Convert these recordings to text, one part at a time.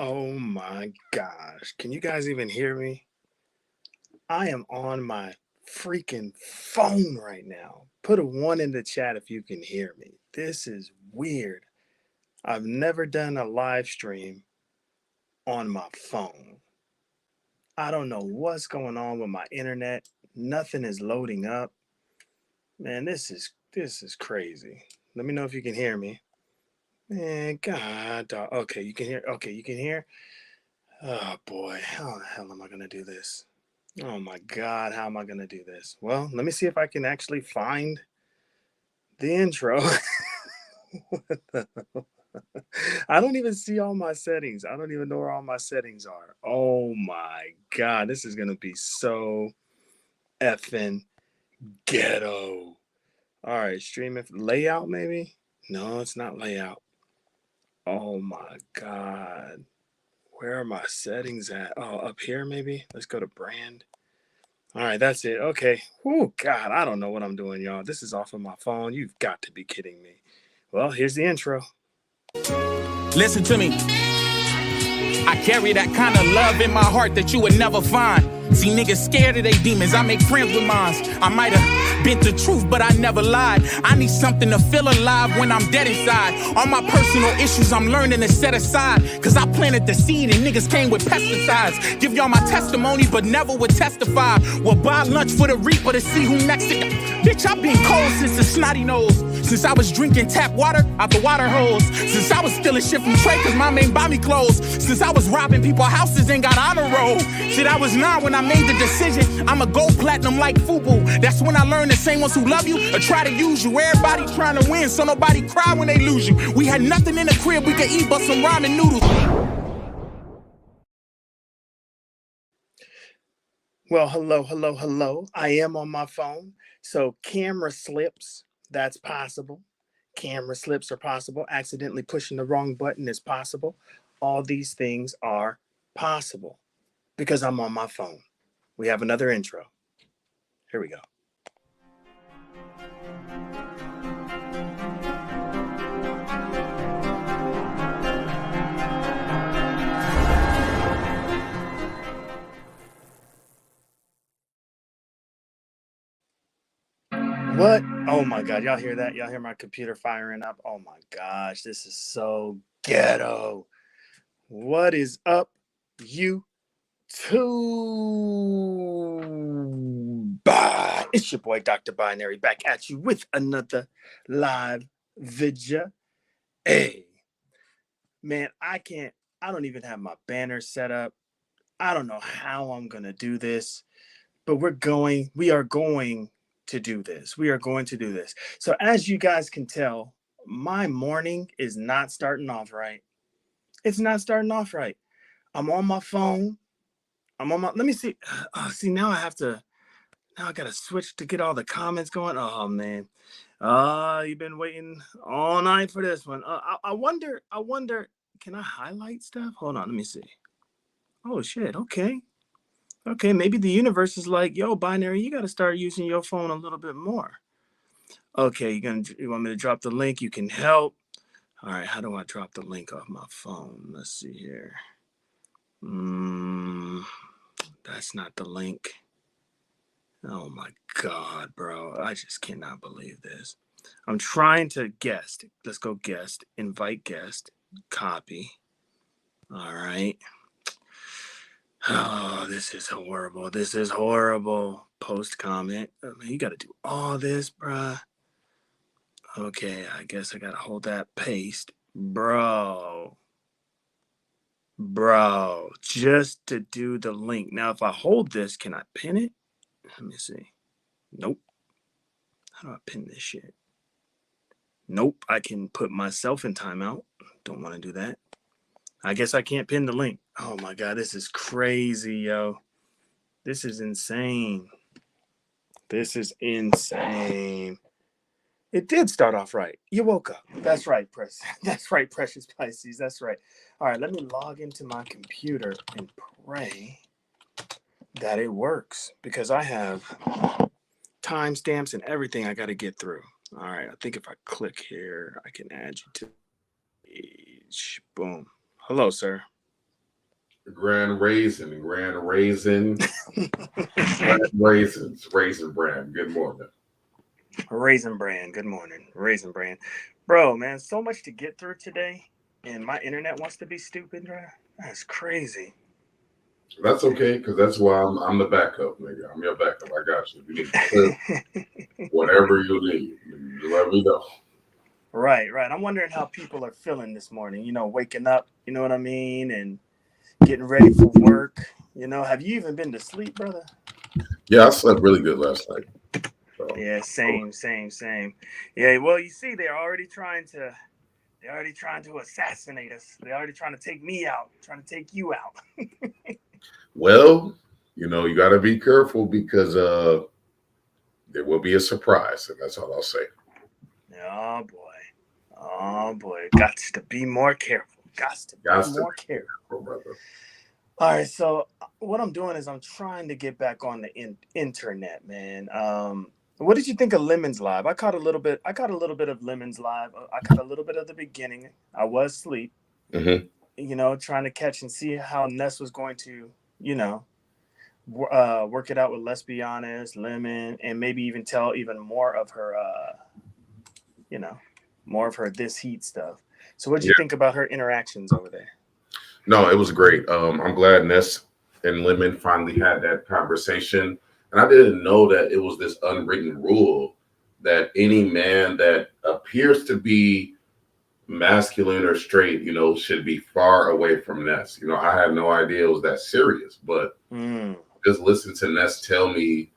Oh my gosh. Can you guys even hear me? I am on my freaking phone right now. Put a one in the chat if you can hear me. This is weird. I've never done a live stream on my phone. I don't know what's going on with my internet. Nothing is loading up. Man, this is crazy. Let me know if you can hear me. Man, God, dog. Okay, you can hear. Okay, you can hear. Oh boy, how the hell am I gonna do this? Oh my God, how am I gonna do this? Well, let me see if I can actually find the intro. I don't even see all my settings. I don't even know where all my settings are. Oh my God, this is gonna be so effing ghetto. All right, stream if layout maybe? No, it's not layout. Oh my God. Where are my settings at? Oh, up here maybe? Let's go to brand. All right, that's it. Okay. Oh, God, I don't know what I'm doing, y'all. This is off of my phone. You've got to be kidding me. Well, here's the intro. Listen to me. I carry that kind of love in my heart that you would never find. See niggas scared of they demons, I make friends with mines. I might have been the truth, but I never lied. I need something to feel alive when I'm dead inside. All my personal issues I'm learning to set aside. Cause I planted the seed and niggas came with pesticides. Give y'all my testimony, but never would testify. We'll buy lunch for the reaper to see who next to. Bitch, I've been cold since the snotty nose. Since I was drinking tap water out the water hose. Since I was stealing shit from Trey cause my main buy me clothes. Since I was robbing people's houses and got honor roll. Shit, I was 9 when I made the decision. I'ma go platinum like FUBU. That's when I learned the same ones who love you or try to use you. Everybody trying to win so nobody cry when they lose you. We had nothing in the crib we could eat but some ramen noodles. Well, hello. I am on my phone. So camera slips, that's possible. Camera slips are possible. Accidentally pushing the wrong button is possible. All these things are possible because I'm on my phone. We have another intro. Here we go. What? Oh my God. Y'all hear that? Y'all hear my computer firing up? Oh my gosh. This is so ghetto. What is up, YouTube? Bye. It's your boy, Dr. Binary, back at you with another live video. Hey, man, I don't even have my banner set up. I don't know how I'm going to do this, but we are going to do this. We are going to do this. So as you guys can tell, my morning is not starting off right. It's not starting off right. I'm on my phone. Let me see. See, now I got to switch to get all the comments going. Oh man. You've been waiting all night for this one. I wonder, can I highlight stuff? Hold on, let me see. Oh shit. Okay. Okay, maybe the universe is like, yo, Binary, you got to start using your phone a little bit more. Okay, you want me to drop the link? You can help. All right, how do I drop the link off my phone? Let's see here. That's not the link. Oh my God, bro. I just cannot believe this. I'm trying to guest. Let's go guest. Invite guest. Copy. All right. Oh, this is horrible. This is horrible. Post comment. Oh, man, you got to do all this, bruh. Okay, I guess I got to hold that paste. Bro, just to do the link. Now, if I hold this, can I pin it? Let me see. Nope. How do I pin this shit? Nope. I can put myself in timeout. Don't want to do that. I guess I can't pin the link. Oh my God, this is crazy, yo. This is insane. This is insane. It did start off right. You woke up. That's right, That's right, Precious Pisces. That's right. All right, let me log into my computer and pray that it works because I have timestamps and everything I got to get through. All right, I think if I click here, I can add you to the page. Boom. Hello, sir. Grand Raisin, Raisin, Raisin Brand. Good morning. Raisin Brand. Good morning, Raisin Brand. Bro, man, so much to get through today, and my internet wants to be stupid, bro. That's crazy. That's okay, because that's why I'm the backup, nigga. I'm your backup. I got you. You need to clip whatever you need. You let me know. Right. I'm wondering how people are feeling this morning. You know, waking up. You know what I mean, and getting ready for work. You know, have you even been to sleep, brother? Yeah, I slept really good last night. So. Yeah, same. Yeah, well, you see, they're already trying to assassinate us. They're already trying to take me out, trying to take you out. Well, you got to be careful because there will be a surprise, and that's all I'll say. Oh boy, got to be more careful. Got to be more careful, brother. All right, so what I'm doing is I'm trying to get back on the internet, man. What did you think of Lemon's Live? I caught a little bit of Lemon's Live. I caught a little bit of the beginning. I was asleep, trying to catch and see how Ness was going to, work it out with Let's Be Honest, Lemon, and maybe even tell even more of her, more of her This Heat stuff. So what did you think about her interactions over there? No, it was great. I'm glad Ness and Lemon finally had that conversation. And I didn't know that it was this unwritten rule that any man that appears to be masculine or straight, should be far away from Ness. I had no idea it was that serious, but just listen to Ness tell me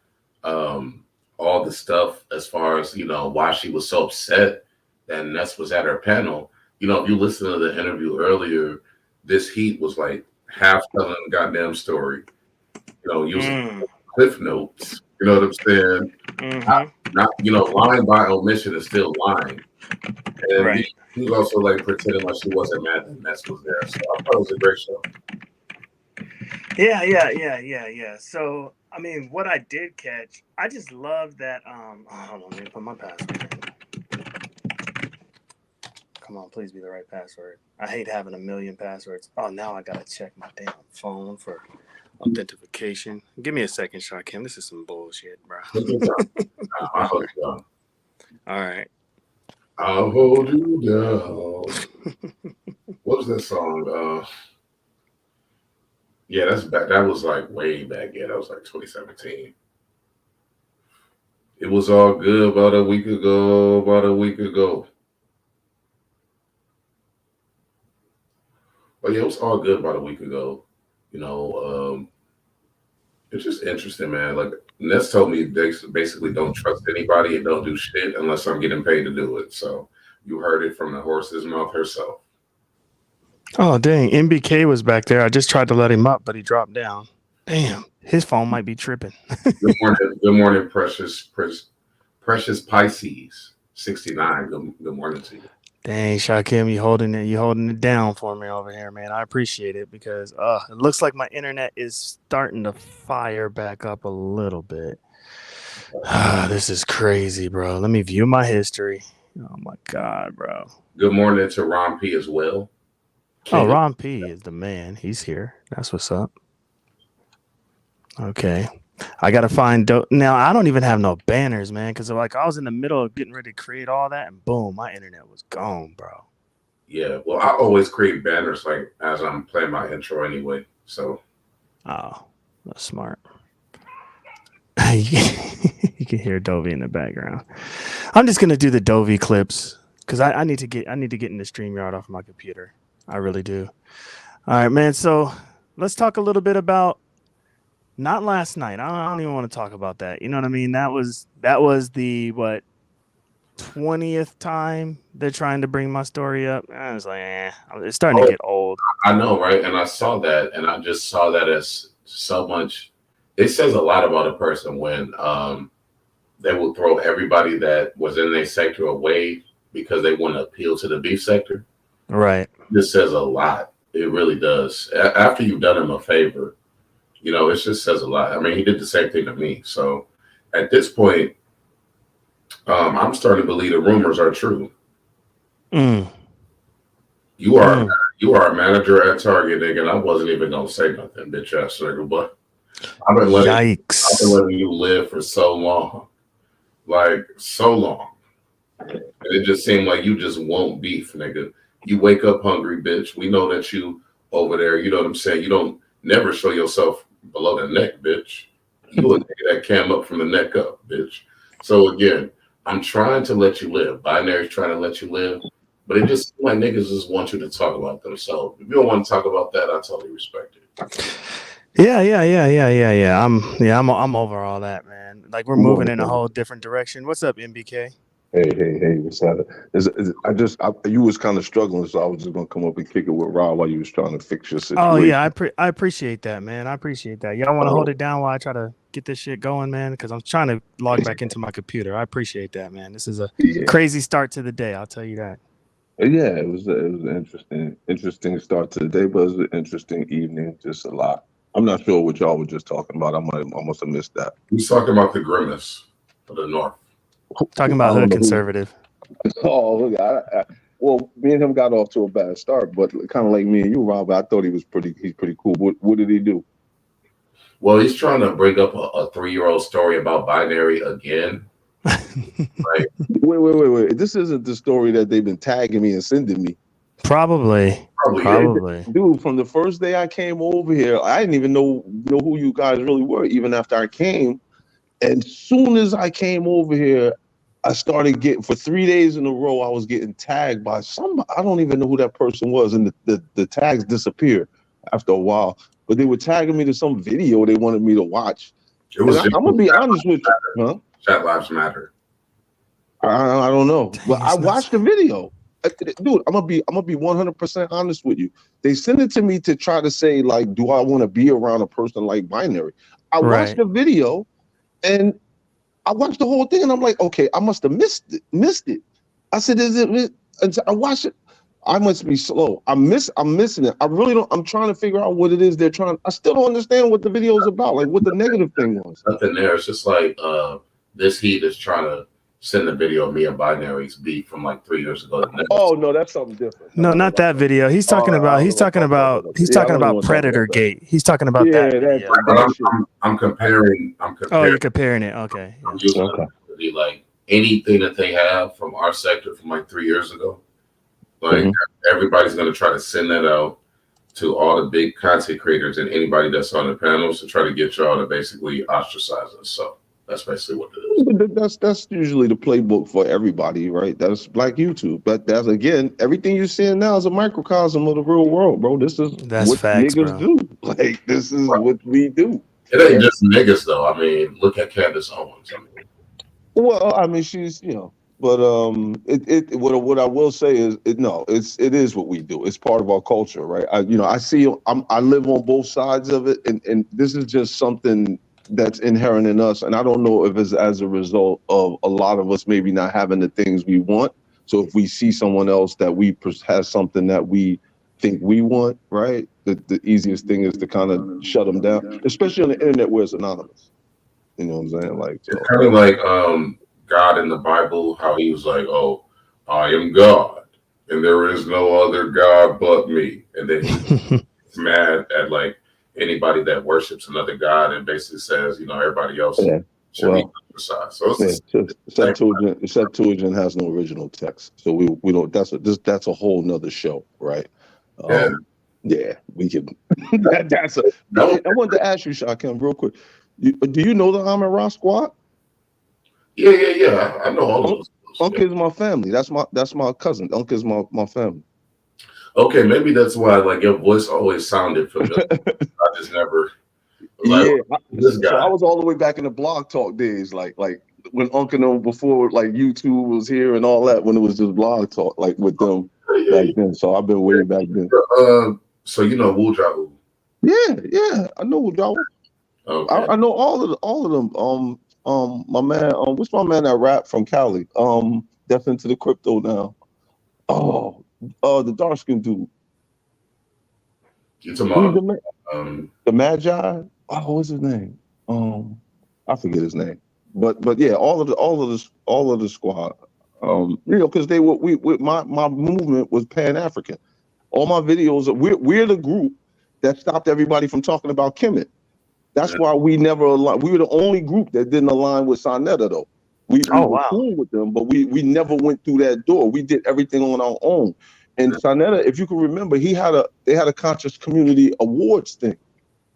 all the stuff as far as, why she was so upset that Ness was at her panel. If you listen to the interview earlier, This Heat was like half telling the goddamn story, using cliff notes. You know what I'm saying? Not lying by omission is still lying. And right. he was also like pretending like she wasn't mad that Ness was there. So I thought it was a great show. Yeah. So I mean, what I did catch, I just love that. Hold on, let me put my password in. Come on, please be the right password. I hate having a million passwords. Oh, now I gotta check my damn phone for authentication. Give me a second, Shakim. This is some bullshit, bro. I'll hold you down. All right. I'll hold you down. What was that song? Yeah, that's back. That was like way back. Yeah, that was like 2017. It was all good about a week ago. But yeah, it was all good about a week ago. It's just interesting, man. Like Ness told me they basically don't trust anybody and don't do shit unless I'm getting paid to do it. So you heard it from the horse's mouth herself. Oh, dang. MBK was back there. I just tried to let him up, but he dropped down. Damn. His phone might be tripping. Good morning, precious Pisces 69. Good morning to you. Dang, Shakim, you holding it down for me over here, man. I appreciate it because it looks like my internet is starting to fire back up a little bit. This is crazy, bro. Let me view my history. Oh my God, bro. Good morning to Ron P as well. Oh, Ron P is the man. He's here. That's what's up. Okay. I got to find now. I don't even have no banners, man, because like I was in the middle of getting ready to create all that, and boom, my internet was gone, bro. Yeah, well, I always create banners like as I'm playing my intro anyway. So, oh, that's smart. You can hear Dovie in the background. I'm just gonna do the Dovie clips because I need to get in the StreamYard off my computer. I really do. All right, man. So let's talk a little bit about. Not last night. I don't even want to talk about that. You know what I mean? That was the 20th time they're trying to bring my story up. I was like, it's starting to get old. I know, right? And I saw that, and I just saw that as so much. It says a lot about a person when they will throw everybody that was in their sector away because they want to appeal to the beef sector. Right. This says a lot. It really does. After you've done him a favor. It just says a lot. I mean, he did the same thing to me. So at this point, I'm starting to believe the rumors are true. You are You are a manager at Target, nigga, and I wasn't even gonna say nothing, bitch ass nigga, but I've been Yikes. letting you live for so long. Like so long. And it just seemed like you just won't beef, nigga. You wake up hungry, bitch. We know that you over there, you know what I'm saying? You don't never show yourself below the neck, bitch. You a nigga that came up from the neck up, bitch. So again, I'm trying to let you live. Binary's trying to let you live. But it just seems like niggas just want you to talk about themselves. If you don't want to talk about that, I totally respect it. Yeah. I'm over all that, man. Like we're moving in a whole different direction. What's up, MBK? Hey, what's that? You was kind of struggling, so I was just gonna come up and kick it with Rob while you was trying to fix your situation. Oh yeah, I appreciate that, man. I appreciate that. Y'all want to hold it down while I try to get this shit going, man? Because I'm trying to log back into my computer. I appreciate that, man. This is a crazy start to the day. I'll tell you that. Yeah, it was an interesting start to the day, but it was an interesting evening. Just a lot. I'm not sure what y'all were just talking about. I must have missed that. He's talking about the grimace for the North. Talking about hood conservative. Oh, look, well, me and him got off to a bad start, but kind of like me and you, Rob. I thought he's pretty cool. What did he do? Well, he's trying to bring up a 3-year-old story about binary again. Right? Wait. This isn't the story that they've been tagging me and sending me. Probably. Dude, from the first day I came over here, I didn't even know who you guys really were, even after I came. And soon as I came over here, I started getting, for 3 days in a row, I was getting tagged by somebody. I don't even know who that person was. And the tags disappeared after a while. But they were tagging me to some video they wanted me to watch. I'm going to be honest with you. Huh? Chat lives matter. I don't know. But I watched the video. Dude, I'm gonna be 100% honest with you. They sent it to me to try to say, like, do I want to be around a person like binary? I watched the video and I watched the whole thing and I'm like, okay, I must have missed it. I said, is it? And so I watched it. I must be slow. I'm missing it. I really don't. I'm trying to figure out what it is they're trying. I still don't understand what the video is about. Like what the negative thing was. Nothing there. It's just like this heat is trying to send a video of me and binary's beef from like 3 years ago. Oh no, that's something different. No, not that video. He's talking about Predator Gate. He's talking about that video. I'm comparing. Oh, you're comparing it. Okay. I'm using it to be like anything that they have from our sector from like 3 years ago. Like everybody's gonna try to send that out to all the big content creators and anybody that's on the panels to try to get y'all to basically ostracize us. So that's basically what it is. That's usually the playbook for everybody, right? That's Black YouTube. But that's, again, everything you're seeing now is a microcosm of the real world, bro. That's what facts, niggas do. Like, this is what we do. It ain't just niggas, though. I mean, look at Candace Owens. Well, I mean, she's, but what I will say is, it is what we do. It's part of our culture, right? I live on both sides of it, and this is just something that's inherent in us. And I don't know if it's as a result of a lot of us maybe not having the things we want. So if we see someone else that has something that we think we want, right? The easiest thing is to kind of shut them down, especially on the internet where it's anonymous. You know what I'm saying? Like, so. It's kind of like God in the Bible, how he was like, "Oh, I am God, and there is no other God but me." And then he's mad at like anybody that worships another God and basically says, everybody else should be criticized. So Septuagint has no original text, so we don't. That's a whole nother show, right? We can. I wanted to ask you, Shakim, real quick. Do you know the Amin Ra squad? Yeah. I know all of those. Uncle is my family. That's my cousin. Uncle is my family. Okay, maybe that's why like your voice always sounded familiar. I just never. This guy. So I was all the way back in the Blog Talk days, like when Uncle before like YouTube was here and all that. When it was just Blog Talk, like with them back then. So I've been way back then. So you know Wu Jawu? Yeah, I know Wu Jawu. Okay. I know all of them. My man, what's my man that rap from Cali? That's into the crypto now. The dark skinned dude. You talking about the Magi? Oh, what's his name? I forget his name. But yeah, all of the squad. Because they were my movement was Pan African. All my videos, we're the group that stopped everybody from talking about Kemet. That's why we never aligned. We were the only group that didn't align with Sonetta, though. We were cool with them, but we never went through that door. We did everything on our own. And Sonetta, if you can remember, they had a Conscious Community Awards thing.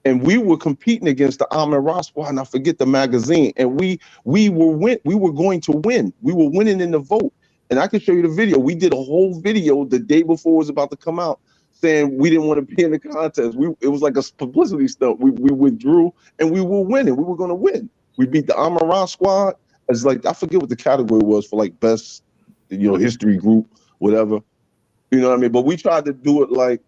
And we were competing against the Amin Ra Squad, and I forget the magazine. And we were going to win. We were winning in the vote. And I can show you the video. We did a whole video the day before it was about to come out, saying we didn't want to be in the contest. It was like a publicity stunt. We withdrew, and we were winning. We were going to win. We beat the Amin Ra Squad as like, I forget what the category was for, like best, history group, whatever. You know what I mean? But we tried to do it like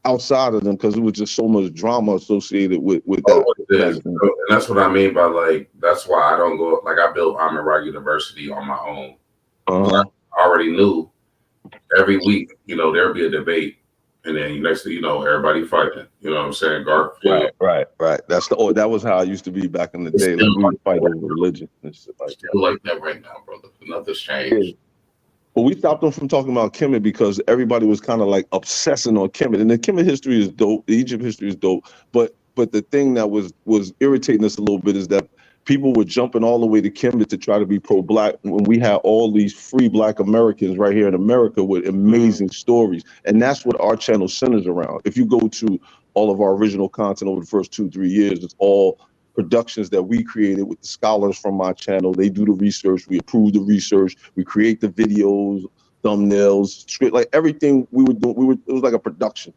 outside of them because it was just so much drama associated with that. And that's what I mean by like, that's why I don't go, like I built Amin Ra University on my own. I already knew every week, there'd be a debate. And then next thing you know, everybody fighting. You know what I'm saying? Garfield. Right. That was how I used to be back in the day. Like we would fight over religion and shit like that. Still like that right now, brother. Nothing's changed. Yeah. But we stopped them from talking about Kemet because everybody was kind of like obsessing on Kemet. And the Kemet history is dope. The Egypt history is dope. But the thing that was irritating us a little bit is that people were jumping all the way to Kemet to try to be pro-Black when we had all these free Black Americans right here in America with amazing stories. And that's what our channel centers around. If you go to all of our original content over the first 2-3 years, it's all productions that we created with the scholars from my channel. They do the research, we approve the research, we create the videos, thumbnails, script, like everything we were doing, it was like a production.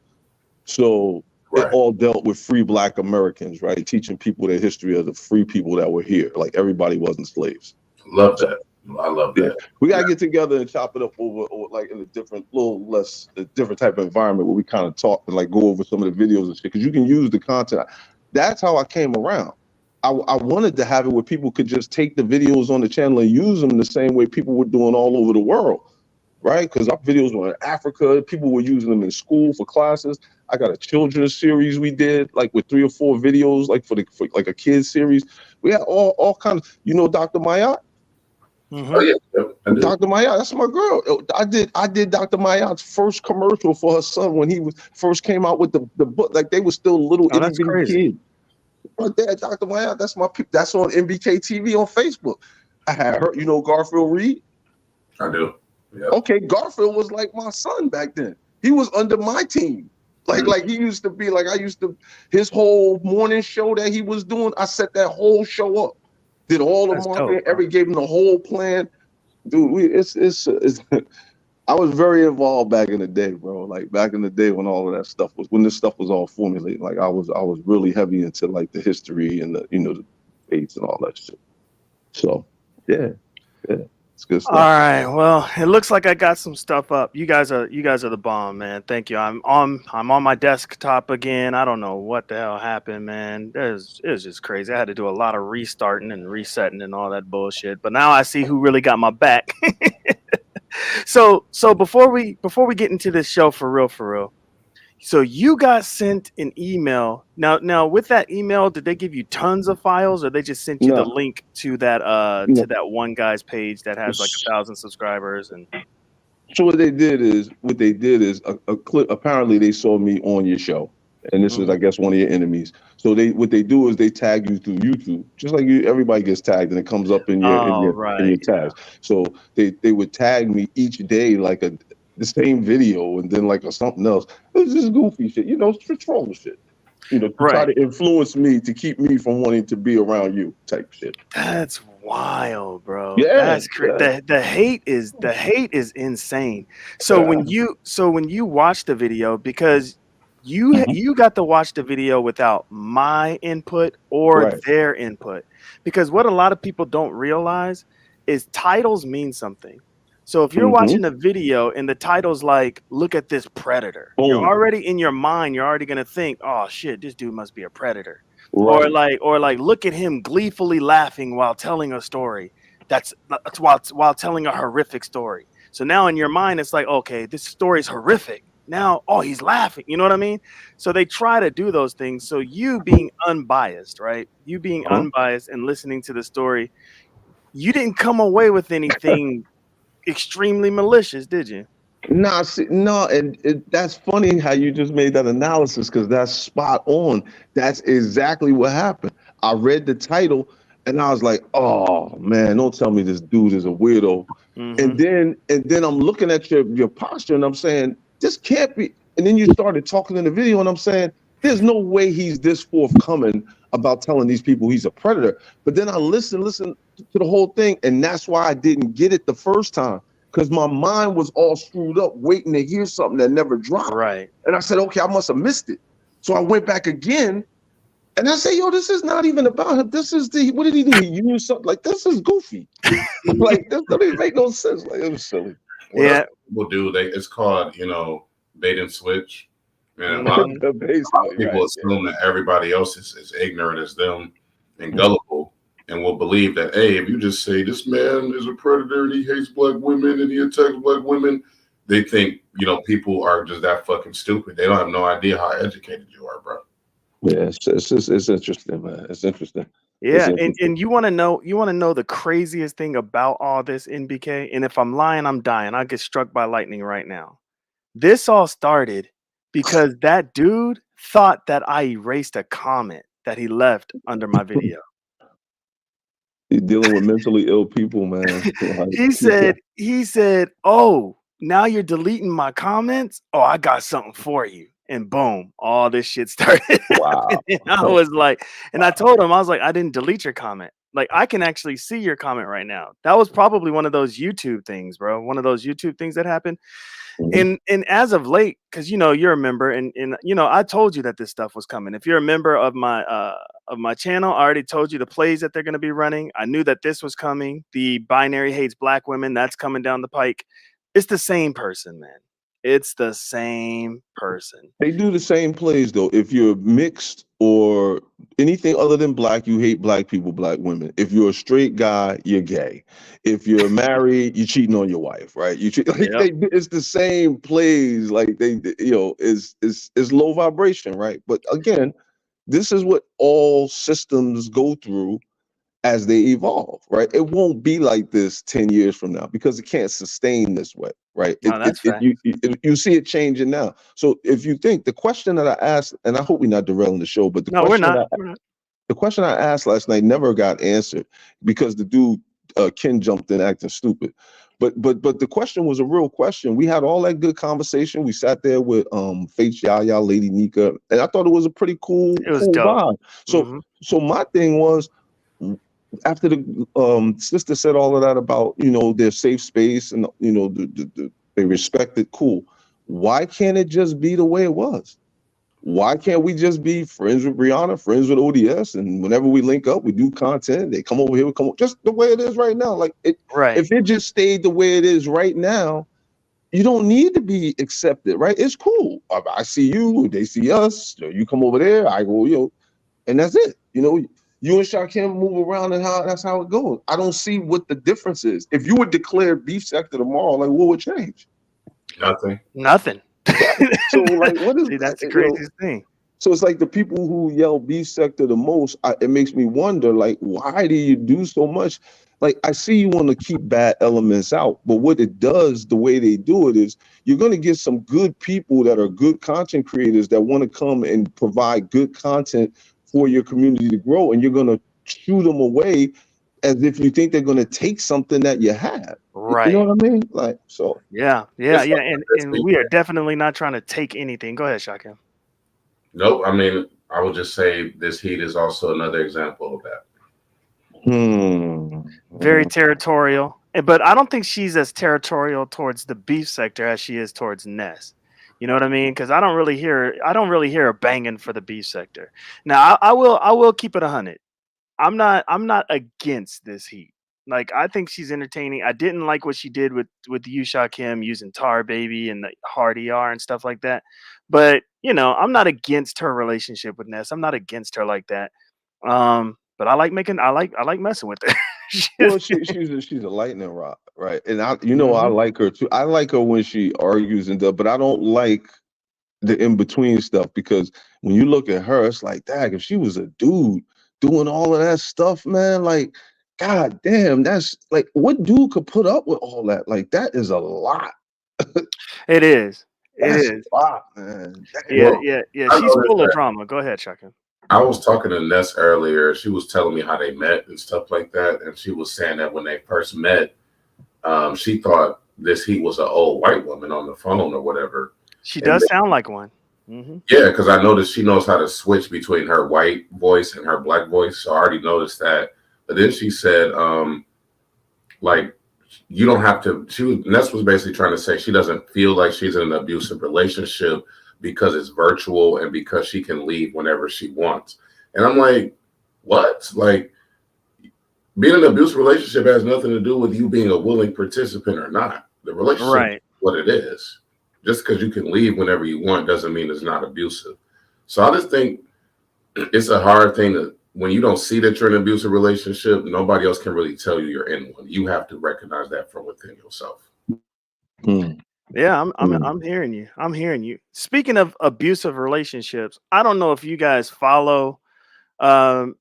So it all dealt with free Black Americans, right? Teaching people the history of the free people that were here. Like everybody wasn't slaves. Love that. I love that. Yeah. We gotta get together and chop it up over like in a different, a different type of environment where we kind of talk and like go over some of the videos and shit. Because you can use the content. That's how I came around. I wanted to have it where people could just take the videos on the channel and use them the same way people were doing all over the world, right? Because our videos were in Africa. People were using them in school for classes. I got a children's series we did, like with 3 or 4 videos, like for like a kids series. We had all kinds of, Dr. Mayat. Mm-hmm. Oh yeah, Dr. Mayat, that's my girl. I did Dr. Mayat's first commercial for her son when he first came out with the book. Like they were still little itty bitty kids. Right there, Dr. Mayat, that's on MBK TV on Facebook. I had her, Garfield Reed? I do. Yeah. Okay, Garfield was like my son back then. He was under my team. Like he used to be like his whole morning show that he was doing, I set that whole show up. Did all the marketing, gave him the whole plan. Dude, it's I was very involved back in the day, bro. Like back in the day when all of that stuff when this stuff was all formulated. Like I was really heavy into like the history and the the debates and all that shit. So yeah, it's good stuff. All right, well, it looks like I got some stuff up. You guys are the bomb, man. Thank you. I'm on my desktop again. I don't know what the hell happened, man. It was just crazy. I had to do a lot of restarting and resetting and all that bullshit. But now I see who really got my back. So before we get into this show for real, so you got sent an email. Now with that email, did they give you tons of files, or they just sent you the link to that to that one guy's page that has like 1,000 subscribers? And so what they did is a clip. Apparently, they saw me on your show, and this is, I guess, one of your enemies. So what they do is they tag you through YouTube, just like everybody gets tagged, and it comes up in your tags. So they would tag me each day like the same video, and then like something else. It was just goofy shit, troll shit. To try to influence me to keep me from wanting to be around you, type shit. That's wild, bro. Yeah, that's the hate is insane. So when you watch the video, because you got to watch the video without my input or their input, because what a lot of people don't realize is titles mean something. So if you're watching a video and the title's like, look at this predator, you're already in your mind, you're already gonna think, oh shit, this dude must be a predator. Right. Or like look at him gleefully laughing while telling a story. That's while telling a horrific story. So now in your mind it's like, okay, this story is horrific. Now, oh, he's laughing. You know what I mean? So they try to do those things. So you being unbiased, right? You being unbiased and listening to the story, you didn't come away with anything extremely malicious, did you? Nah, see, no, and that's funny how you just made that analysis because that's spot on. That's exactly what happened. I read the title and I was like, "Oh man, don't tell me this dude is a weirdo." Mm-hmm. And then I'm looking at your posture and I'm saying, "This can't be." And then you started talking in the video and I'm saying, "There's no way he's this forthcoming about telling these people he's a predator." But then I listen to the whole thing, and that's why I didn't get it the first time because my mind was all screwed up waiting to hear something that never dropped. Right. And I said, okay, I must have missed it. So I went back again and I say, yo, this is not even about him. This is what did he do? He used something like this is goofy. Like this don't even make no sense. Like it was silly. What Yeah. people do, it's called, bait and switch. And a lot Mhm. of Basically, people right. assume that everybody else is as ignorant as them and gullible and will believe that, hey, if you just say this man is a predator and he hates black women and he attacks black women, they think, people are just that fucking stupid. They don't have no idea how educated you are, bro. Yeah, it's interesting, man. It's interesting. It's Yeah, and interesting. you wanna know the craziest thing about all this, NBK? And if I'm lying, I'm dying. I'll get struck by lightning right now. This all started because that dude thought that I erased a comment that he left under my video. You're dealing with mentally ill people, man. Like, He said, "Oh, now you're deleting my comments? Oh, I got something for you." And boom, all this shit started wow. happening. I was like, and I told him, I was like, "I didn't delete your comment. Like, I can actually see your comment right now." That was probably one of those YouTube things, bro. One of those YouTube things that happened. Mhm. And as of late, because you're a member, and I told you that this stuff was coming. If you're a member of my channel, I already told you the plays that they're going to be running. I knew that this was coming. The binary hates black women, that's coming down the pike. It's the same person, man. It's the same person. They do the same plays though. If you're mixed or anything other than black, you hate black people, black women. If you're a straight guy, you're gay. If you're married, you're cheating on your wife, right? You cheat like Yep. it's the same plays. Like is low vibration, right? But again, this is what all systems go through as they evolve, right? It won't be like this 10 years from now because it can't sustain this way, right? No, that's fact. You see it changing now. So if you think the question that I asked, and I hope we're not derailing the show, but No, we're not. We're not. the question I asked last night never got answered because the dude Ken jumped in acting stupid. But the question was a real question. We had all that good conversation. We sat there with Faith Yaya, Lady Nika, and I thought it was a pretty cool It was cool dope. vibe. So Hmm. so my thing was after the sister said all of that about their safe space and they respect it, cool. Why can't it just be the way it was? Why can't we just be friends with Brianna, friends with ODS, and whenever we link up, we do content. They come over here, we come just the way it is right now. Like Right. if it just stayed the way it is right now, you don't need to be accepted, right? It's cool. I see you, they see us. You come over there, I go, and that's it. You and Shakim move around, and that's how it goes. I don't see what the difference is. If you would declare beef sector tomorrow, like what would change? Nothing. Nothing. Right. So like, what is See, that's the craziest thing. So it's like the people who yell beef sector the most. It makes me wonder, like, why do you do so much? Like, I see you want to keep bad elements out, but what it does, the way they do it is, you're going to get some good people that are good content creators that want to come and provide good content for your community to grow, and you're going to shoo them away as if you think they're going to take something that you have. You know Right. what I mean? Like, so Yeah. Yeah. It's Yeah. like And we are definitely not trying to take anything. Go ahead, Shakim. nope. I mean, I would just say this heat is also another example of that. Very territorial. But I don't think she's as territorial towards the beef sector as she is towards Ness. You know what I mean? Because I don't really hear her banging for the beef sector. Now I will keep it 100. I'm not against this heat. Like, I think she's entertaining. I didn't like what she did with Yusha Kim using Tar Baby and the hard ER and stuff like that. But I'm not against her relationship with Ness. I'm not against her like that. But I like messing with her. Well, She's- she's a lightning rod, right? And I Mhm. like her too. I like her when she argues and stuff, but I don't like the in between stuff because when you look at her, it's like, dang, if she was a dude doing all of that stuff, man, like, god damn, that's like, what dude could put up with all that? Like, that is a lot. It is. It That's is. a lot, man. Yeah, Well, yeah, yeah. I She's noticed full of that. drama. Go ahead, Chuckin. I was talking to Ness earlier. She was telling me how they met and stuff like that, and she was saying that when they first met, she thought this he was an old white woman on the phone or whatever. She And does sound like one. Mm-hmm. yeah, because I noticed she knows how to switch between her white voice and her black voice. So I already noticed that. But then she said, like, you don't have to. Ness was basically trying to say she doesn't feel like she's in an abusive relationship because it's virtual and because she can leave whenever she wants. And I'm like, what? Like, being in an abusive relationship has nothing to do with you being a willing participant or not. The relationship Right. is what it is. Just because you can leave whenever you want doesn't mean it's not abusive. So I just think it's a hard thing to, when you don't see that you're in an abusive relationship, nobody else can really tell you you're in one. You have to recognize that from within yourself. Yeah, I'm hearing you. I'm hearing you. Speaking of abusive relationships, I don't know if you guys follow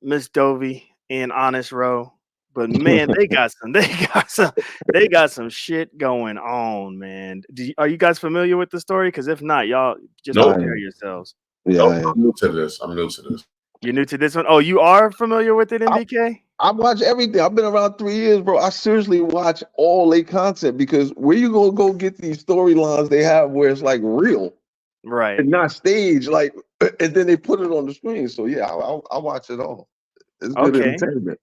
Miss Dovie and Honest Row, but man, they got some shit going on, man. Are you guys familiar with the story? Because if not, y'all just Nope. prepare yourselves. Yeah, Nope, I am. I'm new to this. I'm new to this. You're new to this one? Oh, you are familiar with it, MBK? I watch everything. I've been around 3 years, bro. I seriously watch all their content because where you gonna go get these storylines they have where it's like real Right. and not staged, like, and then they put it on the screen. So yeah, I watch it all. It's good Okay. entertainment.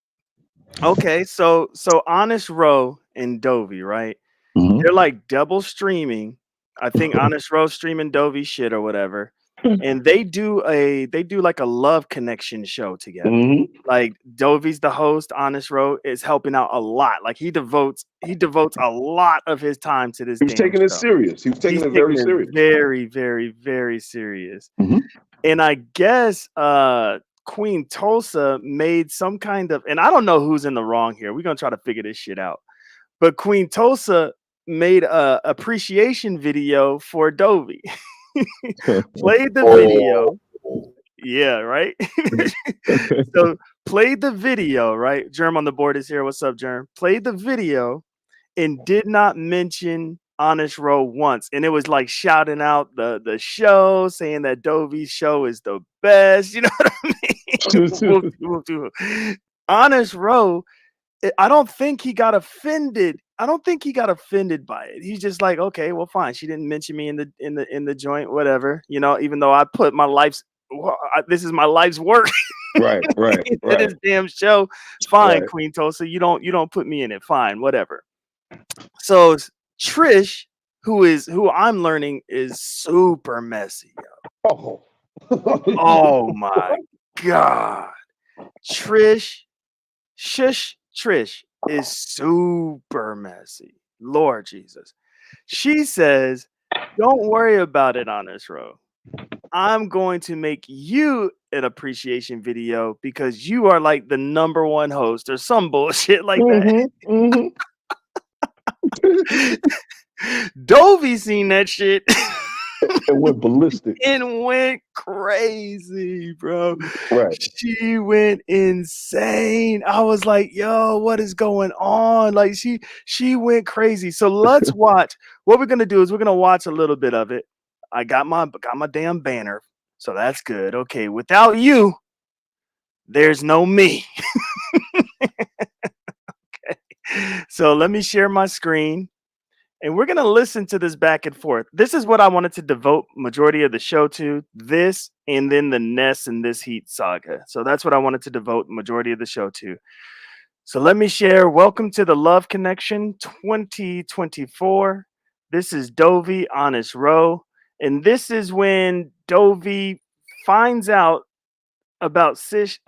Okay, so Honest Row and Dovie, right? Mhm. They're like double streaming. I think Honest Row streaming Dovie shit or whatever. And they do like a love connection show together. Mhm. Like Dovie's the host, Honest Row is helping out a lot. Like he devotes a lot of his time to this He was damn taking it show. serious. He was taking He's it very taking it serious. very, very, very serious. Mhm. And I guess Queen Tulsa made some kind of, and I don't know who's in the wrong here. We're gonna try to figure this shit out. But Queen Tulsa made a appreciation video for Dovie. Played the video. Yeah, right. So played the video, right? Germ on the board is here. What's up, Germ? Played the video and did not mention Honest Row once. And it was like shouting out the show, saying that Dovie's show is the best. You know what I mean? Honest Row, I don't think he got offended. I don't think he got offended by it. He's just like, okay, well, fine. She didn't mention me in the joint, whatever. You know, even though I put my life's, this is my life's work. Right. into this damn show. Fine, Right. Queen Tulsa. You don't put me in it. Fine, whatever. So Trish, who I'm learning is super messy. Oh. Oh my god. Trish is super messy. Lord Jesus. She says, don't worry about it, Honest Row. I'm going to make you an appreciation video because you are like the #1 host or some bullshit like that. Mhm. Dovie seen that shit It went ballistic. and went crazy, bro. Right. She went insane. I was like, yo, what is going on? Like she went crazy. So let's watch. What we're gonna do is we're gonna watch a little bit of it. I got my damn banner, so that's good. Okay, without you, there's no me. Okay. So let me share my screen. And we're going to listen to this back and forth. This is what I wanted to devote majority of the show to, this and then the Ness and this Heat saga. So that's what I wanted to devote majority of the show to. So let me share. Welcome to the Love Connection 2024. This is Dovie, Honest Row. And this is when Dovie finds out about Trish.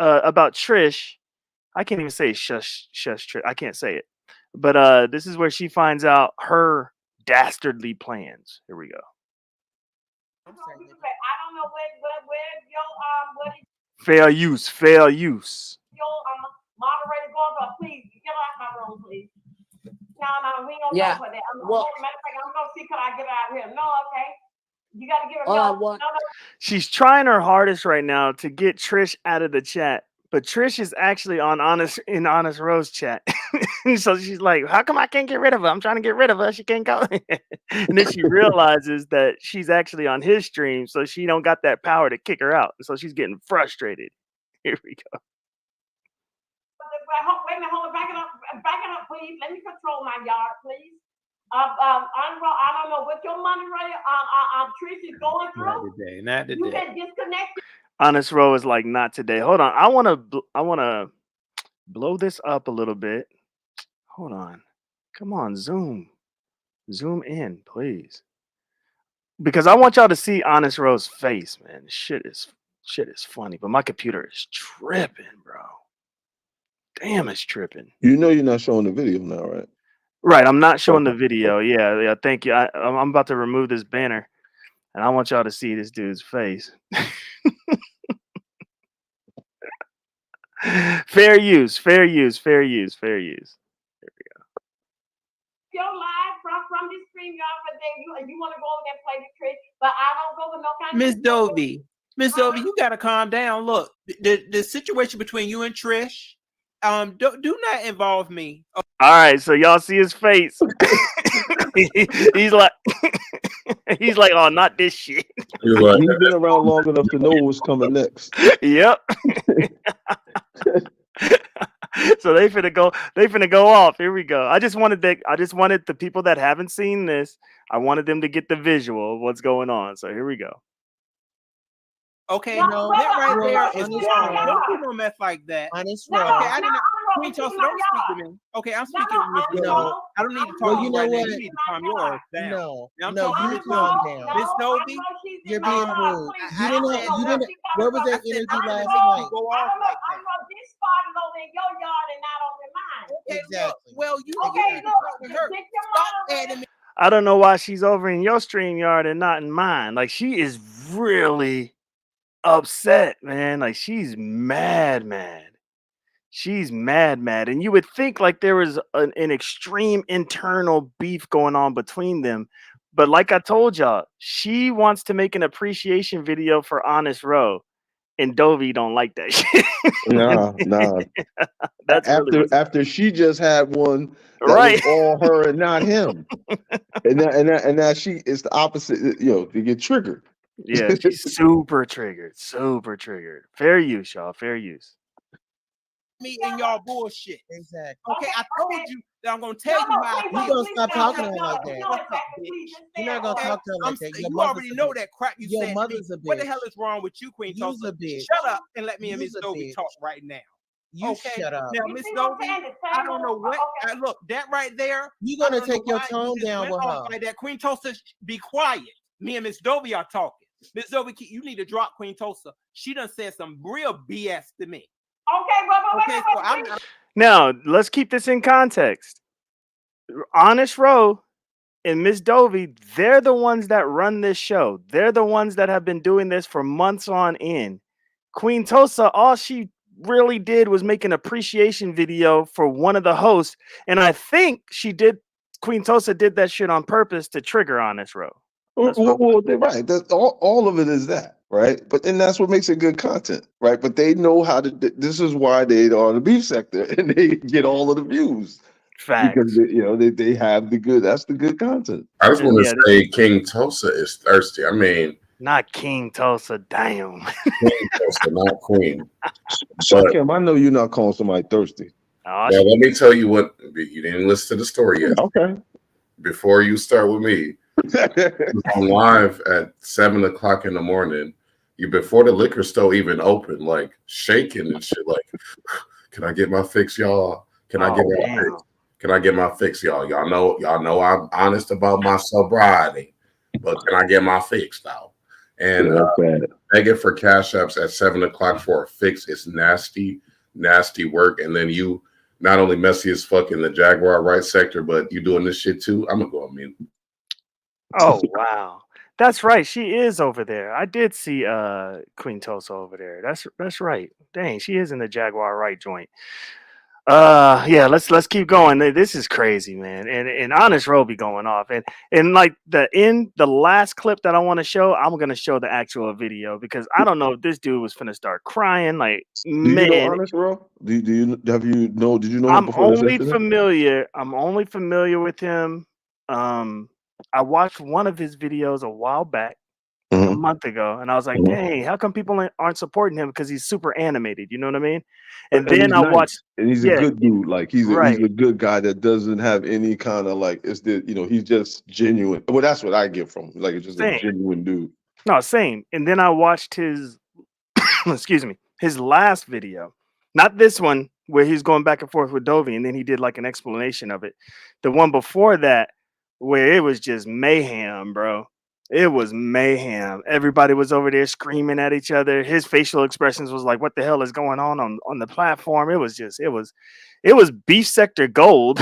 I can't even say shush Trish. I can't say it. But this is where she finds out her dastardly plans. Here we go. I don't know where Fair use. your moderator going, but please get out my room, please. No, we don't go for that. Matter of fact, I'm gonna see could I get out of here. No, okay. You gotta give him no. She's trying her hardest right now to get Trish out of the chat. But Trish is actually on Honest Rose chat. So she's like, "How come I can't get rid of her? I'm trying to get rid of her. She can't go." And then she realizes that she's actually on his stream, so she don't got that power to kick her out. So she's getting frustrated. Here we go. Wait a minute, hold on, back it up, please. Let me control my yard, please. I don't know what your money rate, Trish is going through. Not today. You get disconnected. Honest Row is like, not today. Hold on. I wanna blow this up a little bit. Hold on. Come on, zoom in, please. Because I want y'all to see Honest Row's face, man. Shit is funny, but my computer is tripping, bro. Damn, it's tripping. You know you're not showing the video now, right? Right, I'm not showing the video. Yeah. Thank you. I'm about to remove this banner, and I want y'all to see this dude's face. Fair use. There we go. Your live from this stream, y'all, but then you want to go over there and play the trick, but I don't go with no kind of Miss Dovie. Miss Dovie, you gotta calm down. Look, the situation between you and Trish, do not involve me. All right, so y'all see his face. He's like, oh, not this shit. He's been around long enough to know what's coming next. Yep. So they finna go off. Here we go. I just wanted the people that haven't seen this, I wanted them to get the visual of what's going on. So here we go. Okay, no, that right there is wrong. Don't do no mess like that. Honest Okay, Row. I didn't. Queen Chelsea, don't speak to me. Okay, I'm speaking to Miss Dovie. I don't need to talk to you right now. You need to calm yours down. No, Now I'm no, talking you to calm down. Miss Dovie, You're being rude. You didn't. Where was that energy last Go night? off like that. This spot is over in your yard and not over in mine. Okay, Exactly. well, you Okay, need to talk to her. get your Stop mom adding me. I don't know why she's over in your stream yard and not in mine. Like, she is really upset, man. Like, she's mad. She's mad. And you would think like there was an extreme internal beef going on between them. But like I told y'all, she wants to make an appreciation video for Honest Row. And Dovie don't like that shit. Nah. That's after she just had one that right. was all her and not him. and now she is the opposite, to get triggered. Yeah, she's super triggered. Fair use, y'all. Fair use. Me and y'all bullshit. Exactly. Okay, I told you that I'm gonna tell you how. You gonna stop talking to her like that. You're not gonna talk to her like that. You already know that crap you Your said. mother's a bitch. What the hell is wrong with you, Queen You's Tulsa? a bitch. Shut up and let me and Miss You's a Dovie bitch. talk right now. You Okay. shut up. Now, Miss Dovie, I don't know what. Look, that right there. You gonna I don't take know your why tone you just down went with off her. like that. Queen Tulsa, be quiet. Me and Miss Dovie are talking. Miss Dovie, you need to drop Queen Tulsa. She done said some real BS to me. Okay, so now let's keep this in context. Honest Row and Miss Dovie, they're the ones that run this show. They're the ones that have been doing this for months on end. Queen Tulsa, all she really did was make an appreciation video for one of the hosts, and I think Queen Tulsa did that shit on purpose to trigger Honest Row. Well, they're right. That's all of it is that, right? But then that's what makes it good content, right? But they know how to. This is why they are the beef sector, and they get all of the views. Facts. Because they have the good. That's the good content. I just want to say King Tulsa is thirsty. I mean, not King Tulsa. Damn. King Tulsa, not Queen. So Kim, I know you're not calling somebody thirsty. Now let me tell you what. You didn't listen to the story yet. Okay. Before you start with me. I'm live at 7 o'clock in the morning. Before the liquor store even opened, like shaking and shit. Like, can I get my fix, y'all? Can I get my fix? Can I get my fix, y'all? Y'all know I'm honest about my sobriety, but can I get my fix though? And begging for cash apps at 7 o'clock for a fix is nasty work. And then you not only messy as fuck in the Jaguar right sector, but you doing this shit too. I'm gonna go on mute. Oh wow, that's right. She is over there. I did see Queen Tulsa over there. That's right. Dang, she is in the Jaguar right joint. Yeah, let's keep going. This is crazy, man. And Honest Row be going off. And like the last clip that I want to show, I'm gonna show the actual video because I don't know if this dude was finna start crying. Like, Do you know man, Honest Row? Did you know him I'm before this only incident? familiar with him. I watched one of his videos a while back, like a Mhm, month ago, and I was like, mhm. dang, how come people aren't supporting him? Because he's super animated, you know what I mean? And And then he's I nice, watched, and he's a yeah, good dude. Like he's right. a good guy that doesn't have any kind of like he's just genuine. Well, that's what I get from him. Like it's just a Same. genuine dude. No, same. And then I watched his excuse me, his last video. Not this one where he's going back and forth with Dovie and then he did like an explanation of it. The one before that where it was just mayhem, bro. It was mayhem. Everybody was over there screaming at each other. His facial expressions was like, what the hell is going on the platform? It was just it was beef sector gold,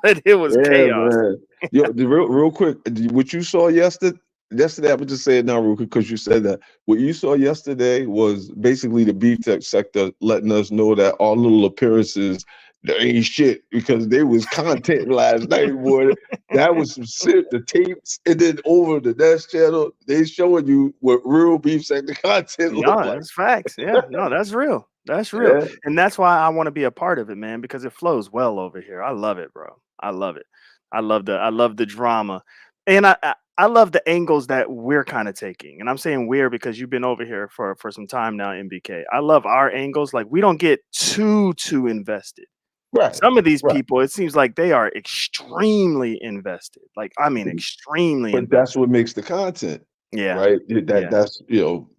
but it was Yeah, chaos. man. Yo, real quick, what you saw yesterday? Yesterday, I would just say it now real quick because you said that. What you saw yesterday was basically the beef tech sector letting us know that our little appearances they ain't shit because they was content last night, boy. That was some shit. The tapes, and then over the next channel, they showing you what real beef sector content look No, like. that's facts. Yeah, no, that's real. That's real. Yeah. And that's why I want to be a part of it, man, because it flows well over here. I love it, bro. I love it. I love the drama. And I love the angles that we're kind of taking. And I'm saying we're because you've been over here for some time now, MBK. I love our angles. Like we don't get too invested. Right. Some of these Right. people, it seems like they are extremely invested. Like, I mean, extremely But that's invested. what makes the content, Yeah. right? Yeah. That's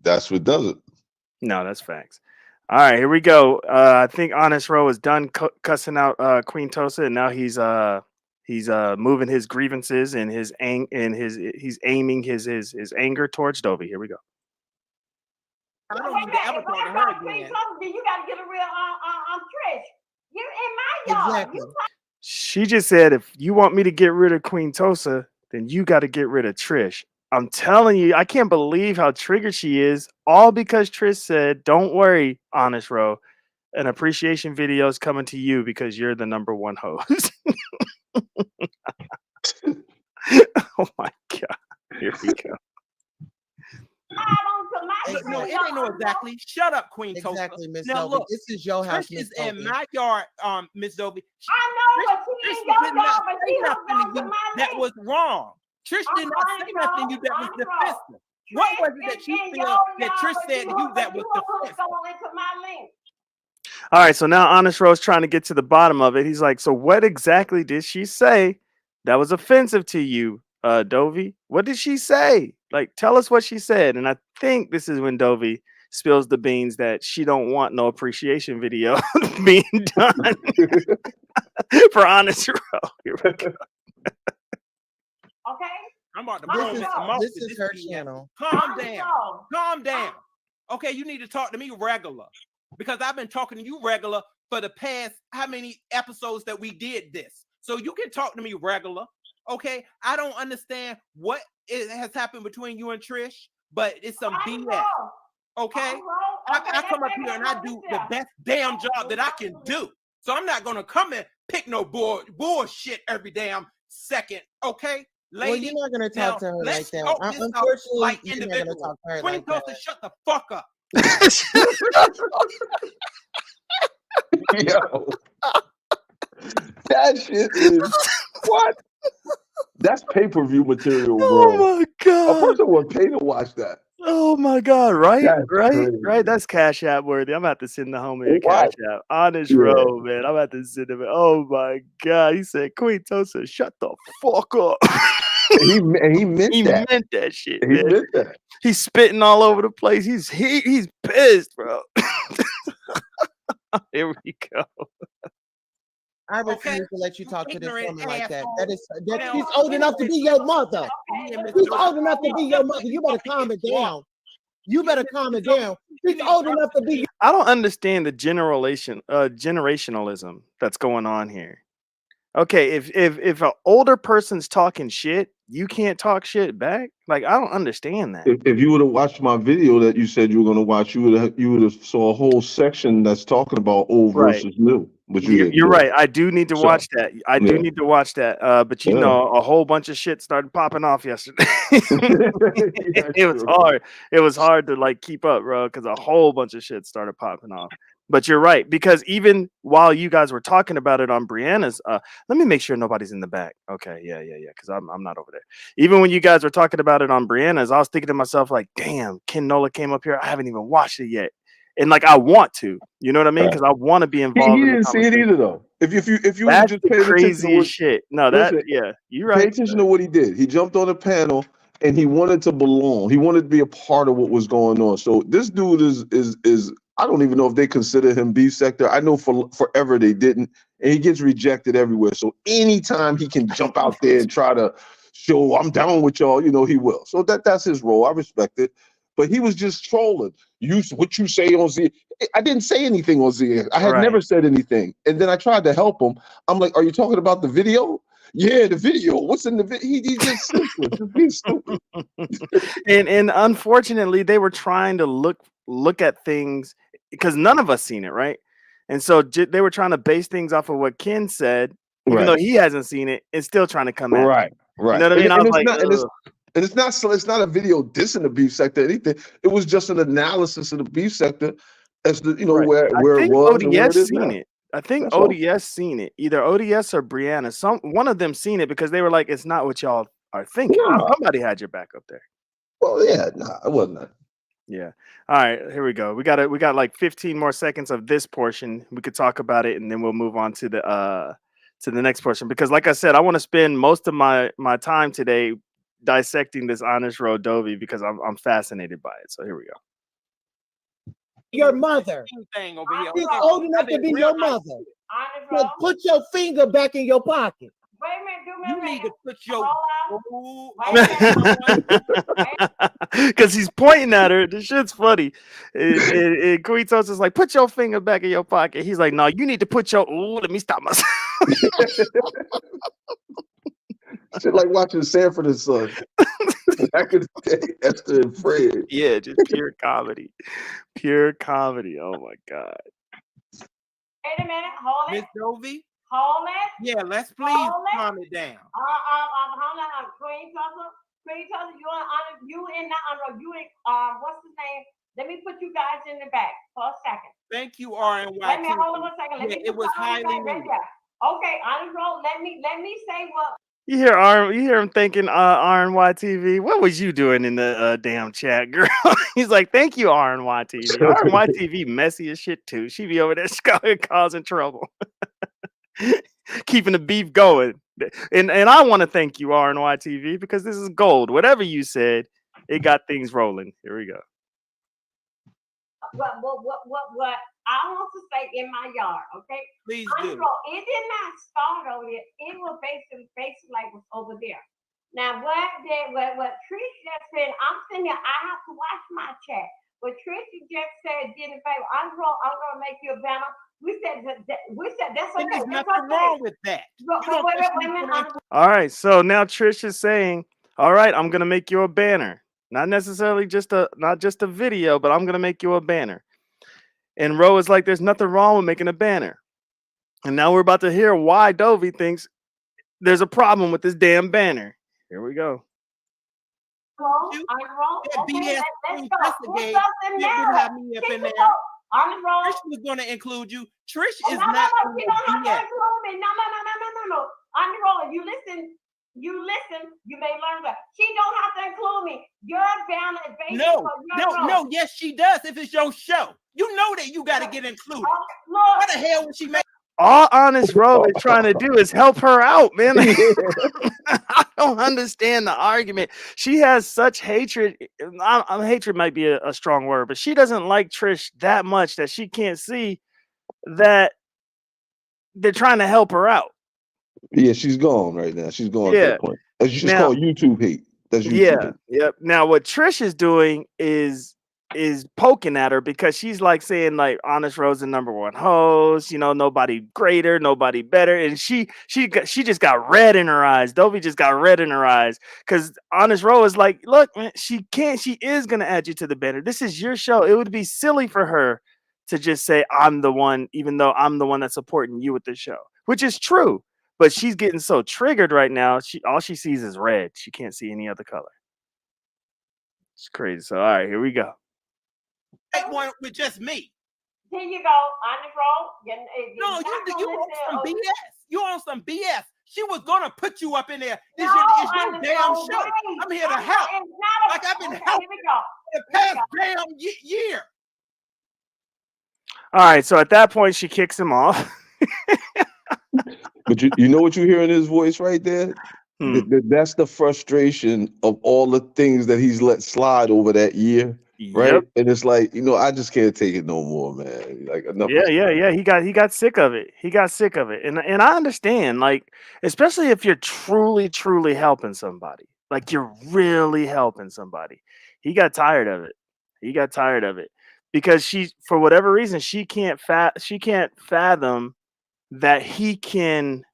that's what does it. No, that's facts. All right, here we go. I think Honest Row is done cussing out Queen Tosa, and now he's moving his grievances and he's aiming his anger towards Dovie. Here we go. I don't need to ever talk to her again. You gotta get a real Trish. You're in my yard. Exactly. She just said, if you want me to get rid of Queen Tosa, then you got to get rid of Trish. I'm telling you, I can't believe how triggered she is, all because Trish said, don't worry, Honest Row. An appreciation video is coming to you because you're the number one host. Oh my God. Here we go. No, it ain't no exactly. Shut up, Queen Exactly, Tosa. Miss Now Dovie. look, This is your house, Trish Miss is in Dovie. my yard, Miss Dovie. I know, but she Trish in your did not yard, but say she nothing don't to go to you my that link. was wrong. Trish did not say nothing to you that was defensive. What was it that you feel that Trish said to you that was defensive? Into my link. All right, so now Honest Row's trying to get to the bottom of it. He's like, so what exactly did she say that was offensive to you, Dovie? What did she say? Like, tell us what she said. And I think this is when Dovie spills the beans that she don't want no appreciation video being done for Honest Row. Here we go. Okay. I'm about to blow This is her channel. Calm down. Calm down. Okay, you need to talk to me regular because I've been talking to you regular for the past how many episodes that we did this. So you can talk to me regular. Okay, I don't understand what has happened between you and Trish, but it's some BS. Okay, I come up here and I do the best damn job that I can do. So I'm not gonna come and pick no bullshit every damn second. Okay. Lady, well, you're not gonna talk to her like that. Unfortunately, like you're not gonna talk to her Queen like Tosa, that. shut the fuck up. Yo, that shit is what? That's pay-per-view material, bro. Oh my God. A person would pay to watch that. Oh my God, right? That's right? crazy. Right? That's Cash App worthy. I'm about to send the homie a What? Cash App. Honest Yeah. Row, man. I'm about to send him. Oh my God. He said, Queen Tosa, shut the fuck up. He meant He that. meant that shit, He man. meant that. He's spitting all over the place. He's pissed, bro. Here we go. I refuse to let you talk to this Ignorant woman like that. asshole. She's old enough to be your mother. She's old enough to be your mother. You better calm it down. You better calm it down. She's old enough to be. I don't understand the generationalism that's going on here. Okay, if an older person's talking shit, you can't talk shit back. Like, I don't understand that. If you would have watched my video that you said you were going to watch, you would have saw a whole section that's talking about old Right. versus new. but you didn't You're do it. right. I do need to So, watch that. I do yeah. need to watch that. But you Yeah. know, a whole bunch of shit started popping off yesterday. Yeah, It was true. hard. It was hard to like keep up, bro, because a whole bunch of shit started popping off. But you're right, because even while you guys were talking about it on Brianna's, let me make sure nobody's in the back. Okay, yeah, because I'm not over there. Even when you guys were talking about it on Brianna's, I was thinking to myself like, damn, Ken Nola came up here. I haven't even watched it yet, and like I want to, you know what I mean? Right. Because I want to be He involved in the didn't see it conversation. either though. If you would have That's just the paid attention to what, craziest shit. No, that listen, yeah, you're pay right. attention to what he did. He jumped on the panel and he wanted to belong. He wanted to be a part of what was going on. So this dude is I don't even know if they consider him beef sector. I know for forever they didn't, and he gets rejected everywhere. So anytime he can jump out there and try to show I'm down with y'all, you know, he will. So that's his role. I respect it. But he was just trolling. What you say on Z? I didn't say anything on Z. I had Right. never said anything. And then I tried to help him. I'm like, are you talking about the video? Yeah, the video. What's in the video? He's just senseless. Just being stupid. and unfortunately, they were trying to look at things because none of us seen it, right? And so they were trying to base things off of what Ken said, even though he hasn't seen it, and still trying to come at Right. You know what I mean? I was like, it's not a video dissing the beef sector or anything. It was just an analysis of the beef sector as the right. where I it think was and where ODS it is seen now. it. I think That's all. ODS seen it. Either ODS or Brianna. One of them seen it because they were like, it's not what y'all are thinking. Nah. Somebody had your back up there. Well, yeah, nah, it wasn't that. Yeah. All right, here we go. We got like 15 more seconds of this portion. We could talk about it and then we'll move on to the next portion, because like I said, I want to spend most of my time today dissecting this Honest Road Dovie because I'm fascinated by it. So here we go. Your mother. Thing over here. She's old enough to be your mother. So put your finger back in your pocket. Wait a minute, do me You need to put your Because he's pointing at her. This shit's funny. And Queen Toast is like, put your finger back in your pocket. He's like, no, you need to put your. Ooh, let me stop myself. Shit like watching Sanford and Son. Back in the day, Esther and Fred. Yeah, just pure comedy. Pure comedy. Oh my God. Wait a minute, hold Miss it. Dovie. Hold it. Yeah, let's please Hold it. calm it down. Hold on, Queen Tulsa, you in what's his name? Let me put you guys in the back for a second. Thank you, RNY. Let me hold on a second. Let me it was highly needed. Okay, Honest Road, let me say what. You hear him thinking, RNY TV, what was you doing in the damn chat, girl? He's like, thank you, RNY TV. RNY TV messy as shit too. She be over there causing trouble. Keeping the beef going. And I want to thank you, RNY TV, because this is gold. Whatever you said, it got things rolling. Here we go. What I want to say in my yard, okay? Please do. It did not start over there. It was basically like was over there. Now what Trish just said, I'm sitting here, I have to watch my chat. What Trish just said did in favor. I'm gonna make you a banner. We said that's okay. There's nothing wrong with that. All right, so now Trish is saying, all right, I'm gonna make you a banner. Not necessarily just a video, but I'm gonna make you a banner. And Ro is like, there's nothing wrong with making a banner. And now we're about to hear why Dovie thinks there's a problem with this damn banner. Here we go. I'm wrong. Okay, let's go. Trish was going to include you. Trish is not. She don't have to include me. No. I'm wrong. You listen. You may learn that. She don't have to include me. Your banner is based No. Yes, she does. If it's your show, you know that you got to get included. What the hell would she make? All Honest Ro is trying to do is help her out, man. I don't understand the argument. She has such hatred. Hatred might be a strong word, but she doesn't like Trish that much that she can't see that they're trying to help her out. Yeah, she's gone right now. She's gone at that point. That's just called YouTube hate. That's YouTube hate. Yep. Now what Trish is doing is poking at her because she's like saying like Honest Ro's the #1 host, you know, nobody greater, nobody better, and she just got red in her eyes. Dovie just got red in her eyes because Honest Ro is like, look, man, she is gonna add you to the banner. This is your show. It would be silly for her to just say I'm the one, even though I'm the one that's supporting you with the show, which is true. But she's getting so triggered right now. All she sees is red. She can't see any other color. It's crazy. So all right, here we go. Take one with just me. Here you go on the road. No, you on some BS. You on some BS. She was gonna put you up in there. It's your damn show. Right. I'm here to help. Like I've been helping the past damn year. All right, so at that point, she kicks him off. But you know what you hear in his voice right there? That's the frustration of all the things that he's let slide over that year. Right. Yep. And it's like, I just can't take it no more, man. Like enough. Yeah. He got sick of it. He got sick of it. And I understand, like, especially if you're truly helping somebody, like you're really helping somebody. He got tired of it. Because she, for whatever reason, she can't fathom that he can.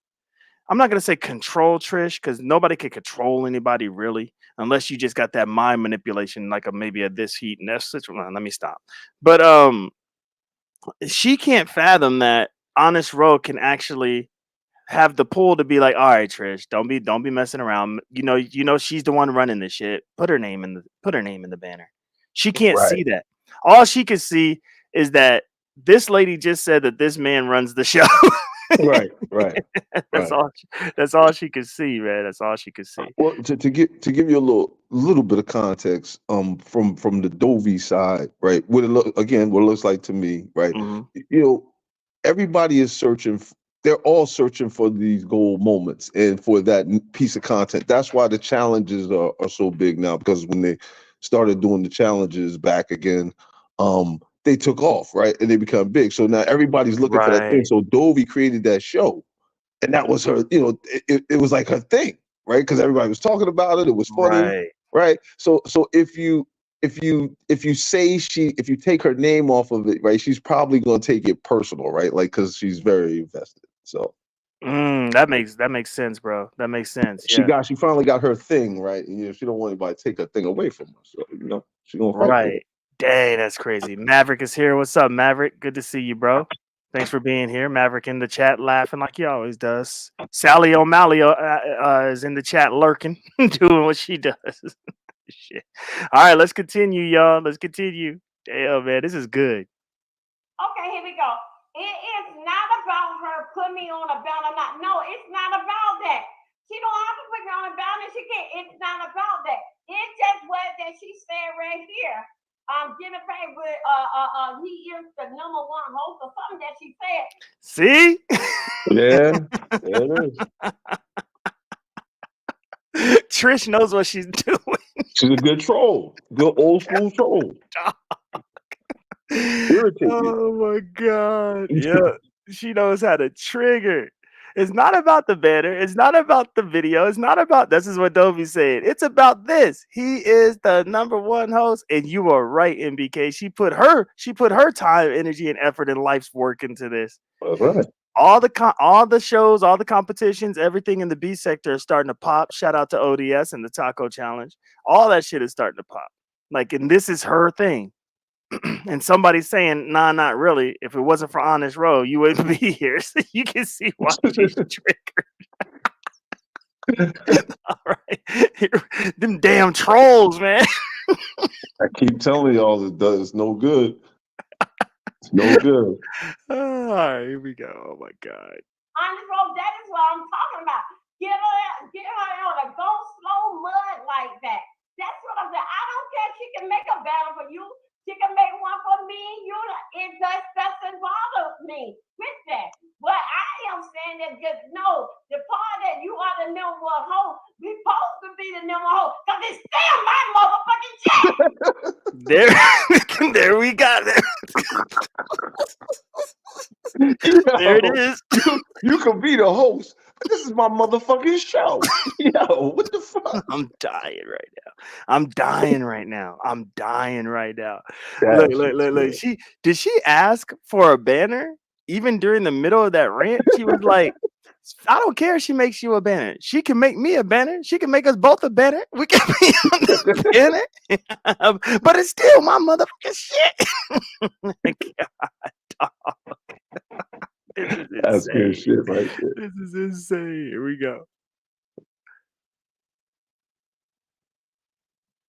I'm not gonna say control Trish, because nobody can control anybody really, unless you just got that mind manipulation, like maybe a this heat and that's situation. Let me stop. But she can't fathom that Honest Row can actually have the pull to be like, all right, Trish, don't be messing around. You know she's the one running this shit. Put her name in the banner. She can't see that. All she can see is that this lady just said that this man runs the show. Right. That's all she could see, man. That's all she could see. Well, to give you a little bit of context, from the Dovie side, right? What it looks like to me, right? Mm-hmm. Everybody is searching. They're all searching for these gold moments and for that piece of content. That's why the challenges are so big now, because when they started doing the challenges back again, they took off, right? And they become big. So now everybody's looking for that thing. So Dovie created that show, and that was her, it was like her thing, right? Because everybody was talking about it. It was funny, right? So if you take her name off of it, right, she's probably going to take it personal, right? Like, because she's very invested. So that makes sense, bro. That makes sense. She finally got her thing, right? And she don't want anybody to take her thing away from her. So she's gonna fight for it. Dang, that's crazy. Maverick is here. What's up, Maverick? Good to see you, bro. Thanks for being here. Maverick in the chat laughing like he always does. Sally O'Malley is in the chat lurking, doing what she does. Shit. All right, let's continue, y'all. Let's continue. Damn, man, this is good. Okay, here we go. It is not about her put me on a belt or not. No, it's not about that. She don't have to put me on a belt, and she can't. It's not about that. It's just what that she said right here. Jennifer with he is the #1 host or something that she said. See? Yeah, it is. Trish knows what she's doing. She's a good troll. Good old school troll. Oh my God. Yeah. She knows how to trigger. It's not about the banner. It's not about the video. It's not about, this is what Dovie said. It's about this. He is the #1 host. And you are right, MBK. She put her time, energy, and effort and life's work into this. Right. All the shows, all the competitions, everything in the B sector is starting to pop. Shout out to ODS and the Taco Challenge. All that shit is starting to pop. Like, and this is her thing. And somebody's saying, nah, not really. If it wasn't for Honest Row, you wouldn't be here. So you can see why she's triggered. All right. Them damn trolls, man. I keep telling y'all it does no good. It's no good. All right, here we go. Oh my God. Honest Row, that is what I'm talking about. Get her on a go slow mud like that. That's what I'm saying. I don't care if she can make a battle for you. She can make one for me. It doesn't bother me with that. But I am saying that just know the part that you are the #1 host, we supposed to be the #1 host because it's still my motherfucking chat. There we got it. There it is. You can be the host, but this is my motherfucking show. Yo, what the fuck? I'm dying right now. Look. Did she ask for a banner? Even during the middle of that rant, she was like, I don't care if she makes you a banner. She can make me a banner. She can make us both a banner. We can be on the banner. But it's still my motherfucking shit. God. This is That's good insane. shit right there. This is insane. Here we go.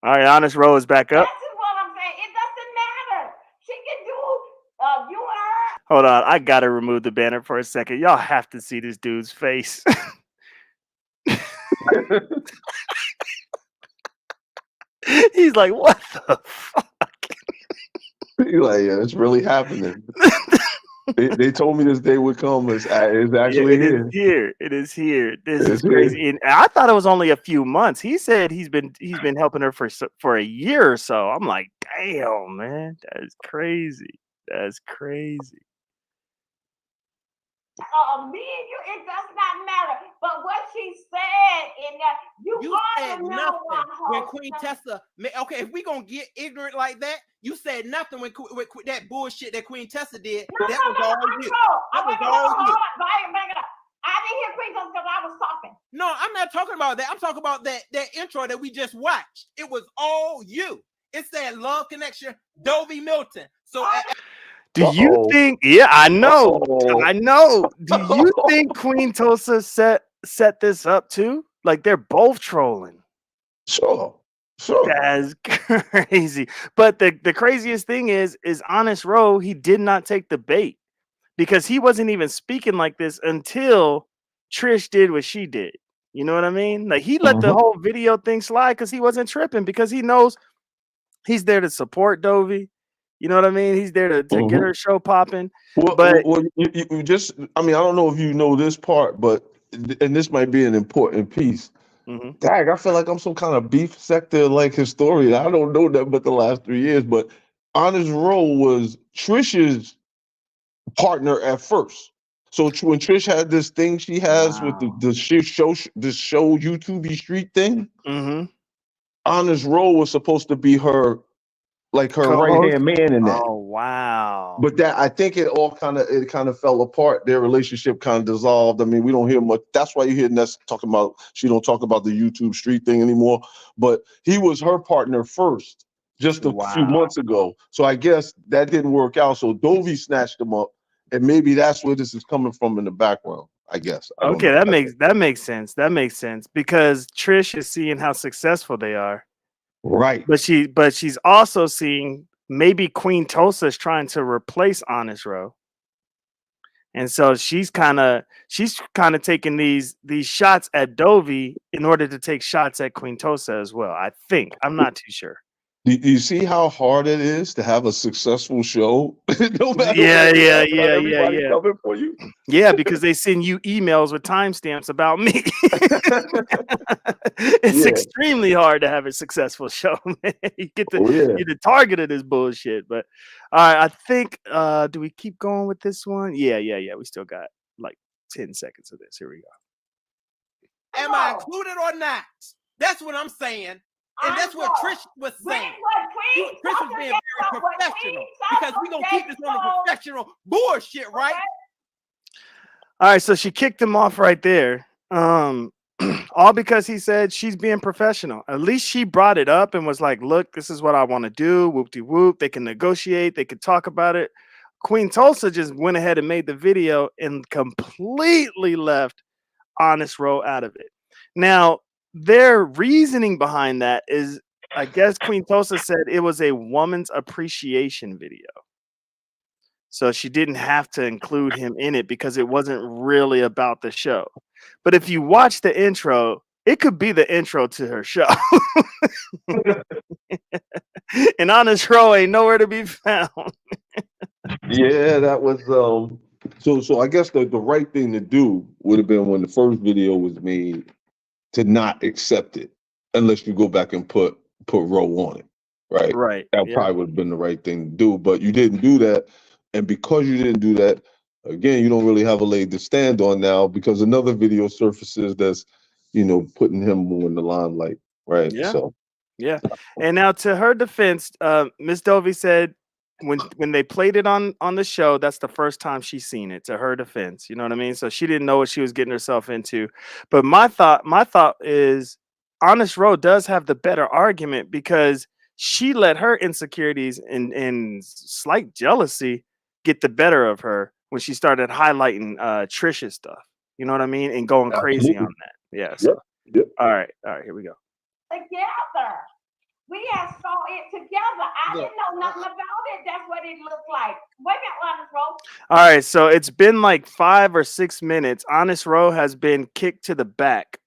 All right, Honest Row is back up. This is what I'm saying. It doesn't matter. She can do you and her. Hold on, I gotta remove the banner for a second. Y'all have to see this dude's face. He's like, what the fuck? He's like, yeah, it's really happening. They told me this day would come. It's actually It here. is here. It is here. This It is is here. crazy. And I thought it was only a few months. He said he's been helping her for a year or so. I'm like, damn, man, that is crazy. That's crazy. Me and you, it does not matter. But what she said in that, You are said the number nothing one when host. Queen Tessa. Okay, if we gonna get ignorant like that, you said nothing when that bullshit that Queen Tessa did. That was all you. That was all you. I didn't hear Queen Tessa because I was talking. No, I'm not talking about that. I'm talking about that intro that we just watched. It was all you. It said Love Connection, Dovie Milton. So. Do you think? Yeah, I know. Uh-oh. I know. Do you think Queen Tulsa set this up too? Like they're both trolling. Sure. That's crazy. But the craziest thing is Honest Row, he did not take the bait because he wasn't even speaking like this until Trish did what she did. You know what I mean? Like he let the whole video thing slide because he wasn't tripping because he knows he's there to support Dovie. You know what I mean? He's there to get her show popping. Well, you just, I mean, I don't know if you know this part, but, and this might be an important piece. Dag, I feel like I'm some kind of beef sector like historian. I don't know that but the last 3 years, but Honest Row was Trish's partner at first. So when Trish had this thing she has with the show YouTube Street thing, Honest Row was supposed to be her, like her right-hand man in that. Oh wow. But that, I think it kind of fell apart. Their relationship kind of dissolved. I mean, we don't hear much. That's why you hear Ness talking about, she don't talk about the YouTube Street thing anymore. But he was her partner first, just a few months ago. So I guess that didn't work out. So Dovie snatched him up, and maybe that's where this is coming from in the background, I guess. Okay, that makes sense. That makes sense because Trish is seeing how successful they are. Right. But she's also seeing maybe Queen Tulsa is trying to replace Honest Row. And so she's kind of taking these shots at Dovie in order to take shots at Queen Tulsa as well. I think. I'm not too sure. Do you see how hard it is to have a successful show? No matter yeah. Coming for you. Yeah, because they send you emails with timestamps about me. It's extremely hard to have a successful show, man. You get the target of this bullshit. But all right, I think do we keep going with this one? Yeah. We still got like 10 seconds of this. Here we go. Am I included or not? That's what I'm saying. And that's what Trish was saying. Trish was being very professional because we're going to keep this on the professional bullshit, right? All right, so she kicked him off right there. All because he said she's being professional. At least she brought it up and was like, look, this is what I want to do. Whoop-de-whoop. They can negotiate. They can talk about it. Queen Tulsa just went ahead and made the video and completely left Honest Row out of it. Now, their reasoning behind that is, I guess Queen Tulsa said it was a woman's appreciation video. So she didn't have to include him in it because it wasn't really about the show. But if you watch the intro, it could be the intro to her show. And Honest Row ain't nowhere to be found. Yeah, that was so I guess the right thing to do would have been when the first video was made to not accept it unless you go back and put Row on it. Right. That probably would have been the right thing to do. But you didn't do that. And because you didn't do that, again, you don't really have a leg to stand on now because another video surfaces that's, putting him more in the limelight. Right. Yeah. So And now to her defense, Miss Dovie said when they played it on the show, that's the first time she's seen it, to her defense. You know what I mean? So she didn't know what she was getting herself into. But my thought is Honest Row does have the better argument because she let her insecurities and slight jealousy get the better of her when she started highlighting Trisha's stuff. You know what I mean? And going crazy on that. Yeah. So, Yep. All right, here we go. Together. We have saw it together. I didn't know nothing about it. That's what it looked like. Wait a minute, Honest Row. All right, so it's been like 5 or 6 minutes. Honest Row has been kicked to the back,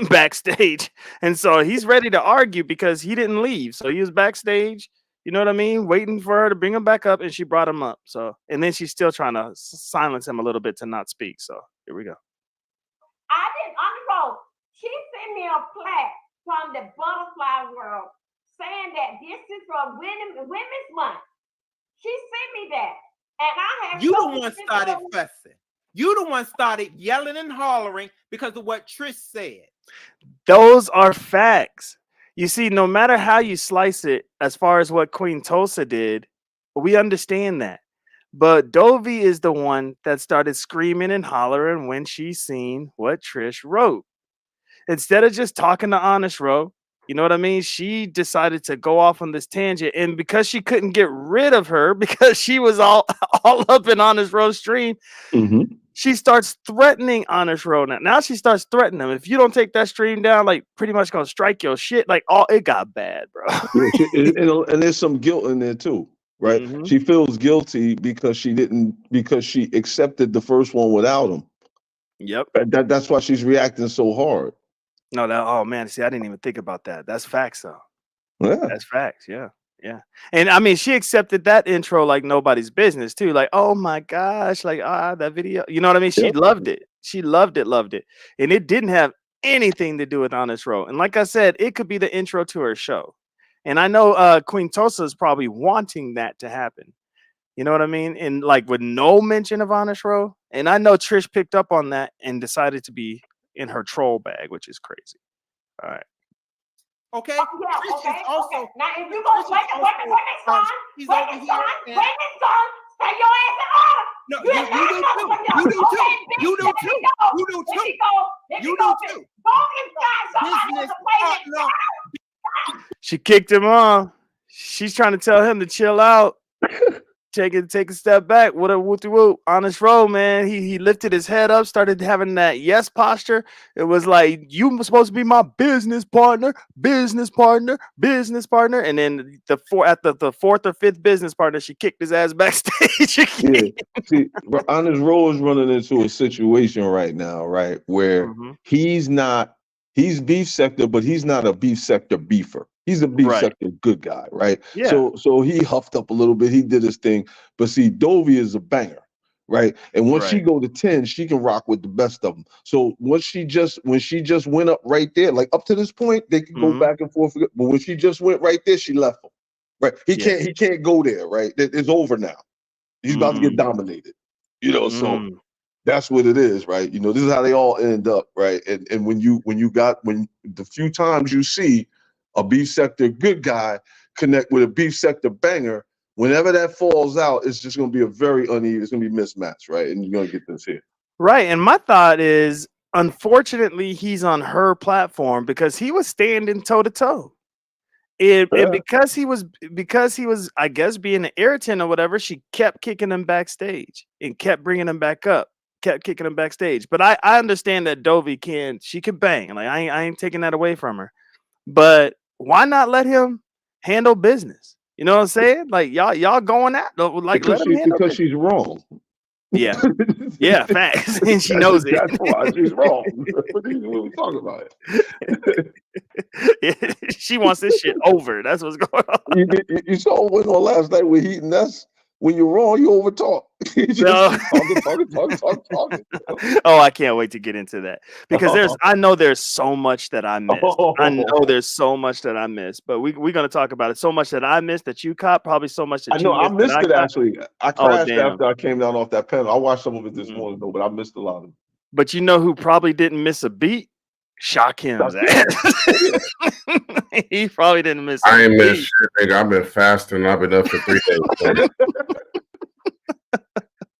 backstage, and so he's ready to argue because he didn't leave. So he was backstage. You know what I mean? Waiting for her to bring him back up, and she brought him up. So, and then she's still trying to silence him a little bit to not speak. So here we go. I didn't, Honest Row. She sent me a plaque from the butterfly world, saying that this is for Women's Month. She sent me that. And I have you the one started fussing. You the one started yelling and hollering because of what Trish said. Those are facts. You see, no matter how you slice it, as far as what Queen Tulsa did, we understand that. But Dovie is the one that started screaming and hollering when she seen what Trish wrote. Instead of just talking to Honest Row, you know what I mean? She decided to go off on this tangent, and because she couldn't get rid of her because she was all up in Honest Row's stream, she starts threatening Honest Row. Now she starts threatening him. If you don't take that stream down, like pretty much gonna strike your shit. Like it got bad, bro. And there's some guilt in there too, right? She feels guilty because she accepted the first one without him. Yep. That's why she's reacting so hard. No, oh man, see, I didn't even think about that. That's facts though. Yeah. That's facts, yeah. And I mean, she accepted that intro like nobody's business too. Like, oh my gosh, like that video. You know what I mean? She loved it. She loved it. And it didn't have anything to do with Honest Row. And like I said, it could be the intro to her show. And I know Queen Tulsa is probably wanting that to happen. You know what I mean? And like with no mention of Honest Row. And I know Trish picked up on that and decided to be in her troll bag, which is crazy. All right. Okay. Oh, yeah, Trish okay, is also. okay. Now, if you go, wait, son. He's Wait, over son. here. Wait, son. Stay your ass in order. No, you do too. You do too. You do too. You do too. You do too. Go inside somebody to play this. She kicked him off. She's trying to tell him to chill out. Take a step back. What a whoop-de-whoop. Honest Row, man. He lifted his head up, started having that yes posture. It was like, you were supposed to be my business partner. And then the fourth or fifth business partner, she kicked his ass backstage. Yeah. See, Honest Row is running into a situation right now, right? Where he's beef sector, but he's not a beef sector beefer. He's a beef sector good guy, right? Yeah. So he huffed up a little bit. He did his thing. But see, Dovie is a banger, right? And once she go to 10, she can rock with the best of them. So when she just went up right there, like up to this point, they can go back and forth. But when she just went right there, she left him. Right? He can't go there, right? It's over now. He's about to get dominated. You know, so that's what it is, right? You know, this is how they all end up, right? And when the few times you see a beef sector good guy connect with a beef sector banger, whenever that falls out, it's just going to be a very uneven, it's going to be mismatched, right? And you're going to get this here. Right. And my thought is, unfortunately, he's on her platform because he was standing toe to toe. And because he was, I guess, being an irritant or whatever, she kept kicking him backstage and kept bringing him back up, kept kicking him backstage. But I understand that Dovie can bang. Like I ain't taking that away from her. But why not let him handle business? You know what I'm saying? Like y'all going at like let him handle because she's wrong. Yeah, yeah, facts, and she knows it. That's why she's wrong. What are we talking about? She wants this shit over. That's what's going on. You saw what went on last night with Heat, and that's when you're wrong, you overtalk. Talking. Oh, I can't wait to get into that because I know there's so much that I missed. I know there's so much that I missed, but we're gonna talk about it. So much that I missed that you caught, probably so much that I know I missed it actually. I crashed after I came down off that panel. I watched some of it this morning though, but I missed a lot of it. But you know who probably didn't miss a beat? Shock him's ass. He probably didn't miss. I ain't missed shit, nigga. I've been fasting. I've been up for 3 days.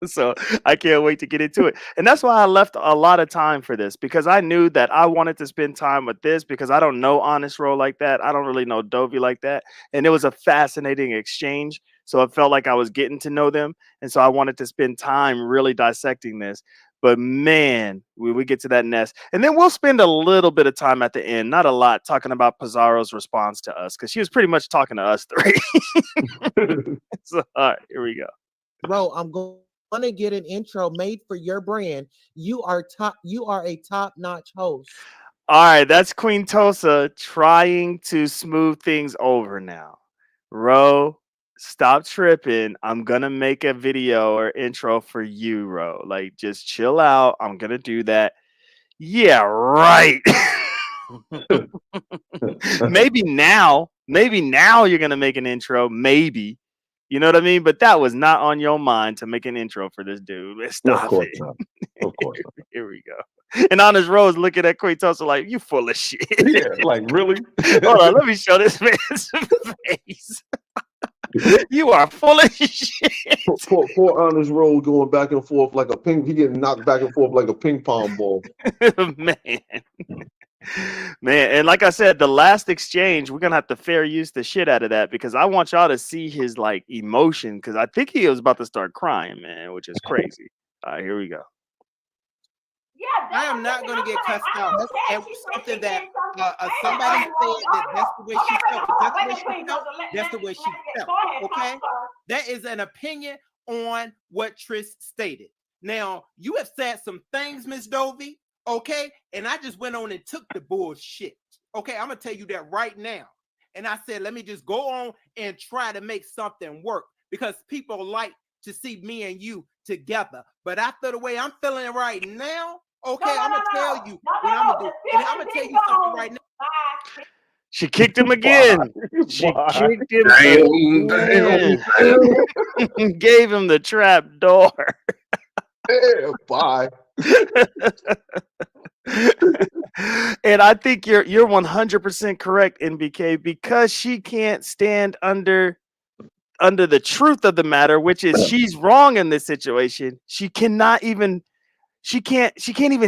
So I can't wait to get into it. And that's why I left a lot of time for this, because I knew that I wanted to spend time with this, because I don't know Honest Roll like that. I don't really know Dovie like that. And it was a fascinating exchange. So it felt like I was getting to know them. And so I wanted to spend time really dissecting this. But man, when we get to that nest, and then we'll spend a little bit of time at the end, not a lot, talking about Pizzaro's response to us, because she was pretty much talking to us three. So, all right, here we go. Bro, I'm going to get an intro made for your brand. You are a top-notch host. All right, that's Queen Tosa trying to smooth things over now. Ro, stop tripping. I'm gonna make a video or intro for you, Ro. Like, just chill out. I'm gonna do that. Yeah, right. maybe now you're gonna make an intro. Maybe. You know what I mean? But that was not on your mind to make an intro for this dude. Stop Of course it. not. Of course not. Here we go. And Honest Rose looking at Queen Tosa like, you full of shit. Yeah, like really? Hold on, let me show this man's face. You are full of shit. Poor Honest Roll going back and forth like a ping. He getting knocked back and forth like a ping pong ball. Man, and like I said, the last exchange, we're gonna have to fair use the shit out of that, because I want y'all to see his like emotion, because I think he was about to start crying, man, which is crazy. All right, here we go. Yeah, I am not going to get cussed out. That's something that somebody said that that's the way she felt. That's the way she felt. Okay? That is an opinion on what Trish stated. Now, you have said some things, Miss Dovie, okay? And I just went on and took the bullshit. Okay, I'm going to tell you that right now. And I said, let me just go on and try to make something work, because people like to see me and you together. But after the way I'm feeling right now, okay, I'm gonna tell you what I'm gonna do. And I'm gonna tell you something right now. She kicked him again. She kicked him again. Gave him the trap door. Yeah, bye. And I think you're 100% correct, NBK, because she can't stand under the truth of the matter, which is she's wrong in this situation. She can't even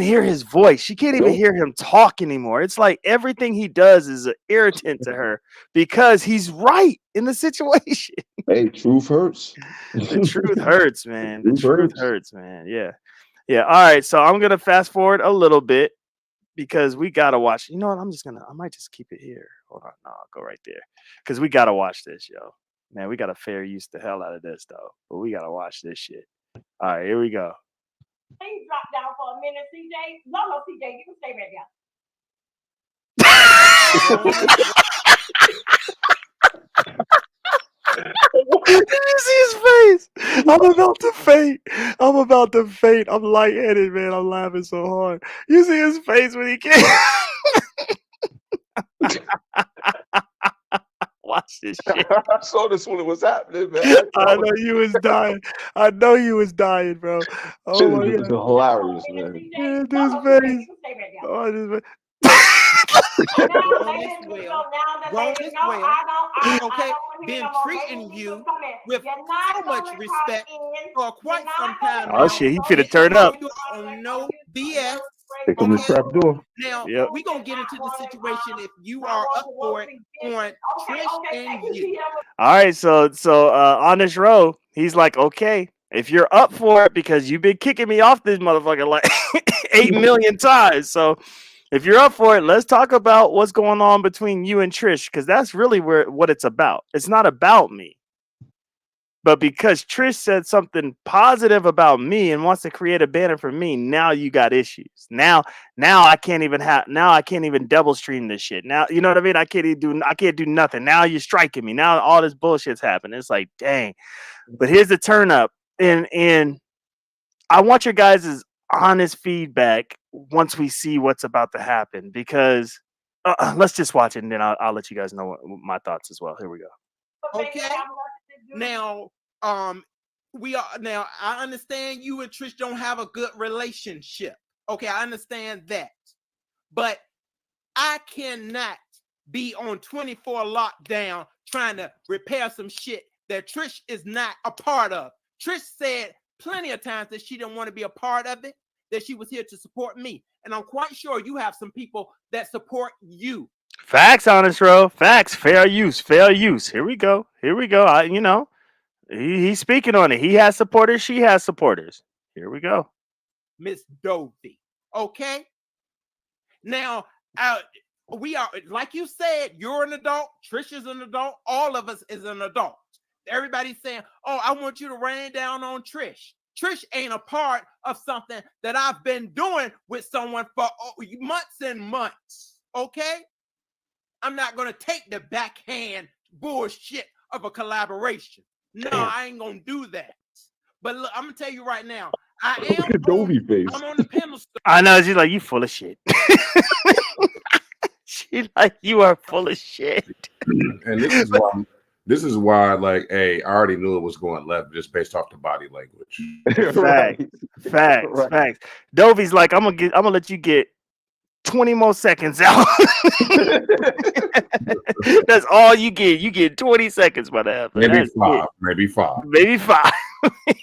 hear his voice. She can't even hear him talk anymore. It's like everything he does is an irritant to her, because he's right in the situation. Hey, truth hurts. The truth hurts, man. The truth hurts, man. Yeah. Yeah. All right. So I'm gonna fast forward a little bit, because we gotta watch. You know what? I might just keep it here. Hold on. No, I'll go right there. Because we gotta watch this, yo. Man, we gotta fair use the hell out of this though. But we gotta watch this shit. All right, here we go. Please drop down for a minute, CJ. No, CJ, you can stay right there. Did you see his face? I'm about to faint. I'm lightheaded, man. I'm laughing so hard. You see his face when he came. Watch this shit. I saw this when it was happening, man. I know you was dying. I know you was dying, bro. Oh my God, hilarious, man. Yeah, this face. Oh, this face. Okay, been treating you with so much respect for quite some time. Oh shit, he finna turn up. No BS. Take him the trap door. Now we're gonna get into the situation if you are up for it on Trish and you. All right, so Honest Row, he's like, okay, if you're up for it, because you've been kicking me off this motherfucker like 8 million times. So if you're up for it, let's talk about what's going on between you and Trish, because that's really what it's about. It's not about me. But because Trish said something positive about me and wants to create a banner for me, now you got issues. Now I can't even double stream this shit. Now, you know what I mean? I can't do nothing. Now you're striking me. Now all this bullshit's happening. It's like, dang. But here's the turn up. And I want your guys' honest feedback once we see what's about to happen, because let's just watch it, and then I'll let you guys know my thoughts as well. Here we go. Okay. Now, I understand you and Trish don't have a good relationship. Okay, I understand that. But I cannot be on 24 lockdown trying to repair some shit that Trish is not a part of. Trish said plenty of times that she didn't want to be a part of it, that she was here to support me. And I'm quite sure you have some people that support you. Facts, Honest Row. Facts. Fair use. Fair use. Here we go. Here we go. He's speaking on it. He has supporters. She has supporters. Here we go. Miss Dovie. Okay? Now, we are, like you said, you're an adult. Trisha's an adult. All of us is an adult. Everybody's saying, oh, I want you to rain down on Trish. Trish ain't a part of something that I've been doing with someone for months and months. Okay? I'm not going to take the backhand bullshit of a collaboration. No, I ain't going to do that. But look, I'm going to tell you right now, I'm on the pedestal. I know. She's like, you full of shit. She's like, you are full of shit. And this is why, like, hey, I already knew it was going left just based off the body language. Facts. Dovie's like, I'm gonna let you get 20 more seconds out. That's all you get. You get 20 seconds, brother. Maybe five.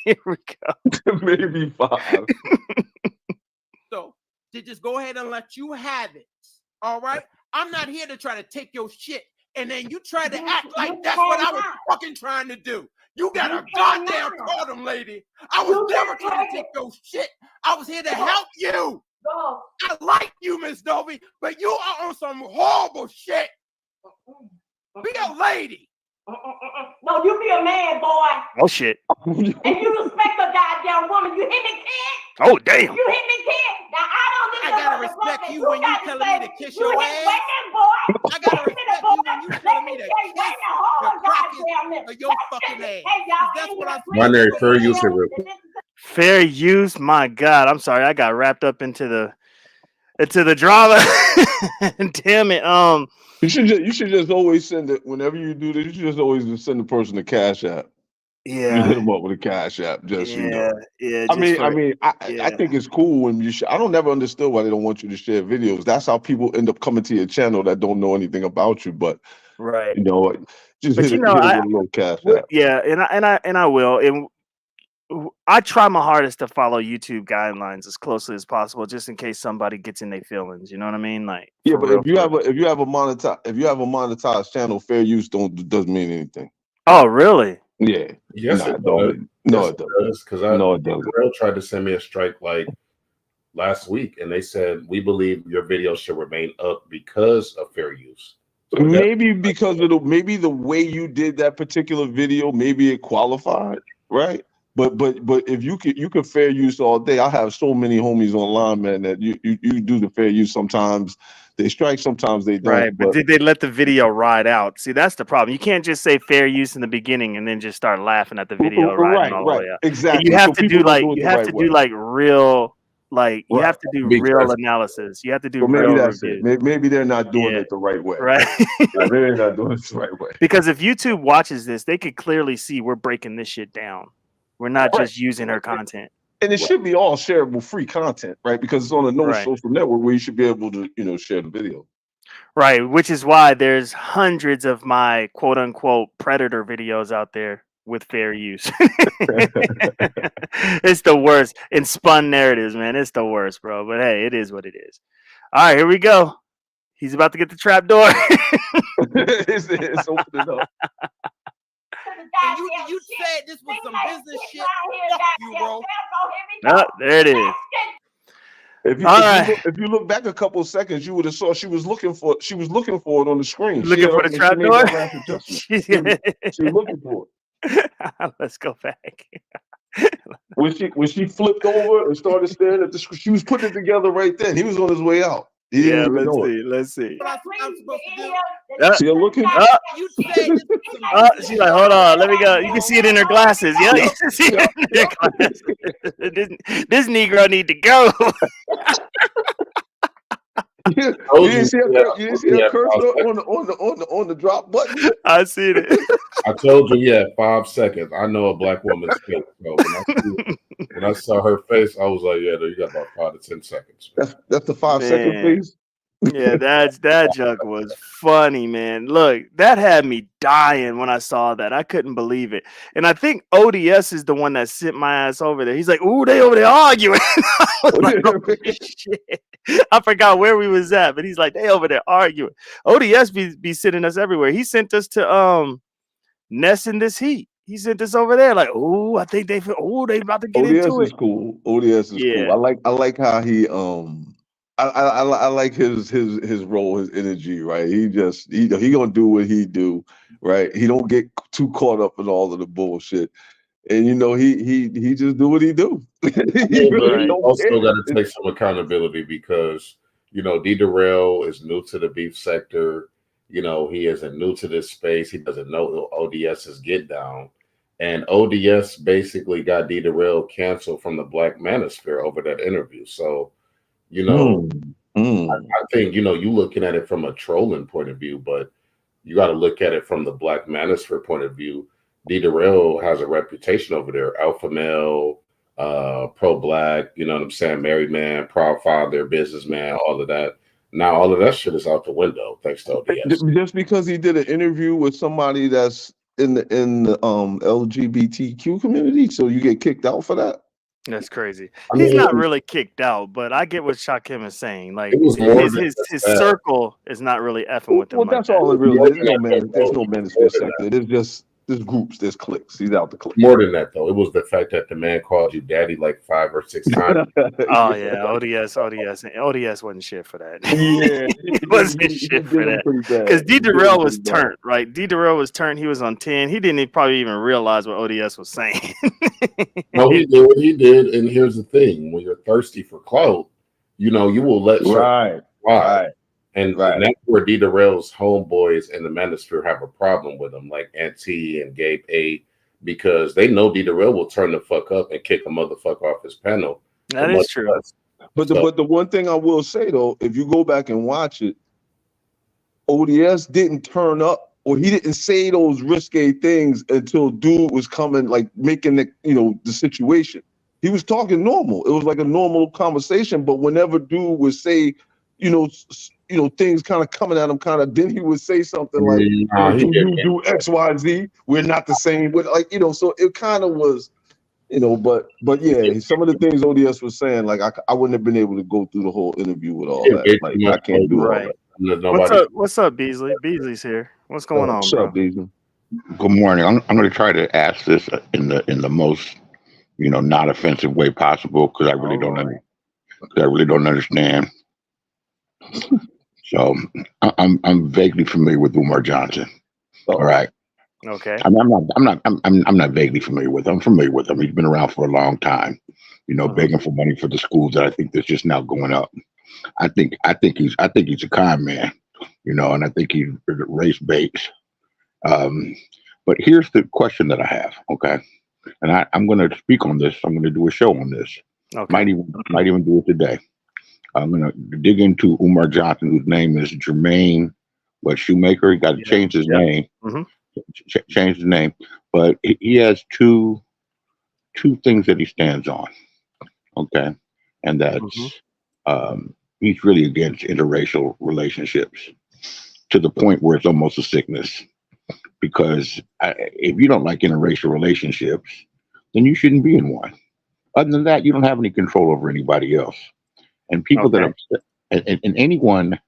Here we go. Maybe 5. So to just go ahead and let you have it. All right. I'm not here to try to take your shit. And then you try to act like that's what I was fucking trying to do. You got a goddamn problem, lady. I was never trying to take your shit. I was here to help you. I like you, Miss Dovie, but you are on some horrible shit. Be a lady. No, you be a man, boy. Oh shit. And you respect a goddamn woman. You hit me, kid. Oh damn. You hit me, kid. Now I gotta respect you when you telling me to kiss your ass. Boy. I gotta respect you when you telling me to kiss the crackers of your fucking ass. That's what I'm saying. Binary fair use. Fair use. My God, I'm sorry. I got wrapped up into the drama. Damn it. You should just always send it whenever you do this. You should just always just send the person a Cash App. Yeah. You hit them up with a Cash App. Just Yeah. you know. Yeah. I think it's cool when you. I don't never understood why they don't want you to share videos. That's how people end up coming to your channel that don't know anything about you. But right. you know, just hit it with a little Cash App. Yeah, and I will. And I try my hardest to follow YouTube guidelines as closely as possible, just in case somebody gets in their feelings. You know what I mean? Like, yeah, but if you have a monetized channel, fair use doesn't mean anything. Oh, really? Yeah. Yes, it does. No, it doesn't. Because it doesn't. Girl tried to send me a strike like last week, and they said we believe your video should remain up because of fair use. So maybe because of the way you did that particular video, maybe it qualified, right? But if you could fair use all day. I have so many homies online, man, that you do the fair use. Sometimes they strike, sometimes they don't. Right, but did they let the video ride out? See, that's the problem. You can't just say fair use in the beginning and then just start laughing at the video riding all the way out. Exactly. And you have to do real. Like you have to do real analysis. You have to do real reviews. Maybe they're not doing it the right way. Right. Maybe they're not doing it the right way. Because if YouTube watches this, they could clearly see we're breaking this shit down. We're not just using her content. And it should be all shareable free content, right? Because it's on a social network where you should be able to, share the video. Right, which is why there's hundreds of my quote unquote predator videos out there with fair use. It's the worst. In spun narratives, man. It's the worst, bro. But hey, it is what it is. All right, here we go. He's about to get the trap door. It's opening up. And you said this was some business shit. Fuck you, bro. Oh, there it is. If you look back a couple of seconds, you would have saw she was looking for it on the screen. Looking for the trap door. She's looking for it. Let's go back. When she flipped over and started staring at the screen, she was putting it together right then. He was on his way out. Let's see. What I'm supposed to do? See her looking? You said she's like, hold on, let me go. You can see it in her glasses. Yeah, you can see it in her glasses. This Negro need to go. You didn't see her cursor on the drop button? I see it. I told you, 5 seconds. I know a black woman's face. So when I saw her face, I was like, you got about 5 to 10 seconds. That's the 5 second face. Yeah, that joke was funny, man. Look, that had me dying when I saw that. I couldn't believe it. And I think ODS is the one that sent my ass over there. He's like, "Ooh, they over there arguing." I was like, "Oh shit!" I forgot where we was at, but he's like, "They over there arguing." ODS be sending us everywhere. He sent us to Ness in this heat. He sent us over there, like, "Ooh, I think they feel. Ooh, they about to get ODS into is it." cool. ODS is cool. Yeah, I like how he I like his role, his energy, right? He gonna do what he do, right? He don't get too caught up in all of the bullshit, and he just do what he do. He Yeah, but really right. he don't also got to care. take some accountability because D Darrell is new to the beef sector. He isn't new to this space. He doesn't know ODS's get down, and ODS basically got D Darrell canceled from the Black Manosphere over that interview. So, you know, Mm, mm. I think you looking at it from a trolling point of view, but you got to look at it from the Black Manosphere point of view. D Darrell has a reputation over there, alpha male, pro-black, you know what I'm saying, married man, proud father, businessman, all of that. Now all of that shit is out the window thanks to ODS. Just because he did an interview with somebody that's in the LGBTQ community, so you get kicked out for that? That's crazy. I He's mean, not really kicked out, but I get what Shakim is saying. it Like was more his than his just his that. circle is not really effing with him Well, like that's that. all it It was really more is. than that, There's though. no It was more manosphere than that. sector. There's groups, there's cliques. He's out the clique. More than that, though. It was the fact that the man called you daddy like 5 or 6 times. Oh Yeah, yeah, ODS wasn't shit for that. yeah, He wasn't he shit did for him that. pretty Because bad. D He did him Darrell was pretty bad. turned, right? D Darrell was turned. He was on 10. He didn't probably even realize what ODS was saying. No, he did what he did, and here's the thing: when you're thirsty for clout, you will let certain Right, fly. right, And right. that's where D. Darrell's homeboys in the Manosphere have a problem with him, like Auntie and Gabe A, because they know D. Darrell will turn the fuck up and kick a motherfucker off his panel. That is true. But So, the one thing I will say though, if you go back and watch it, ODS didn't turn up or he didn't say those risque things until dude was coming, like making the situation. He was talking normal. It was like a normal conversation. But whenever dude would say, things kind of coming at him, then he would say something like, nah, he "Do did. you do X, Y, Z? We're not the same." But so it kind of was. But yeah, some of the things ODS was saying, like I wouldn't have been able to go through the whole interview with all that. Way Like too much I can't do all Right. that. Nobody. What's up, Beasley? Beasley's here. What's going on, What's bro? up, Deezy? Good morning. I'm going to try to ask this in the most not offensive way possible because I really don't understand. So I'm vaguely familiar with Umar Johnson. Uh-oh. All right. Okay. I'm not vaguely familiar with him. I'm familiar with him. He's been around for a long time. Begging for money for the schools that I think that's just now going up. I think he's a con man. And I think he's race based. But here's the question that I have, okay? And I'm going to speak on this. I'm going to do a show on this. Okay. Might even do it today. I'm going to dig into Umar Johnson, whose name is Jermaine, Shoemaker. He got to change his name. Mhm. Change his name. But he has two things that he stands on, okay? And that's he's really against interracial relationships to the point where it's almost a sickness. Because if you don't like interracial relationships, then you shouldn't be in one. Other than that, you don't have any control over anybody else. And people that are, and anyone,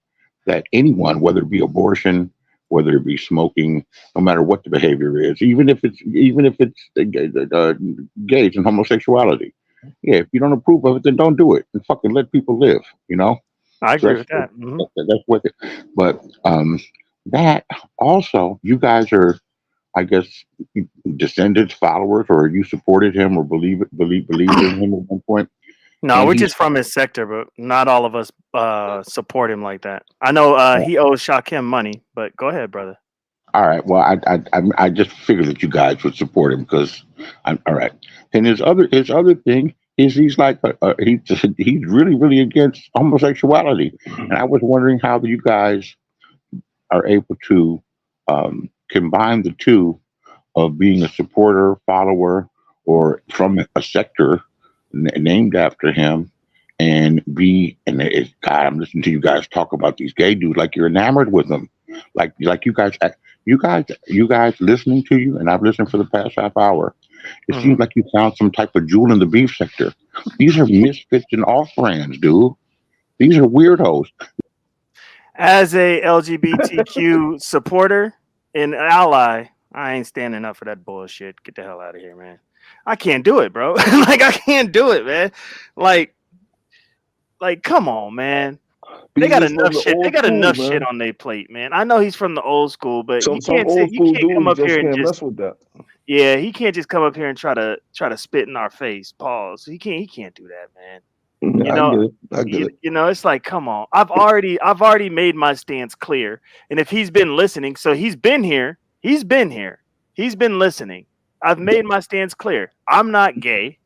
whether it be abortion, whether it be smoking, no matter what the behavior is, even if it's gays and homosexuality, yeah, if you don't approve of it, then don't do it and fucking let people live. I agree with that. That's with it. But that also, you guys are, I guess, descendants, followers, or you supported him or believed in him at one point. No, And we're he's- just from his sector, but not all of us support him like that. I know he owes Shakim money, but go ahead, brother. All right. Well, I just figured that you guys would support him because I'm all right. And his other thing is he's like he's really against homosexuality, and I was wondering how you guys are able to combine the two of being a supporter, follower, or from a sector named after him, and God, I'm listening to you guys talk about these gay dudes like you're enamored with them, like you guys listening to you, and I've listened for the past half hour. It seems like you found some type of jewel in the beef sector. These are misfits and off-brands, dude. These are weirdos. As a LGBTQ supporter and ally, I ain't standing up for that bullshit. Get the hell out of here, man. I can't do it, bro. Like, I can't do it, man. Like, come on, man. They got enough shit. They got enough shit on their plate, man. I know he's from the old school, but Some he can't old school come up dudes here just and can't just mess with that. yeah, he can't just come up here and try to spit in our face. Pause. He can't do that, man. You know, I get it. You know, it's like, come on. I've already made my stance clear. And if he's been listening, so he's been here. He's been listening. I've made my stance clear. I'm not gay.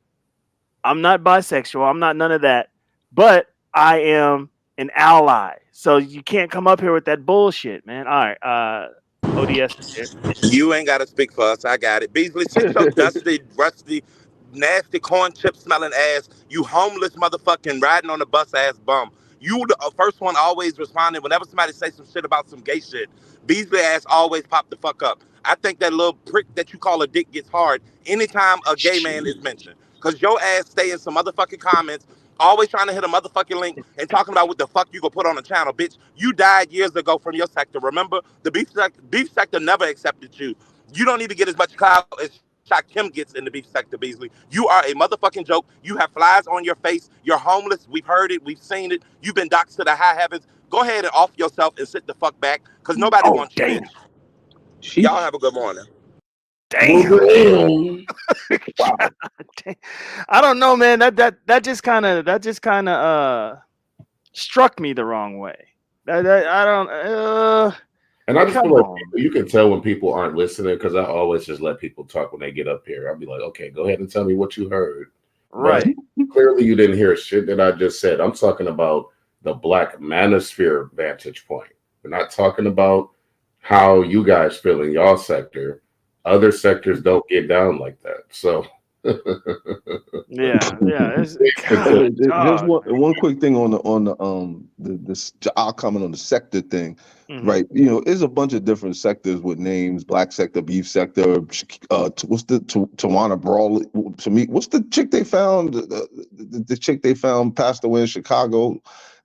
I'm not bisexual. I'm not none of that. But I am an ally. So you can't come up here with that bullshit, man. All right. ODS is here. You ain't got to speak for us. I got it. Beasley, sit your dusty, rusty, nasty corn chip smelling ass. You homeless motherfucking riding on a bus ass bum. You the first one always responding whenever somebody say some shit about some gay shit. Beasley ass always pop the fuck up. I think that little prick that you call a dick gets hard anytime a gay man is mentioned. Because your ass stay in some motherfucking comments, always trying to hit a motherfucking link and talking about what the fuck you gonna put on the channel, bitch. You died years ago from your sector. Remember, the beef sector never accepted you. You don't even get as much clout as Shakim gets in the beef sector, Beasley. You are a motherfucking joke. You have flies on your face. You're homeless. We've heard it. We've seen it. You've been doxxed to the high heavens. Go ahead and off yourself and sit the fuck back, because nobody wants change. Y'all have a good morning. Damn. Wow. I don't know, man. That just kind of struck me the wrong way. I don't. And I just feel like you can tell when people aren't listening, because I always just let people talk when they get up here. I'll be like, okay, go ahead and tell me what you heard. Right. But clearly you didn't hear shit that I just said. I'm talking about the Black manosphere vantage point. We're not talking about how you guys feel in y'all sector. Other sectors don't get down like that. So yeah. There's one quick thing on the I'll comment on the sector thing, right? You know, there's a bunch of different sectors with names: black sector, beef sector. What's the Tawana Brawl? To me, what's the chick they found? The chick they found passed away in Chicago.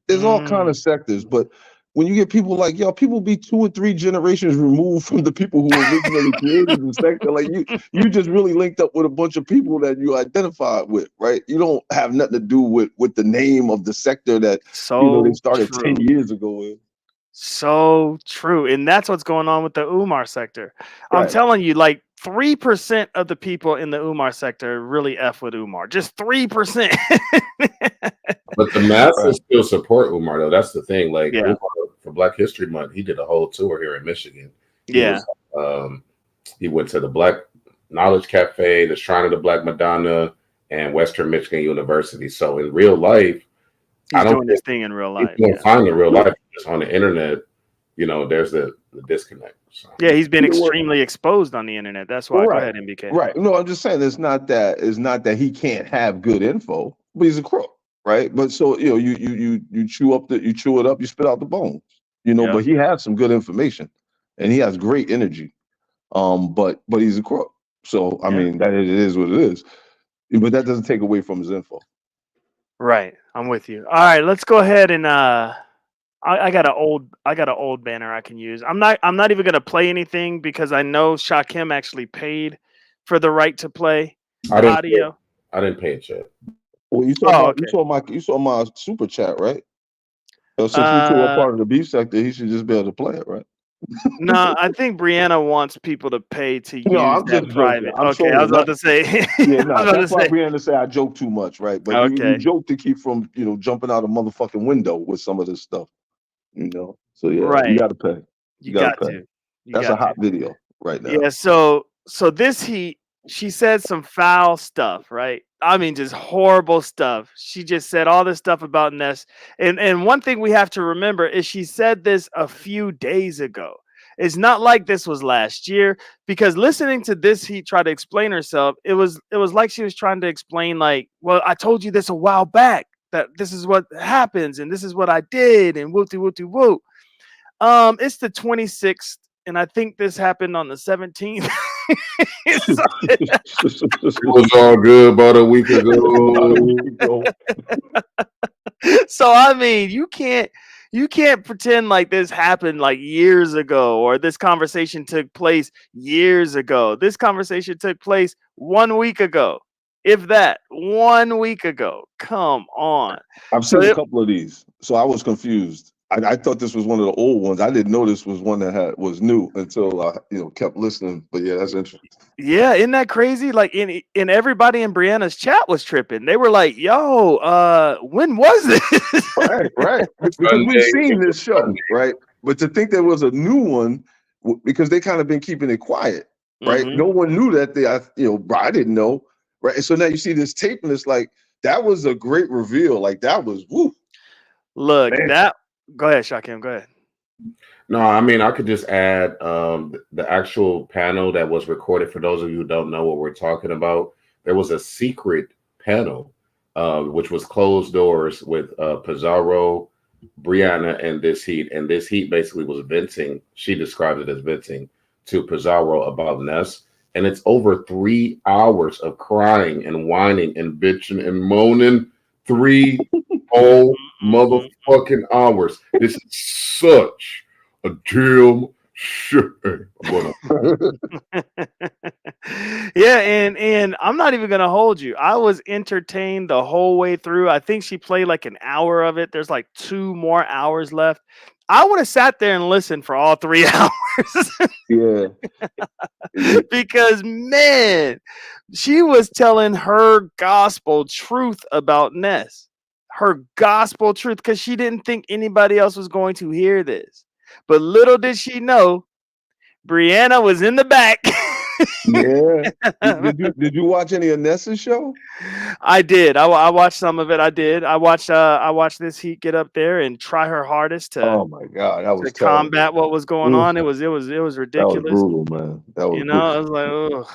There's all kind of sectors, but when you get people like, yo, people be 2 or 3 generations removed from the people who originally created the sector. Like you just really linked up with a bunch of people that you identified with, right? You don't have nothing to do with the name of the sector that they started 10 years ago with. So true. And that's what's going on with the Umar sector. Right. I'm telling you, like 3% of the people in the Umar sector really F with Umar. Just 3%. But the masses still support Umar, though. That's the thing. Like, Umar, for Black History Month, he did a whole tour here in Michigan. He went to the Black Knowledge Cafe, the Shrine of the Black Madonna, and Western Michigan University. So in real life, he's doing this thing in real life. You don't find in real life. Just on the internet, there's the disconnect. So. Yeah, he's been extremely exposed on the internet. That's why. Go ahead, MBK. Right. No, I'm just saying it's not that he can't have good info, but he's a crook. Right, but so you chew it up, you spit out the bones. But he has some good information, and he has great energy. But he's a crook. So I mean, that it is what it is. But that doesn't take away from his info. Right, I'm with you. All right, let's go ahead and I got an old banner I can use. I'm not even gonna play anything because I know Shakim actually paid for the right to play audio. I didn't pay it yet. Well, you saw my super chat, right? So since we two are part of the beef sector, he should just be able to play it, right? No, I think Brianna wants people to pay to use that private. I was about to say. That's why Brianna said I joke too much, right? But you joke to keep from jumping out a motherfucking window with some of this stuff, So yeah, you got to pay. You got to pay. That's a hot video right now. Yeah. So this she said some foul stuff, right? I mean, just horrible stuff. She just said all this stuff about Ness. And one thing we have to remember is she said this a few days ago. It's not like this was last year, because listening to this, he tried to explain herself. It was like she was trying to explain, like, well, I told you this a while back. that this is what happens and this is what I did and whoop whoop whoop. It's the 26th, and I think this happened on the 17th. It was all good about a week ago. So I mean, you can't pretend like this happened like years ago, or this conversation took place years ago. This conversation took place 1 week ago, if that. 1 week ago. Come on. I've seen a couple of these, so I was confused. I thought this was one of the old ones. I didn't know this was one that was new until I kept listening. But yeah, that's interesting. Yeah, isn't that crazy? Like in everybody in Brianna's chat was tripping. They were like, "Yo, when was this?" Right. Because we've seen this show, right? But to think there was a new one, because they kind of been keeping it quiet, right? Mhm. No one knew that I didn't know, right? And so now you see this tape, and it's like that was a great reveal. Like that was woo. Look, Man. Go ahead, Shakim. Go ahead. No, I mean, I could just add the actual panel that was recorded. For those of you who don't know what we're talking about, there was a secret panel, which was closed doors with Pizzaro, Brianna, and This Heat. And This Heat basically was venting. She described it as venting to Pizzaro about Ness. And it's over 3 hours of crying and whining and bitching and moaning. 3 whole motherfucking hours. This is such a damn shit. Yeah, and I'm not even gonna hold you. I was entertained the whole way through. I think she played like an hour of it. There's like 2 more hours left. I would have sat there and listened for all 3 hours. Yeah. Because man, she was telling her gospel truth about Ness. Her gospel truth, because she didn't think anybody else was going to hear this. But little did she know, Brianna was in the back. Yeah. Did you watch any of Ness's show? I did. I watched some of it. I did. I watched This Heat get up there and try her hardest to. Oh my God, that was to combat what was going on. It was ridiculous. That was brutal, man. That was I was like, ugh.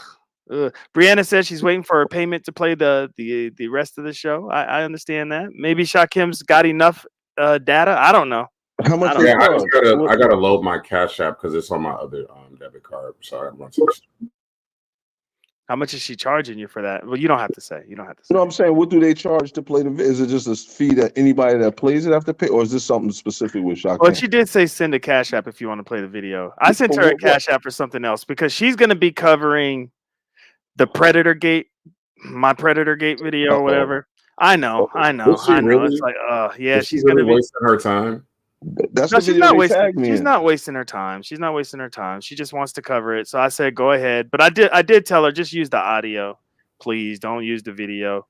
Brianna said she's waiting for her payment to play the rest of the show. I understand that. Maybe Shakim's got enough data. I don't know. How much? I gotta load my Cash App because it's on my other debit card. Sorry, I'm not. How much is she charging you for that? Well, you don't have to say. No, I'm saying, what do they charge to play the video? Is it just a fee that anybody that plays it have to pay, or is this something specific with Shakim? Well, she did say send a Cash App if you want to play the video. I sent her a Cash App for something else because she's going to be covering the Predator Gate, my Predator Gate video or whatever. I know. Really? It's like, yeah, she's going to be wasting her time. She's not wasting her time. She's not wasting her time. She just wants to cover it. So I said, go ahead. But I did tell her, just use the audio, please. Don't use the video.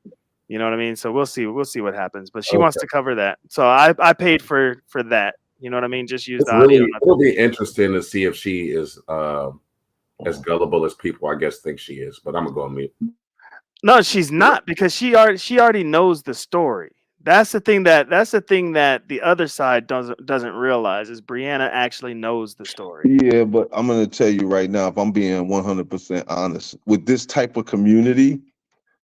You know what I mean? So we'll see what happens. But she wants to cover that. So I paid for that. You know what I mean? Just use the audio. It'll be interesting to see if she is as gullible as people, I guess, think she is. But I'm gonna go on mute. No, she's not, because she already knows the story. That's the thing that the other side doesn't realize, is Brianna actually knows the story. Yeah, but I'm gonna tell you right now, if I'm being 100% honest, with this type of community,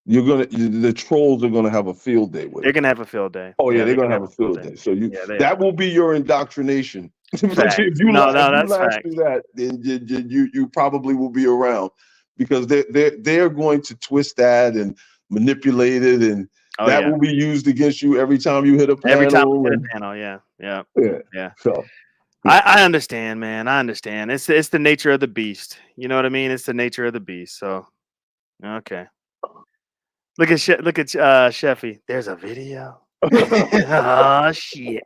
the trolls are gonna have a field day with it. They're gonna have a field day. Oh yeah, they're gonna have a field day. So that will be your indoctrination. If you last through that, then you probably will be around, because they're going to twist that and manipulate it, and that will be used against you every time you hit a panel. Every time you hit a panel, yeah. So I understand, man. I understand. It's the nature of the beast. You know what I mean? It's the nature of the beast. So okay. Look at Sheffy. There's a video. Oh shit.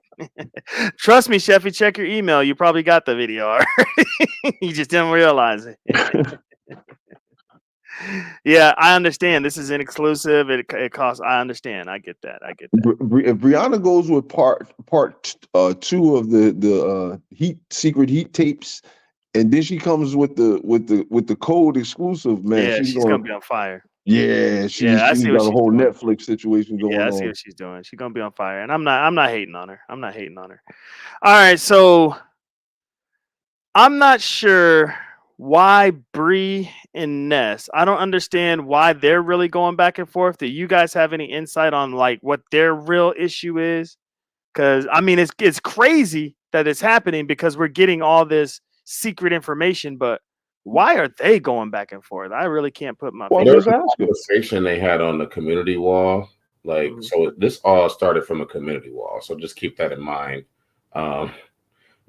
Trust me, Sheffy, check your email. You probably got the video already. You just didn't realize it. Yeah, I understand. This is inexclusive. It costs. I understand. I get that. If Brianna goes with part 2 of the secret heat tapes, and then she comes with the code exclusive, man, yeah, she's gonna be on fire. Yeah, she's got a whole Netflix situation going on. Yeah, I see what she's doing. She's gonna be on fire, and I'm not hating on her. All right, so I'm not sure why Bree and Ness? I don't understand why they're really going back and forth. Do you guys have any insight on like what their real issue is? Because I mean, it's crazy that it's happening because we're getting all this secret information, but why are they going back and forth? I really can't put my Well, finger. There's just a ask him. conversation they had on the community wall. Like, so this all started from a community wall. So just keep that in mind.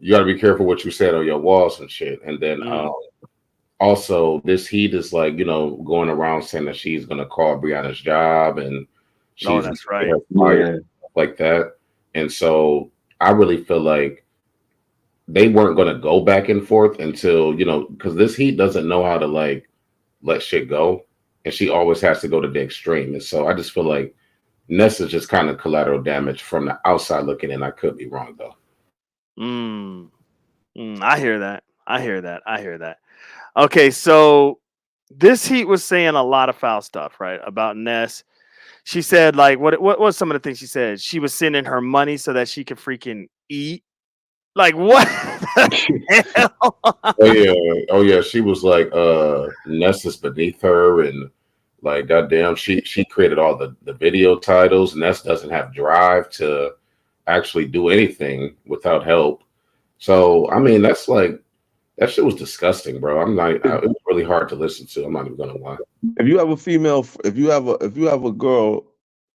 You got to be careful what you said on your walls and shit. And then also, this heat is like, you know, going around saying that she's going to call Brianna's job and she's that's right. fired, like that. And so I really feel like they weren't going to go back and forth until, you know, because this heat doesn't know how to like let shit go. And she always has to go to the extreme. And so I just feel like Ness is just kind of collateral damage from the outside looking in. I could be wrong, though. I hear that. I hear that. Okay, so this heat was saying a lot of foul stuff, right, about Ness. She said, like, what was some of the things she said? She was sending her money so that she could freaking eat. Like, what the hell? Oh yeah. She was like, Ness is beneath her, and like, goddamn, she created all the video titles. Ness doesn't have drive to actually do anything without help. So I mean, that's like, that shit was disgusting, bro. I'm not. It was really hard to listen to. I'm not even gonna lie. If you have a female, if you have a girl,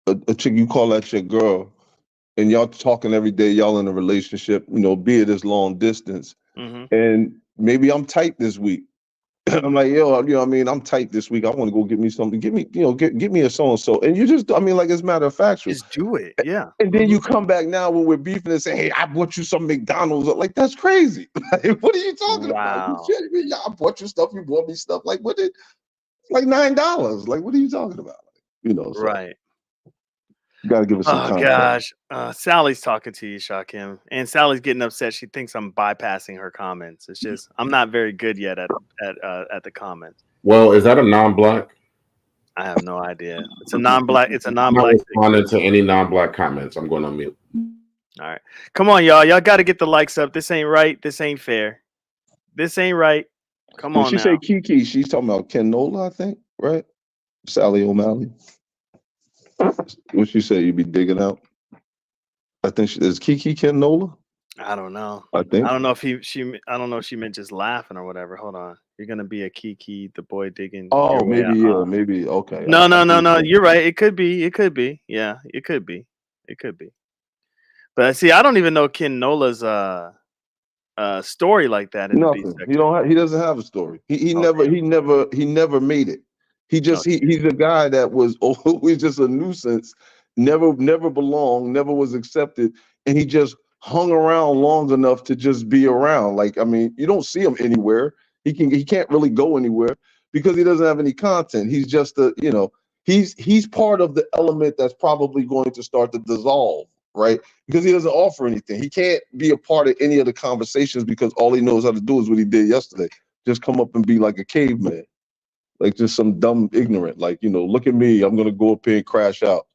a chick, you call that chick girl, and y'all talking every day, y'all in a relationship, you know, be it as long distance, and maybe I'm tight this week. I'm like, yo, you know what I mean? I'm tight this week. I want to go get me something. Give me, you know, get me a so-and-so. And you just, I mean, like, as a matter of fact, just do it. Yeah. And then you come back now when we're beefing and say, hey, I bought you some McDonald's. Like, that's crazy. Like, what are you talking about? You I bought you stuff. You bought me stuff. Like, what did, like $9. Like, what are you talking about? You know, so. Right. You got to give us some time. Gosh. Sally's talking to you, Shakim. And Sally's getting upset. She thinks I'm bypassing her comments. It's just, I'm not very good yet at the comments. Well, is that a non-black? I have no idea. It's a non-black. It's a non-black. I'm not responding to any non-black comments. I'm going on mute. All right. Come on, y'all. Y'all got to get the likes up. This ain't right. This ain't fair. This ain't right. Come on. When she say Kiki, she's talking about Ken Nola, I think, right? Sally O'Malley. What she say? You be digging out? I think is Kiki Ken Nola? I don't know. I think. I don't know if I don't know if she meant just laughing or whatever. Hold on. You're gonna be a Kiki, the boy digging. Oh, maybe yeah, maybe okay. No. You're right. It could be. Yeah, it could be. But see, I don't even know Ken Nola's story like that. Nothing. He doesn't have a story. He never made it. He just he's a guy that was always just a nuisance, never belonged, never was accepted, and he just hung around long enough to just be around. Like, I mean, you don't see him anywhere. He can't really go anywhere because he doesn't have any content. He's just he's part of the element that's probably going to start to dissolve, right? Because he doesn't offer anything. He can't be a part of any of the conversations because all he knows how to do is what he did yesterday. Just come up and be like a caveman. Like just some dumb ignorant, like, look at me, I'm gonna go up here and crash out.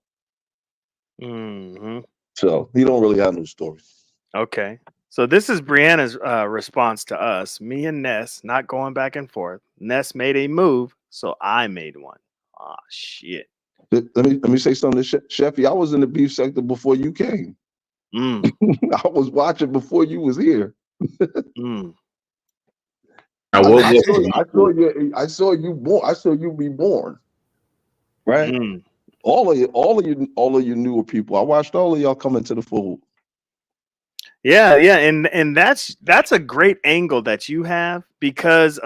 So he don't really have no story. Okay. So this is Brianna's response to us. Me and Ness not going back and forth. Ness made a move, so I made one. Ah, shit. Let me say something to Sheffy. I was in the beef sector before you came. I was watching before you was here. I saw you be born. Right? All of you newer people. I watched all of y'all come into the fold. Yeah, and that's a great angle that you have because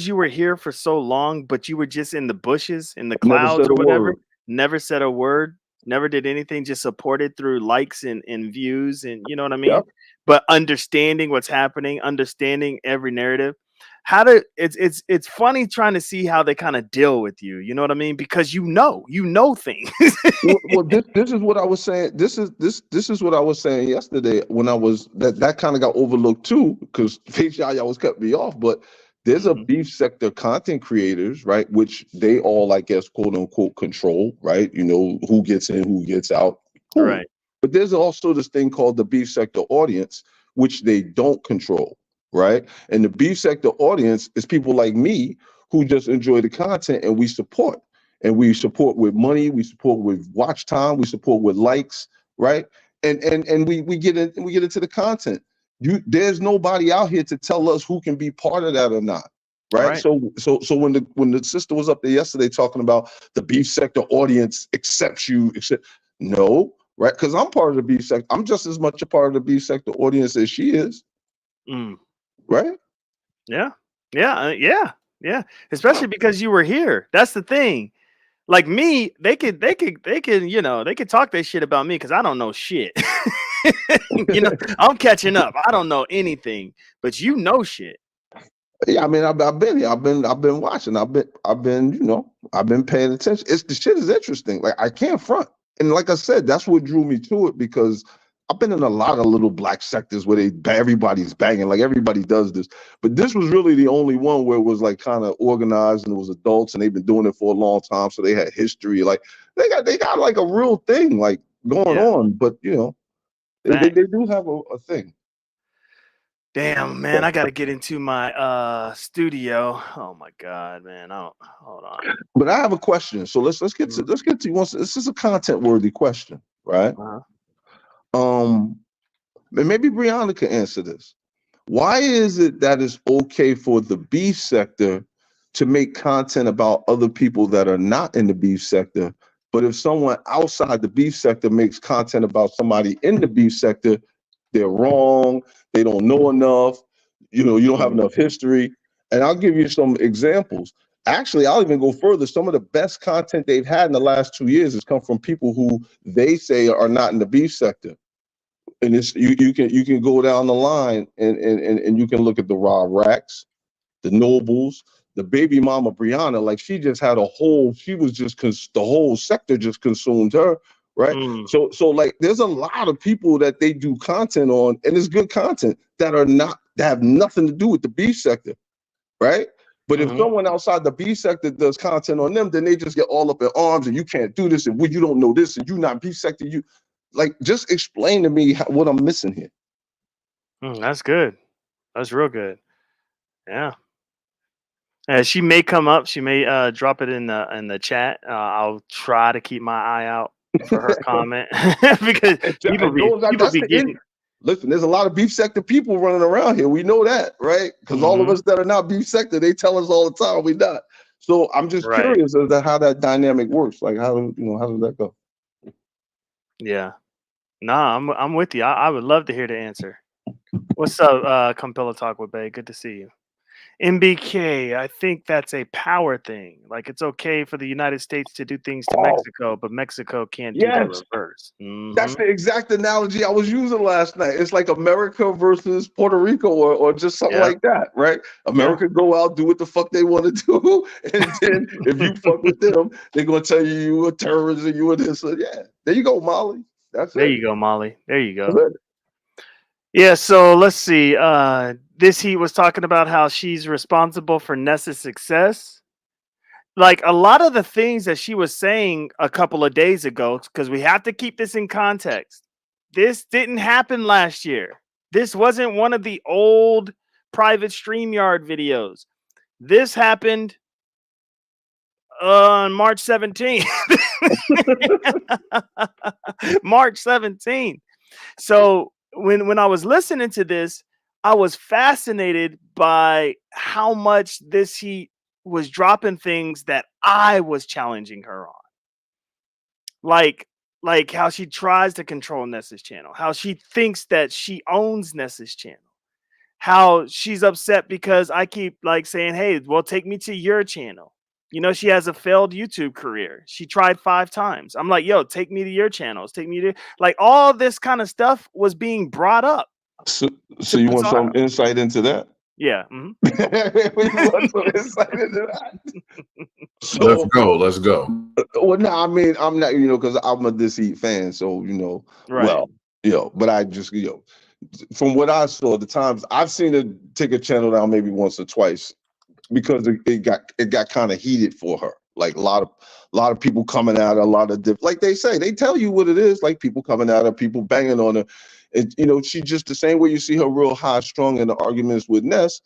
you were here for so long, but you were just in the bushes, in the clouds or whatever. Never said a word, never did anything, just supported through likes and views, and you know what I mean? Yep. But understanding what's happening, understanding every narrative. It's funny trying to see how they kind of deal with you. You know what I mean? Because you know things. well, this is what I was saying. This is what I was saying yesterday when I was that kind of got overlooked too, because Face y'all always cut me off. But there's a beef sector content creators, right? Which they all, I guess, quote unquote, control, right? You know, who gets in, who gets out. Cool. Right. But there's also this thing called the beef sector audience, which they don't control. right? And the beef sector audience is people like me who just enjoy the content, and we support. And we support with money, we support with watch time, we support with likes, right? And we get into the content. There's nobody out here to tell us who can be part of that or not. Right. So when the sister was up there yesterday talking about the beef sector audience accepts you, no, right? Because I'm part of the beef sector. I'm just as much a part of the beef sector audience as she is. Right? Yeah. Especially because you were here. That's the thing. Like me, they could talk their shit about me because I don't know shit. I'm catching up. I don't know anything, but you know shit. Yeah, I mean, I've been here. I've been watching. I've been paying attention. The shit is interesting. Like, I can't front. And like I said, that's what drew me to it, because I've been in a lot of little black sectors where everybody's banging, like everybody does this. But this was really the only one where it was like kind of organized, and it was adults, and they've been doing it for a long time, so they had history. Like they got like a real thing like going on. But they do have a thing. Damn, man, I got to get into my studio. Oh my god, man. Hold on. But I have a question. So let's get to this is a content worthy question, right? And maybe Brianna can answer this. Why is it that it's okay for the beef sector to make content about other people that are not in the beef sector, but if someone outside the beef sector makes content about somebody in the beef sector, they're wrong, they don't know enough, you don't have enough history? And I'll give you some examples. Actually, I'll even go further. Some of the best content they've had in the last 2 years has come from people who they say are not in the beef sector. And it's you can go down the line and you can look at the Rob Racks, the Nobles, the baby mama Brianna. Like, she just had the whole sector just consumed her, right? So like, there's a lot of people that they do content on, and it's good content that have nothing to do with the beef sector, right? But if someone outside the beef sector does content on them, then they just get all up in arms, and you can't do this, and you don't know this, and you not beef sector. Like, just explain to me what I'm missing here. That's good. That's real good. Yeah. She may come up. She may drop it in the chat. I'll try to keep my eye out for her comment because people be getting. Listen, there's a lot of beef sector people running around here. We know that, right? Because all of us that are not beef sector, they tell us all the time we not. So I'm just curious as to how that dynamic works. Like, how does that go? Yeah. Nah, I'm with you. I would love to hear the answer. What's up, Compella Talk with Bay? Good to see you. MBK, I think that's a power thing. Like, it's okay for the United States to do things to Mexico, but Mexico can't do the reverse. That's the exact analogy I was using last night. It's like America versus Puerto Rico or just something like that, right? America go out, do what the fuck they want to do, and then if you fuck with them, they're going to tell you a terrorist and you are this. So yeah, there you go, Molly. There you go, Molly. There you go. Yeah, so let's see. This Heat was talking about how she's responsible for Nessa's success. Like, a lot of the things that she was saying a couple of days ago, because we have to keep this in context. This didn't happen last year. This wasn't one of the old private StreamYard videos. This happened on March 17th. March 17th. So when I was listening to this, I was fascinated by how much this Heat was dropping things that I was challenging her on. Like how she tries to control Nessa's channel, how she thinks that she owns Nessa's channel, how she's upset because I keep like saying, hey, well, take me to your channel. She has a failed YouTube career. She tried 5 times. I'm like, yo, take me to your channels. Take me to, like, all this kind of stuff was being brought up. So you want some insight into that? Yeah. We want some insight into that. So, let's go. Well, no, I mean, I'm not, because I'm a This Heat fan. So, well, but I just, from what I saw, the times I've seen her take a channel down maybe once or twice, because it got kind of heated for her. Like, a lot of people coming at her, a lot of like they say, they tell you what it is, like people coming at her, people banging on her. And she just the same way you see her real high strung in the arguments with Ness.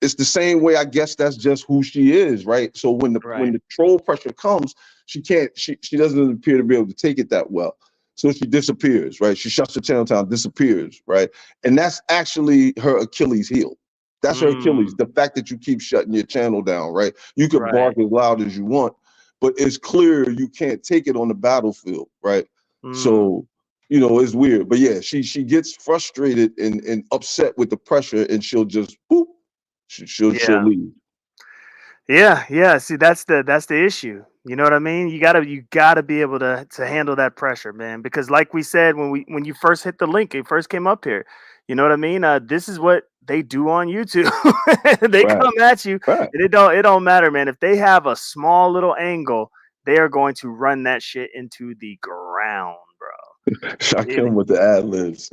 It's the same way. I guess that's just who she is, right? So when the troll pressure comes, she doesn't appear to be able to take it that well. So she disappears, right? She shuts the channel down, disappears, right? And that's actually her Achilles heel. That's her Achilles. The fact that you keep shutting your channel down, right? You can bark as loud as you want, but it's clear you can't take it on the battlefield, right? So, it's weird. But yeah, she gets frustrated and upset with the pressure, and she'll just boop. She'll leave. Yeah. See, that's the issue. You know what I mean? You gotta be able to handle that pressure, man. Because like we said when you first hit the link, it first came up here. You know what I mean? This is what they do on YouTube. They come at you, and it don't matter, man. If they have a small little angle, they are going to run that shit into the ground, bro. Shaquem with the ad libs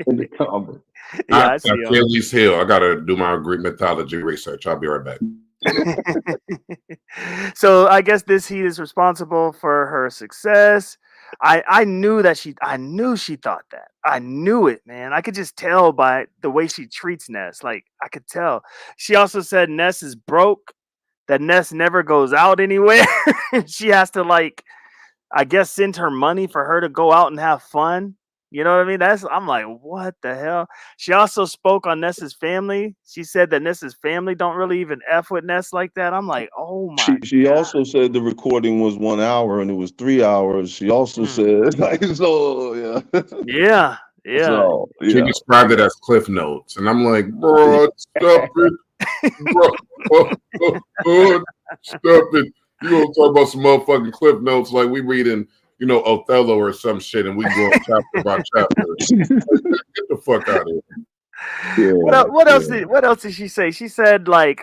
in the comment. Yeah, I see him. Achilles heel. I gotta do my Greek mythology research. I'll be right back. So I guess this heat is responsible for her success. I knew she thought that. I knew it, man. I could just tell by the way she treats Ness. Like, I could tell. She also said Ness is broke, that Ness never goes out anywhere. She has to, like, I guess, send her money for her to go out and have fun. You know what I mean? I'm like, what the hell? She also spoke on Ness's family. She said that Ness's family don't really even F with Ness like that. I'm like, oh my She God. also said the recording was 1 hour and it was 3 hours. She also said, like, so, yeah. Yeah. So, She described it as cliff notes. And I'm like, bro, stop it. Bro, stop it. You gonna talk about some motherfucking cliff notes like we reading, Othello or some shit, and we go chapter by chapter. Get the fuck out of here. Yeah, what else did she say? She said, like,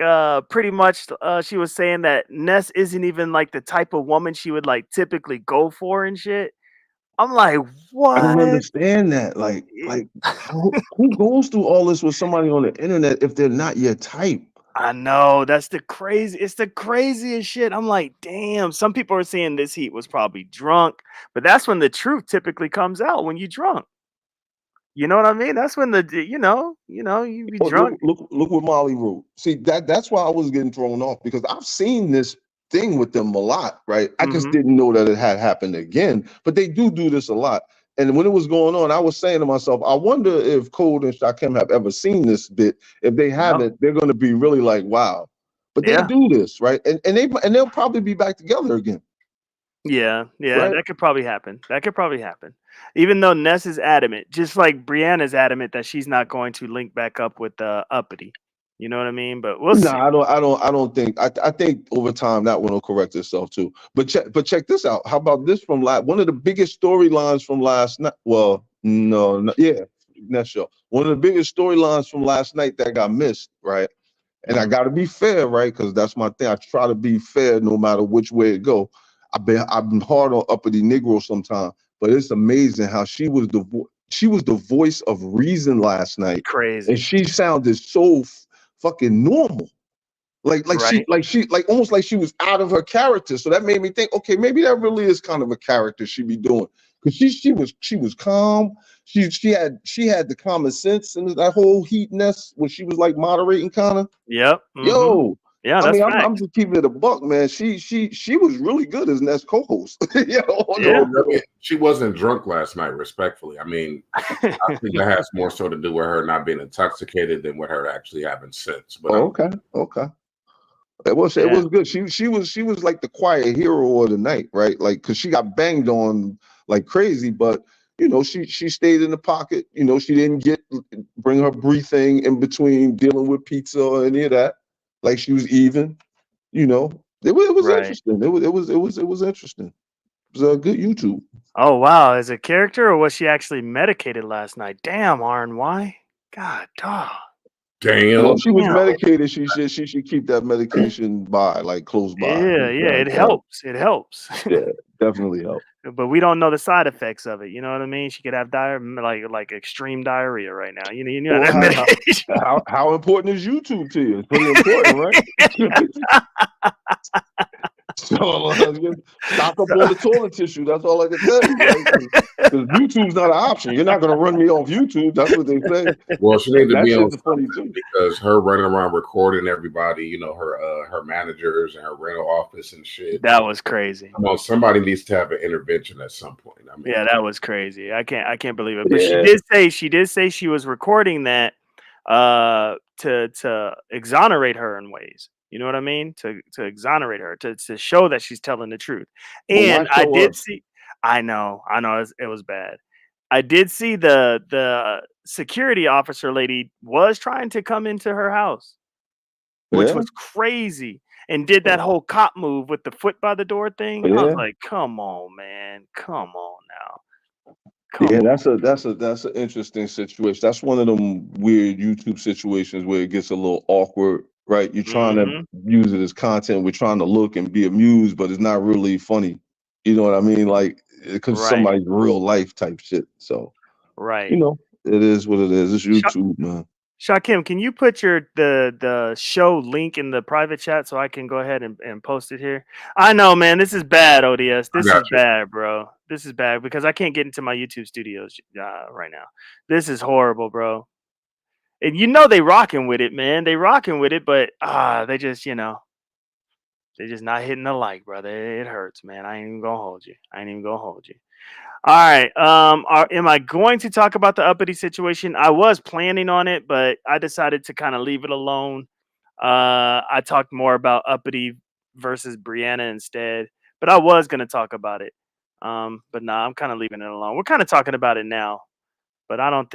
pretty much she was saying that Ness isn't even like the type of woman she would like typically go for and shit. I'm like, what? I don't understand that. Like who goes through all this with somebody on the internet if they're not your type? I know, it's the craziest shit. I'm like, damn. Some people are saying this heat was probably drunk, but that's when the truth typically comes out, when you're drunk. You know what I mean? That's when you be drunk. Look what Molly wrote. See, that's why I was getting thrown off, because I've seen this thing with them a lot, right? I just didn't know that it had happened again, but they do this a lot. And when it was going on, I was saying to myself, I wonder if Code and Shaquem have ever seen this bit. If they haven't, they're going to be really like, wow. But they do this, right? And they'll probably be back together again. Yeah, right? That could probably happen. Even though Ness is adamant, just like Brianna's adamant that she's not going to link back up with Uppity. You know what I mean? But we'll see. I don't think. I think over time that one will correct itself too. But check this out. How about this from one of the biggest storylines from last night? Well, next show. One of the biggest storylines from last night that got missed, right? And I got to be fair, right? Because that's my thing. I try to be fair no matter which way it go. I've been hard on Uppity Negro sometimes, but it's amazing how she was the voice of reason last night. Crazy. And she sounded so fucking normal. Like she almost like she was out of her character. So that made me think, okay, maybe that really is kind of a character she be doing. Because she was calm. She had the common sense and that whole heat Ness when she was like moderating kind of. Yep. Yo. Yeah, I mean, I'm just keeping it a buck, man. She was really good as Ness co-host. She wasn't drunk last night, respectfully. I mean, I think that has more so to do with her not being intoxicated than with her actually having sense. But okay. It was good. She was like the quiet hero of the night, right? Like, because she got banged on like crazy, but she stayed in the pocket. She didn't bring her breathing in between dealing with pizza or any of that. Like, she was even. It was interesting. It was interesting. It was a good YouTube. Oh wow, as a character, or was she actually medicated last night? Damn, RNY. God, dog. Damn. Well, she was medicated. She should keep that medication close by. Yeah, it helps. It helps. Yeah, definitely helps. But we don't know the side effects of it. You know what I mean? She could have like extreme diarrhea right now. You know that medication. How important is YouTube to you? It's pretty important, right? So So stock up on the toilet tissue. That's all I can tell you, right? Because YouTube's not an option. You're not going to run me off YouTube. That's what they say. Well, she needs to That be on shit's funny too. because her running around recording everybody, her managers and her rental office and shit. That was crazy. Come on, somebody needs to have an intervention at some point. I mean, Yeah, that was crazy. I can't believe it. But Yeah. she did say she was recording that to exonerate her in ways. You know what I mean? To exonerate her, to show that she's telling the truth. But why And I show did us? see I know, it was bad. I did see the security officer lady was trying to come into her house, which Yeah. was crazy, and did that whole cop move with the foot by the door thing. I was Yeah. like, come on, man. Come on now. Yeah, Come on. that's an interesting situation. That's one of them weird YouTube situations where it gets a little awkward, right? You're trying to Mhm. use it as content. We're trying to look and be amused, but it's not really funny. You know what I mean? Like, because Right. somebody's real life type shit. So, Right. it is what it is. It's Sha YouTube, man. Shakim, can you put the show link in the private chat so I can go ahead and post it here? I know, man. This is bad, ODS. I This is got you. bad, bro. This is bad because I can't get into my YouTube studios right now. This is horrible, bro. And they rocking with it, man. They rocking with it, but they just, they're just not hitting the like, brother. It hurts, man. I ain't even gonna hold you. I ain't even gonna hold you. All right. Am I going to talk about the uppity situation? I was planning on it, but I decided to kind of leave it alone. I talked more about uppity versus Brianna instead, but I was going to talk about it. But nah, I'm kind of leaving it alone. We're kind of talking about it now, but I don't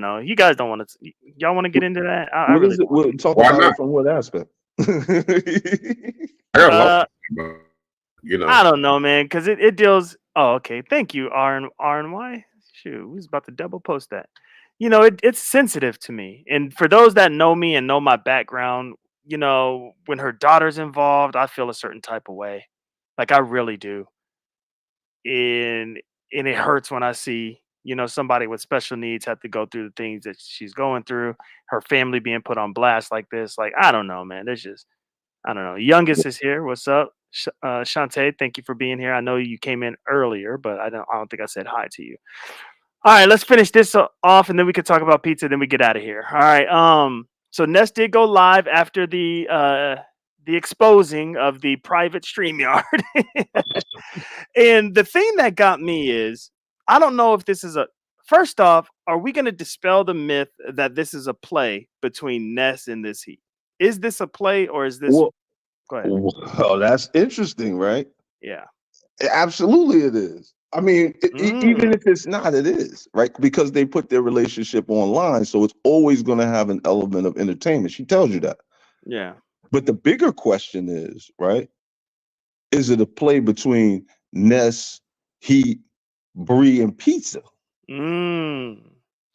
know. You guys don't want to, y'all want to get into that? I What really is it? don't want We'll talk Why about not? it from what aspect? I got a lot, to. but, I don't know, man, because it deals. Oh, okay. Thank you, RNY. Shoot, we was about to double post that. It's sensitive to me, and for those that know me and know my background, when her daughter's involved, I feel a certain type of way, like I really do, and it hurts when I see somebody with special needs have to go through the things that she's going through, her family being put on blast like this. Like I don't know, man. There's just I don't know. Youngest is here. What's up? Shantae, thank you for being here. I know you came in earlier, but I don't think I said hi to you. All right, let's finish this off and then we can talk about pizza, then we get out of here. All right. So Ness did go live after the exposing of the private StreamYard. And the thing that got me is I don't know if this is first off, are we going to dispel the myth that this is a play between Ness and this Heat? Is this a play or is this Well, go ahead? well, that's interesting, right? Yeah. Absolutely, it is. I mean, Mm, even if it's not, it is, right? Because they put their relationship online, so it's always going to have an element of entertainment. She tells you that. yeah. But the bigger question is, right? Is it a play between Ness, Heat, Bree, and Pizza? Mm.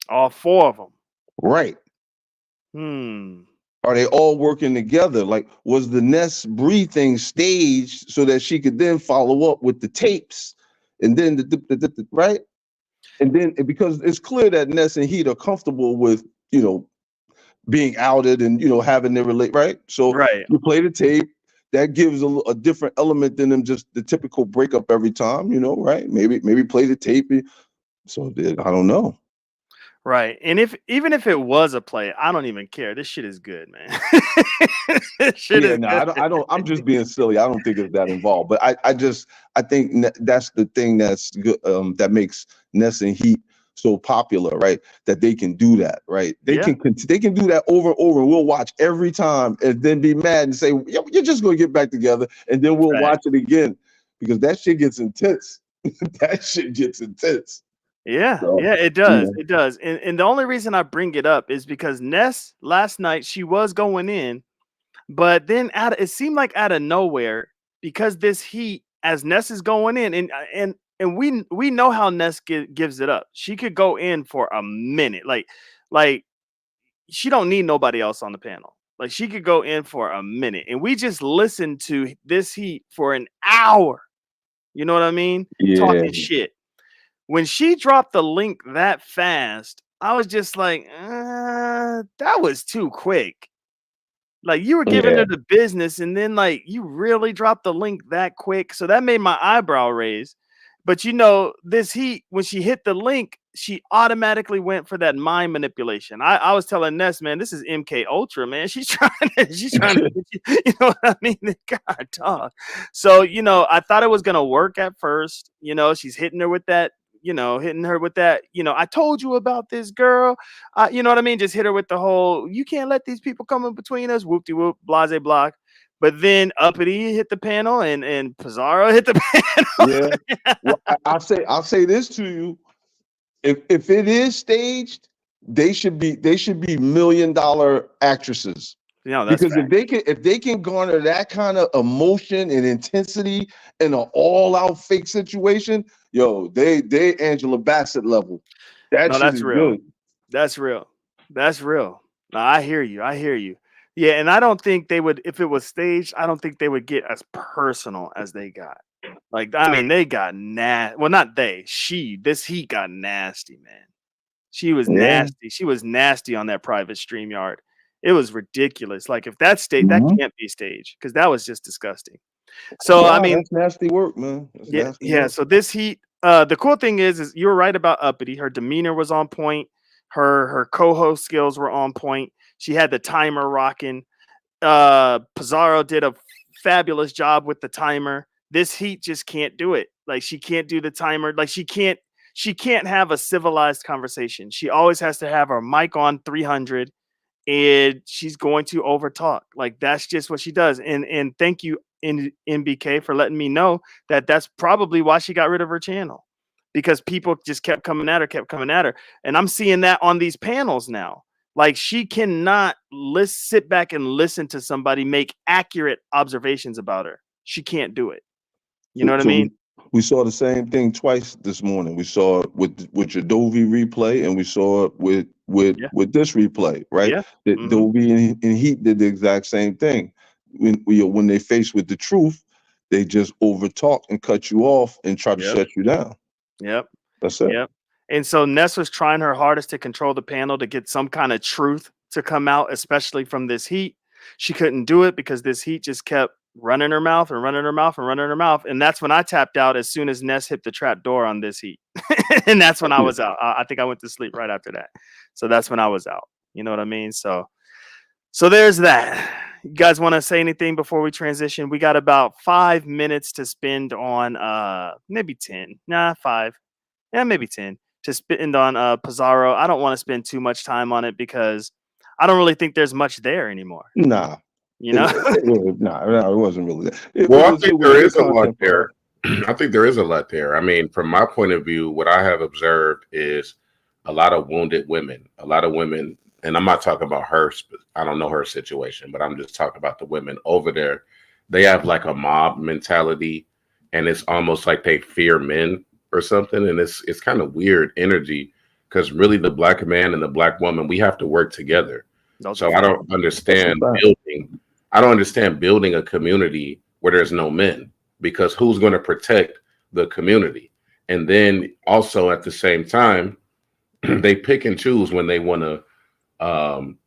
All four of them. Right. Hmm. Are they all working together? Like, was the Ness Bree thing staged so that she could then follow up with the tapes, and then right? And then because it's clear that Ness and Heat are comfortable with being outed and having their relate, right? So Right. you play the tape. That gives a different element than them just the typical breakup every time, right? Maybe play the tape. So I don't know. Right. And even if it was a play, I don't even care. This shit is good, man. This shit Yeah, is no, good. I don't. I'm just being silly. I don't think it's that involved. But I think that's the thing that's good. That makes Ness and Heat so popular, right? That they can do that, right? Yeah. They can do that over and over. And we'll watch every time, and then be mad and say, "You're just gonna get back together," and then we'll Right. watch it again because that shit gets intense. That shit gets intense. Yeah, So, yeah, it does. yeah, It does. And the only reason I bring it up is because Ness last night she was going in, but then it seemed like out of nowhere because this Heat as Ness is going in and we know how Ness gives it up. She could go in for a minute, like she don't need nobody else on the panel. Like she could go in for a minute, and we just listened to this Heat for an hour. You know what I mean? yeah, Talking shit. When she dropped the link that fast, I was just like, that was too quick. Like you were giving her the business, and then like you really dropped the link that quick. So that made my eyebrow raise. But you know, this heat, when she hit the link, she automatically went for that mind manipulation. I was telling Ness, man, this is MK Ultra, man. She's trying to get you know what I mean? God, dog. So, you know, I thought it was gonna work at first. You know, she's hitting her with that, I told you about this girl. You know what I mean? Just hit her with the whole, you can't let these people come in between us, whoop de whoop, blase block. But then Uppity hit the panel and Pizzaro hit the panel. Yeah. Well, I'll say this to you. If it is staged, they should be $1 million actresses. No, that's because fact. if they can garner that kind of emotion and intensity in an all-out fake situation, yo, they Angela Bassett level. That No, shit that's is real. good. That's real. That's real. No, I hear you. I hear you. Yeah, and I don't think they would, if it was staged, I don't think they would get as personal as they got. Like, I mean, they got well, not they, this heat got nasty, man. She was nasty. She was nasty on that private StreamYard. It was ridiculous. Like, if that's staged, that can't be staged, because that was just disgusting. So, I mean, that's nasty work, man. That's nasty work. so this heat, the cool thing is you were right about Uppity. Her demeanor was on point. Her co-host skills were on point. She had the timer rocking. Pizzaro did a fabulous job with the timer. This heat just can't do it. Like, she can't do the timer. Like, she can't have a civilized conversation. She always has to have her mic on 300, and she's going to overtalk. Like, that's just what she does. And thank you, MBK, for letting me know that that's probably why she got rid of her channel, because people just kept coming at her. And I'm seeing that on these panels now. Like, she cannot sit back and listen to somebody make accurate observations about her. She can't do it. You know what I mean? We saw the same thing twice this morning. We saw it with your Dovie replay, and we saw it with this replay, right? Yeah. That Dovie and Heat did the exact same thing. When they faced with the truth, they just overtalk and cut you off and try to shut you down. Yep. That's it. Yep. And so Ness was trying her hardest to control the panel to get some kind of truth to come out, especially from this heat. She couldn't do it because this heat just kept running her mouth and running her mouth and running her mouth. And that's when I tapped out as soon as Ness hit the trap door on this heat. And that's when I was out. I think I went to sleep right after that. So that's when I was out. You know what I mean? So there's that. You guys want to say anything before we transition? We got about 5 minutes to spend on maybe 10. Nah, 5. Yeah, maybe 10 to spend on Pizzaro. I don't want to spend too much time on it because I don't really think there's much there anymore. Nah. You know? No, it wasn't really that. Well, I think there is a lot there. I think there is a lot there. I mean, from my point of view, what I have observed is a lot of wounded women, and I'm not talking about her. I don't know her situation, but I'm just talking about the women over there. They have like a mob mentality, and it's almost like they fear men or something. And it's kind of weird energy, because really the black man and the black woman, we have to work together. So I don't understand building a community where there's no men, because who's going to protect the community? And then also at the same time, they pick and choose when they want to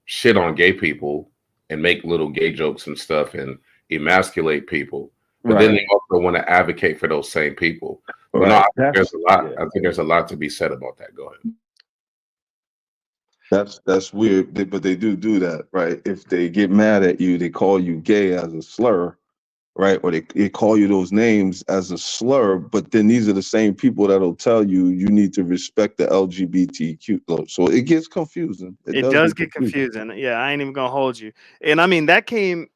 shit on gay people and make little gay jokes and stuff and emasculate people. But then they also want to advocate for those same people. But no, I think there's a lot. I think there's a lot to be said about that. Go ahead. That's weird, but they do that, right? If they get mad at you, they call you gay as a slur, right? Or they call you those names as a slur, but then these are the same people that'll tell you need to respect the LGBTQ. So it gets confusing. It does get confusing. Yeah, I ain't even gonna hold you. And I mean, that came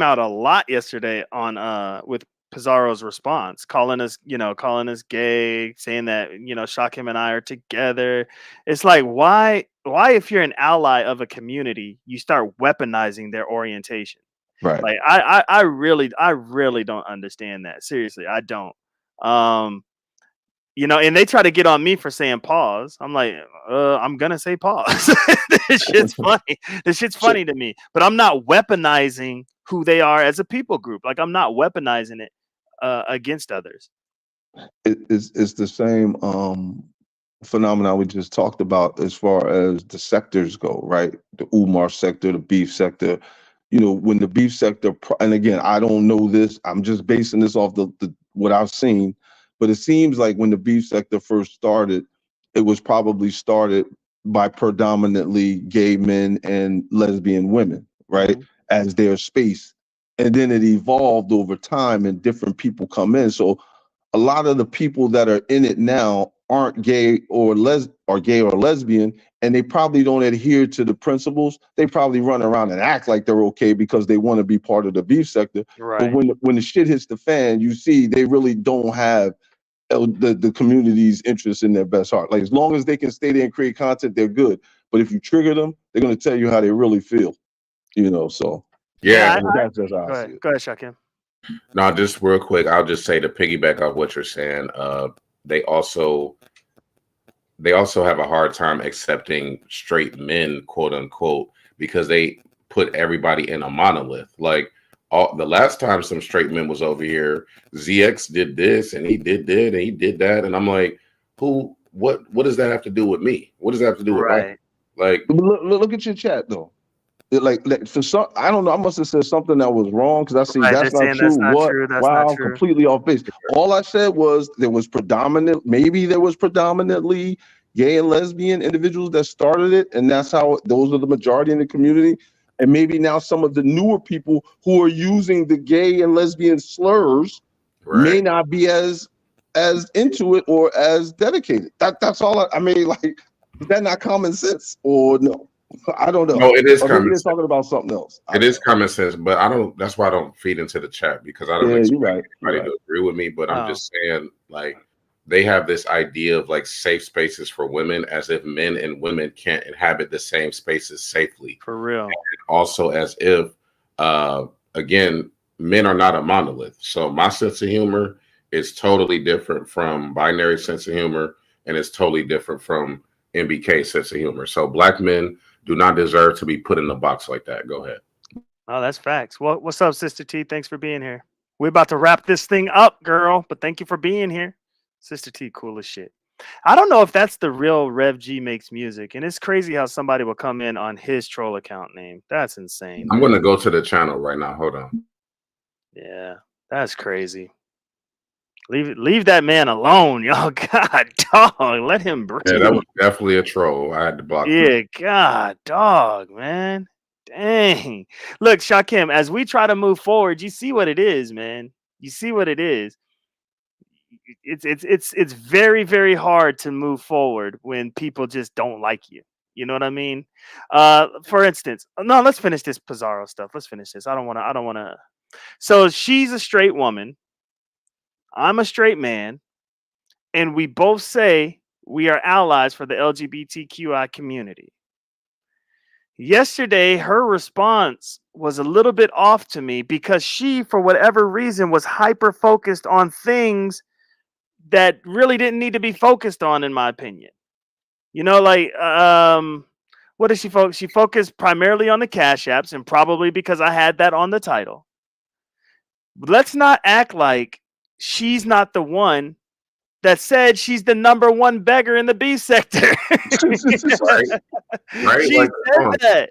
out a lot yesterday on with Pizzaro's response, calling us gay, saying that, Shakim and I are together. It's like, why if you're an ally of a community, you start weaponizing their orientation? Right. Like, I really don't understand that. Seriously, I don't. And they try to get on me for saying pause. I'm like, I'm gonna say pause. This shit's funny. This shit's funny to me. But I'm not weaponizing who they are as a people group. Like, I'm not weaponizing it against others. It's the same phenomenon we just talked about as far as the sectors go, right? The Umar sector, the beef sector. when the beef sector, and again, I don't know this, I'm just basing this off the what I've seen, but it seems like when the beef sector first started, it was probably started by predominantly gay men and lesbian women, right, as their space. And then it evolved over time and different people come in. So a lot of the people that are in it now aren't gay or lesbian, and they probably don't adhere to the principles. They probably run around and act like they're okay because they want to be part of the beef sector. Right. But when the shit hits the fan, you see they really don't have the community's interest in their best heart. Like, as long as they can stay there and create content, they're good. But if you trigger them, they're going to tell you how they really feel. So Yeah. that's just how I see it. Go ahead, Shakim. No, just real quick, I'll just say to piggyback off what you're saying, they also have a hard time accepting straight men, quote unquote, because they put everybody in a monolith. Like, the last time some straight men was over here, ZX did this and he did that and he did that, and I'm like, what does that have to do with me? What does that have to do with life? Like, look at your chat though. Like for some, I don't know. I must have said something that was wrong because I see that's not true. Wow, completely off base. All I said was there was predominantly gay and lesbian individuals that started it, and that's how those are the majority in the community. And maybe now some of the newer people who are using the gay and lesbian slurs may not be as into it or as dedicated. That's all. I mean, like, is that not common sense or no? I don't know. No, it is common sense. They're talking about something else. It is common sense, but I don't. That's why I don't feed into the chat, because I don't expect anybody to agree with me. But I'm just saying, like, they have this idea of like safe spaces for women, as if men and women can't inhabit the same spaces safely. For real. And also, as if, again, men are not a monolith. So my sense of humor is totally different from binary sense of humor, and it's totally different from MBK's sense of humor. So black men do not deserve to be put in a box like that. Go ahead. Oh, that's facts. Well, what's up, Sister T? Thanks for being here. We're about to wrap this thing up, girl, but thank you for being here. Sister T, cool as shit. I don't know if that's the real Rev G Makes Music, and it's crazy how somebody will come in on his troll account name. That's insane. I'm going to go to the channel right now. Hold on. Yeah, that's crazy. Leave that man alone, y'all. God, dog, let him breathe. Yeah, that was definitely a troll. I had to block him. Yeah, God, dog, man. Dang. Look, Shakim, as we try to move forward, you see what it is, man. You see what it is. It's very, very hard to move forward when people just don't like you. You know what I mean? For instance, no, let's finish this Pizzaro stuff. Let's finish this. I don't want to. So she's a straight woman. I'm a straight man, and we both say we are allies for the LGBTQI community. Yesterday, her response was a little bit off to me because she, for whatever reason, was hyper focused on things that really didn't need to be focused on, in my opinion. You know, like, what did she focus? She focused primarily on the Cash Apps, and probably because I had that on the title. But let's not act like she's not the one that said she's the number one beggar in the B sector. Right? She like, said that.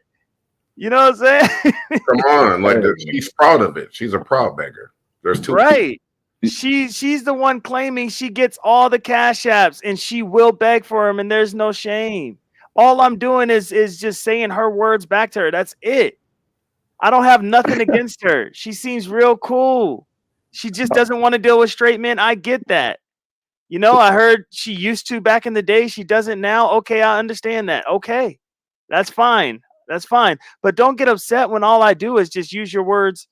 You know what I'm saying? Come on. Like, she's proud of it. She's a proud beggar. There's two. Right. She's the one claiming she gets all the Cash Apps and she will beg for them, and there's no shame. All I'm doing is just saying her words back to her. That's it. I don't have nothing against her. She seems real cool. She just doesn't want to deal with straight men. I get that. You know, I heard she used to back in the day. She doesn't now. Okay, I understand that. Okay, that's fine. That's fine. But don't get upset when all I do is just use your words.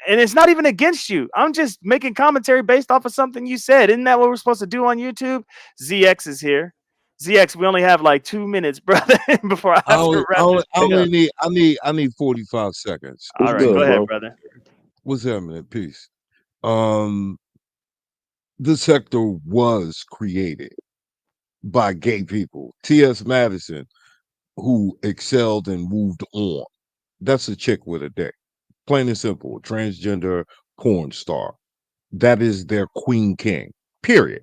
And it's not even against you. I'm just making commentary based off of something you said. Isn't that what we're supposed to do on YouTube? ZX is here. ZX, we only have like 2 minutes, brother, before I have to wrap this thing up. I need 45 seconds. All right, go ahead, brother. What's happening? Peace. This sector was created by gay people. T.S. Madison, who excelled and moved on. That's a chick with a dick. Plain and simple. Transgender porn star. That is their queen king. Period.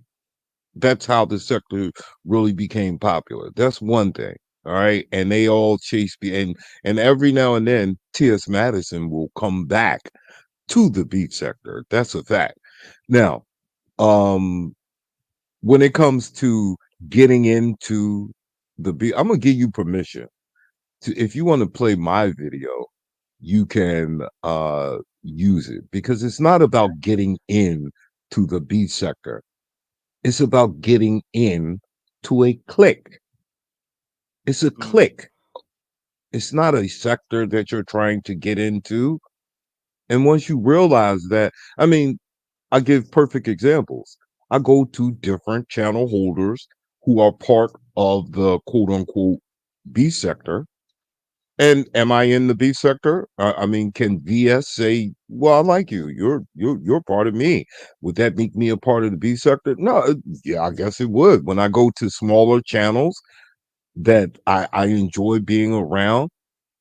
That's how the sector really became popular. That's one thing. All right, and they all chase and every now and then T.S. Madison will come back to the beat sector. That's a fact. Now, when it comes to getting into the beat, I'm gonna give you permission to, if you want to play my video, you can use it, because it's not about getting in to the beat sector. It's about getting in to a click. It's a click. It's not a sector that you're trying to get into. And once you realize that, I mean, I give perfect examples. I go to different channel holders who are part of the quote unquote B sector. And am I in the B sector? I mean, can VS say, "Well, I like you. You're part of me"? Would that make me a part of the B sector? No. Yeah, I guess it would. When I go to smaller channels that I enjoy being around,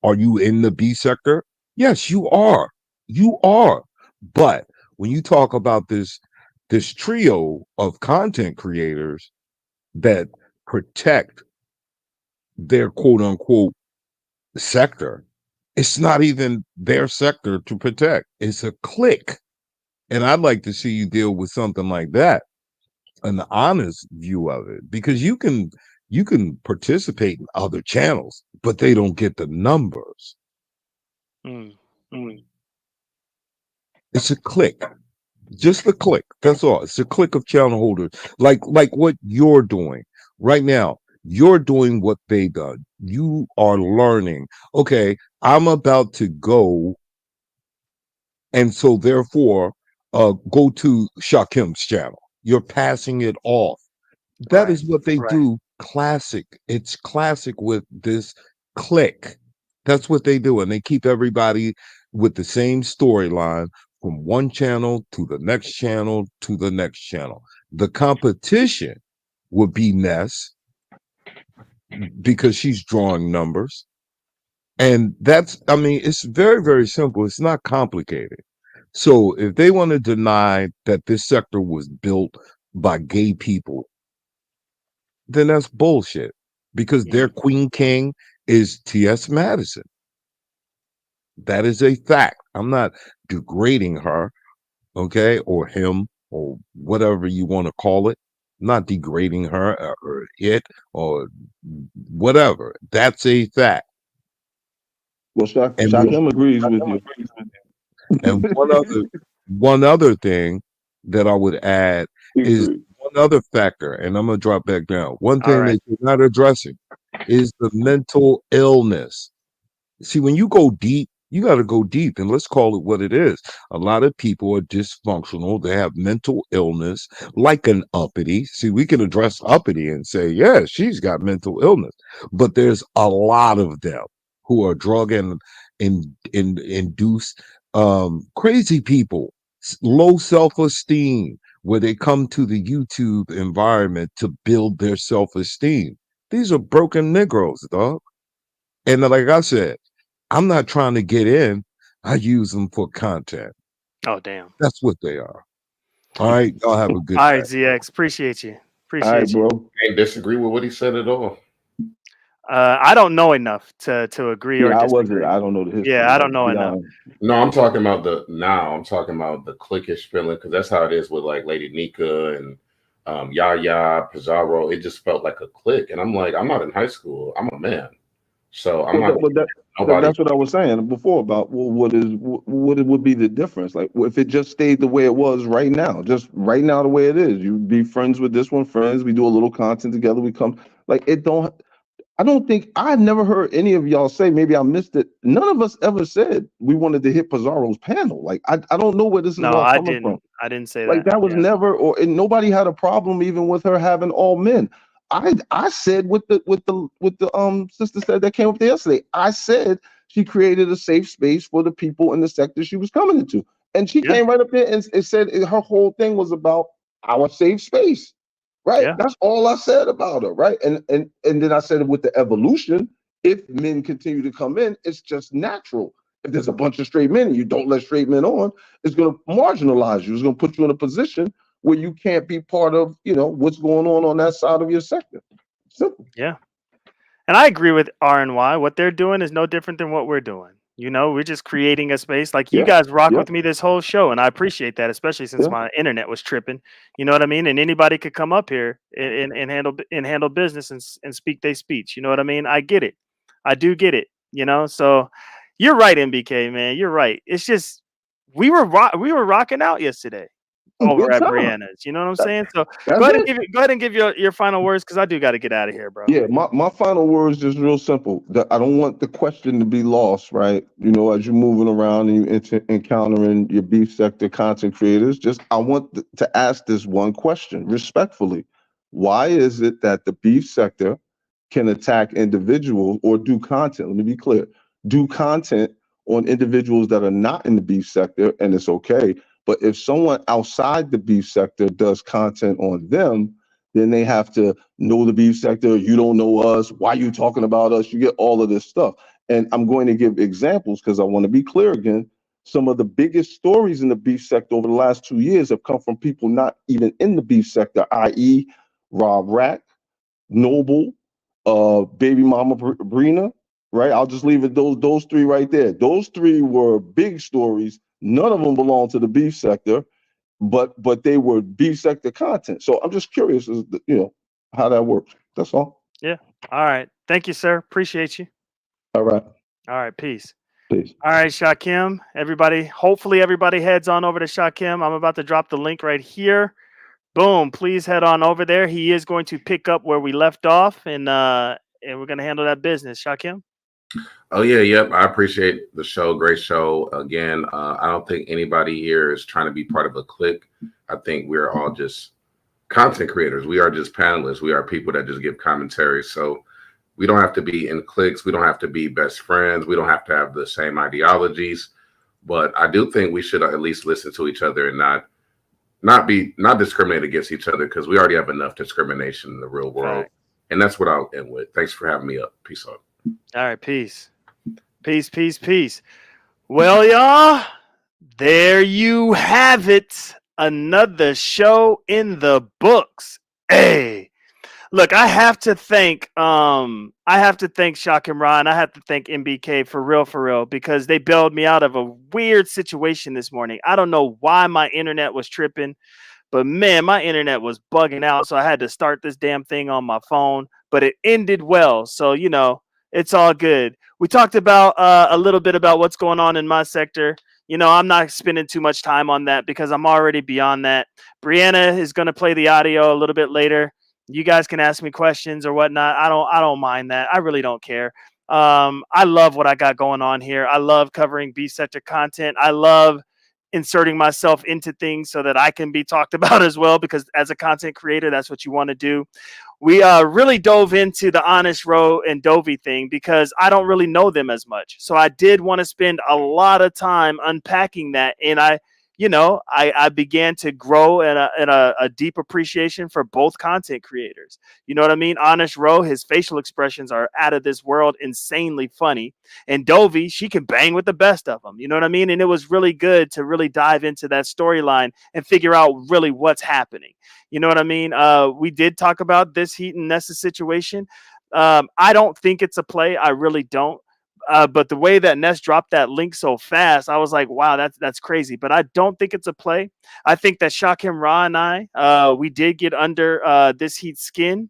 are you in the B sector? Yes, you are. You are. But when you talk about this trio of content creators that protect their quote unquote sector, it's not even their sector to protect. It's a clique. And I'd like to see you deal with something like that, an honest view of it, because you can participate in other channels, but they don't get the numbers. It's a click, just a click. That's all. It's a click of channel holders, like what you're doing right now. You're doing what they done. You are learning. Okay, I'm about to go, and so therefore, go to Shakim's channel. You're passing it off. That is what they do. Classic. It's classic with this click. That's what they do. And they keep everybody with the same storyline from one channel to the next channel to the next channel. The competition would be Ness, because she's drawing numbers. And that's, I mean, it's very, very simple. It's not complicated. So if they want to deny that this sector was built by gay people, then that's bullshit, because their queen king is T.S. Madison. That is a fact. I'm not degrading her, okay, or him, or whatever you want to call it. I'm not degrading her or it or whatever. That's a fact. Well, And Shakim agrees with you. and one other thing that I would add is one other factor, and I'm gonna drop back down. One thing that you're not addressing is the mental illness. See, when you go deep, you got to go deep, and let's call it what it is. A lot of people are dysfunctional. They have mental illness, like an uppity. See, we can address uppity and say, yeah, she's got mental illness, but there's a lot of them who are drug and induced, crazy people, low self-esteem, where they come to the YouTube environment to build their self-esteem. These are broken Negroes, dog. And like I said, I'm not trying to get in. I use them for content. Oh, damn. That's what they are. All right. Y'all have a good All day. right, ZX. Appreciate you. All Appreciate right, you. bro. Can't disagree with what he said at all. I don't know enough to agree or Yeah, I disagree. wasn't. I don't know the history. Yeah, I don't know to be enough. honest. No, I'm talking about I'm talking about the cliquish feeling, because that's how it is with like Lady Nika and Yaya, Pizzaro. It just felt like a clique. And I'm like, I'm not in high school. I'm a man. So I'm not nobody. That's what I was saying before about, well, what it would be the difference? Like, if it just stayed the way it was right now, just right now the way it is, you'd be friends with this one, friends. We do a little content together. We come, like, it don't. I don't think I've never heard any of y'all say, maybe I missed it. None of us ever said we wanted to hit Pizzaro's panel. Like, I don't know where this is No, all I coming from. didn't. I didn't say Like, that was never, and nobody had a problem even with her having all men. I said with the sister said that came up there yesterday. I said she created a safe space for the people in the sector she was coming into, and she came right up there and said her whole thing was about our safe space. Right. Yeah. That's all I said about her. Right. And then I said with the evolution, if men continue to come in, it's just natural. If there's a bunch of straight men and you don't let straight men on, it's going to marginalize you. It's going to put you in a position where you can't be part of, what's going on that side of your sector. Simple. Yeah. And I agree with RNY. What they're doing is no different than what we're doing. You know, we're just creating a space. Like, you Yeah, guys rock yeah, with me this whole show, and I appreciate that, especially since yeah. my internet was tripping. You know what I mean? And anybody could come up here and handle business and speak their speech. You know what I mean? I get it. I do get it. You know, so you're right, MBK man. You're right. It's just we were rocking out yesterday over Good at time. Brianna's. You know what I'm saying? So That's it. go ahead and give your final words, because I do got to get out of here, bro. Yeah, my final words just real simple. I don't want the question to be lost, right? You know, as you're moving around and you encountering your beef sector content creators, just I want to ask this one question respectfully. Why is it that the beef sector can attack individuals or do content? Let me be clear. Do content on individuals that are not in the beef sector, and it's okay. But if someone outside the beef sector does content on them, then they have to know the beef sector. You don't know us. Why are you talking about us? You get all of this stuff. And I'm going to give examples because I want to be clear again. Some of the biggest stories in the beef sector over the last 2 years have come from people not even in the beef sector, i.e., Rob Rack, Noble, Baby Mama Brina, right? I'll just leave it those three right there. Those three were big stories. None of them belong to the beef sector, but they were beef sector content. So I'm just curious as how that works. That's all. Yeah. All right. Thank you, sir. Appreciate you. All right. All right. Peace. Peace. All right, Shakim. Everybody, hopefully everybody heads on over to Shakim. I'm about to drop the link right here. Boom. Please head on over there. He is going to pick up where we left off, and we're gonna handle that business. Shakim. Oh yeah, yep. I appreciate the show. Great show. Again, I don't think anybody here is trying to be part of a clique. I think we're all just content creators. We are just panelists. We are people that just give commentary. So we don't have to be in cliques. We don't have to be best friends. We don't have to have the same ideologies. But I do think we should at least listen to each other and not discriminate against each other, because we already have enough discrimination in the real world. Right. And that's what I'll end with. Thanks for having me up. Peace out. All right. Peace. Peace. Peace. Peace. Well, y'all, there you have it. Another show in the books. Hey. Look, I have to thank Shock and Ron. I have to thank MBK for real, because they bailed me out of a weird situation this morning. I don't know why my internet was tripping, but man, my internet was bugging out, so I had to start this damn thing on my phone. But it ended well, so it's all good. We talked about a little bit about what's going on in my sector. I'm not spending too much time on that because I'm already beyond that. Brianna is going to play the audio a little bit later. You guys can ask me questions or whatnot. I don't mind that. I really don't care. I love what I got going on here. I love covering B sector content. I love inserting myself into things so that I can be talked about as well, because as a content creator, that's what you want to do. We really dove into the Honest Row and Dovie thing because I don't really know them as much. So I did want to spend a lot of time unpacking that, and I began to grow in a deep appreciation for both content creators. You know what I mean? Honest Row, his facial expressions are out of this world, insanely funny. And Dovie, she can bang with the best of them. You know what I mean? And it was really good to really dive into that storyline and figure out really what's happening. You know what I mean? We did talk about this Heat and Nessa situation. I don't think it's a play. I really don't. But the way that Ness dropped that link so fast, I was like, wow, that's crazy. But I don't think it's a play. I think that Shakim Ra and I, we did get under this Heat skin.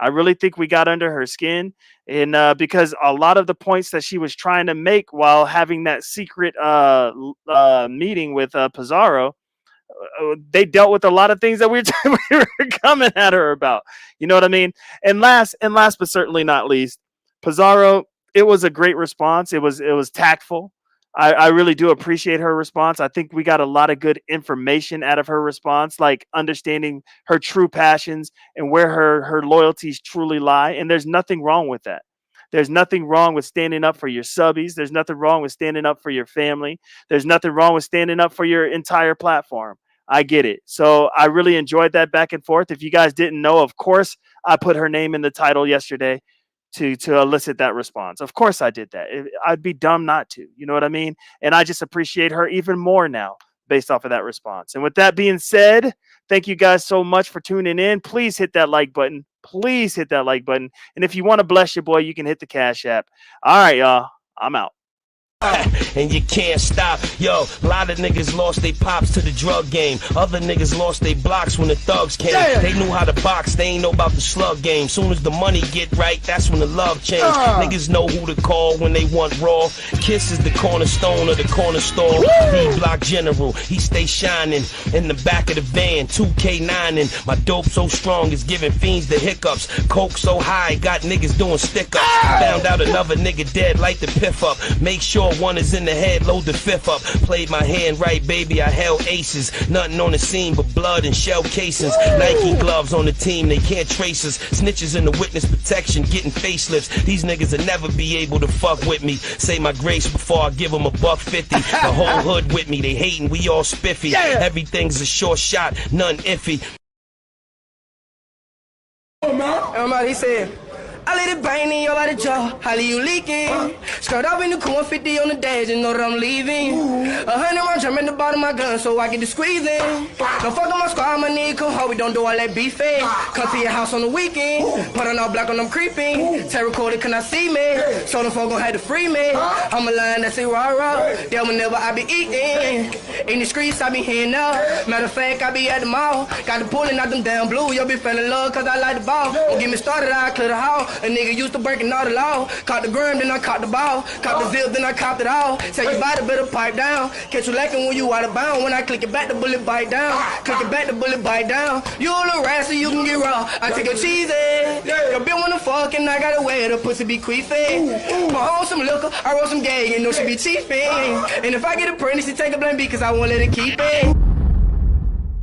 I really think we got under her skin. And because a lot of the points that she was trying to make while having that secret meeting with Pizzaro, they dealt with a lot of things that we were coming at her about. You know what I mean? And last but certainly not least, Pizzaro, it was a great response. It was tactful. I really do appreciate her response. I think we got a lot of good information out of her response, like understanding her true passions and where her loyalties truly lie. And there's nothing wrong with that. There's nothing wrong with standing up for your subbies. There's nothing wrong with standing up for your family. There's nothing wrong with standing up for your entire platform. I get it. So I really enjoyed that back and forth. If you guys didn't know, of course, I put her name in the title yesterday to elicit that response. Of course I did that. I'd be dumb not to. You know what I mean? And I just appreciate her even more now based off of that response. And with that being said, thank you guys so much for tuning in. Please hit that like button. please hit that like button. And if you want to bless your boy, you can hit the Cash App. All right, y'all. I'm out. And you can't stop. Yo, a lot of niggas lost they pops to the drug game. Other niggas lost they blocks when the thugs came. They knew how to box, they ain't know about the slug game. Soon as the money get right, that's when the love change. Niggas know who to call when they want raw. Kiss is the cornerstone of the corner store. D-block general, he stay shining. In the back of the van, 2K9 and my dope so strong it's giving fiends the hiccups. Coke so high, got niggas doing stick-ups. Found out another nigga dead, light the piff up. Make sure one is in the head, load the fifth up. Played my hand right, baby, I held aces. Nothing on the scene but blood and shell casings. Nike gloves on the team, they can't trace us. Snitches in the witness protection, getting facelifts. These niggas will never be able to fuck with me. Say my grace before I give them $150. The whole hood with me, they hating, we all spiffy. Everything's a short shot, none iffy. Everybody said, I let it bang in your body jaw, how you leaking? Skirt up in the corn, 50 on the dash, you know that I'm leaving. 100 rounds jump in the bottom of my gun, so I get the squeezing. Don't fuck with my squad, my nigga, come home, we don't do all that beefing. Come to your house on the weekend, put on all black on them creeping. Terror recorded, can I see me? So them folk gon' have to free me. I'm a lion that's a rah-rah, that whenever I be eating. In the streets, I be hearing up. Matter of fact, I be at the mall. Got the pulling out them damn blue, yo be feeling love, cause I like the ball. Don't get me started, I clear the hall. A nigga used to breaking all the law. Caught the gram, then I caught the ball. Caught the zip, then I copped it all. Say your body better pipe down. Catch you lacking when you out of bound. When I click it back, the bullet bite down. Click it back, the bullet bite down. You a little rassy, you can get raw. I take a cheesy. Your bitch wanna fuck and I got a way the pussy be queefing. Pour on some liquor, I roll some gay, you know she be chiefing. And if I get a pregnant, she take a blame B cause I won't let it keep it.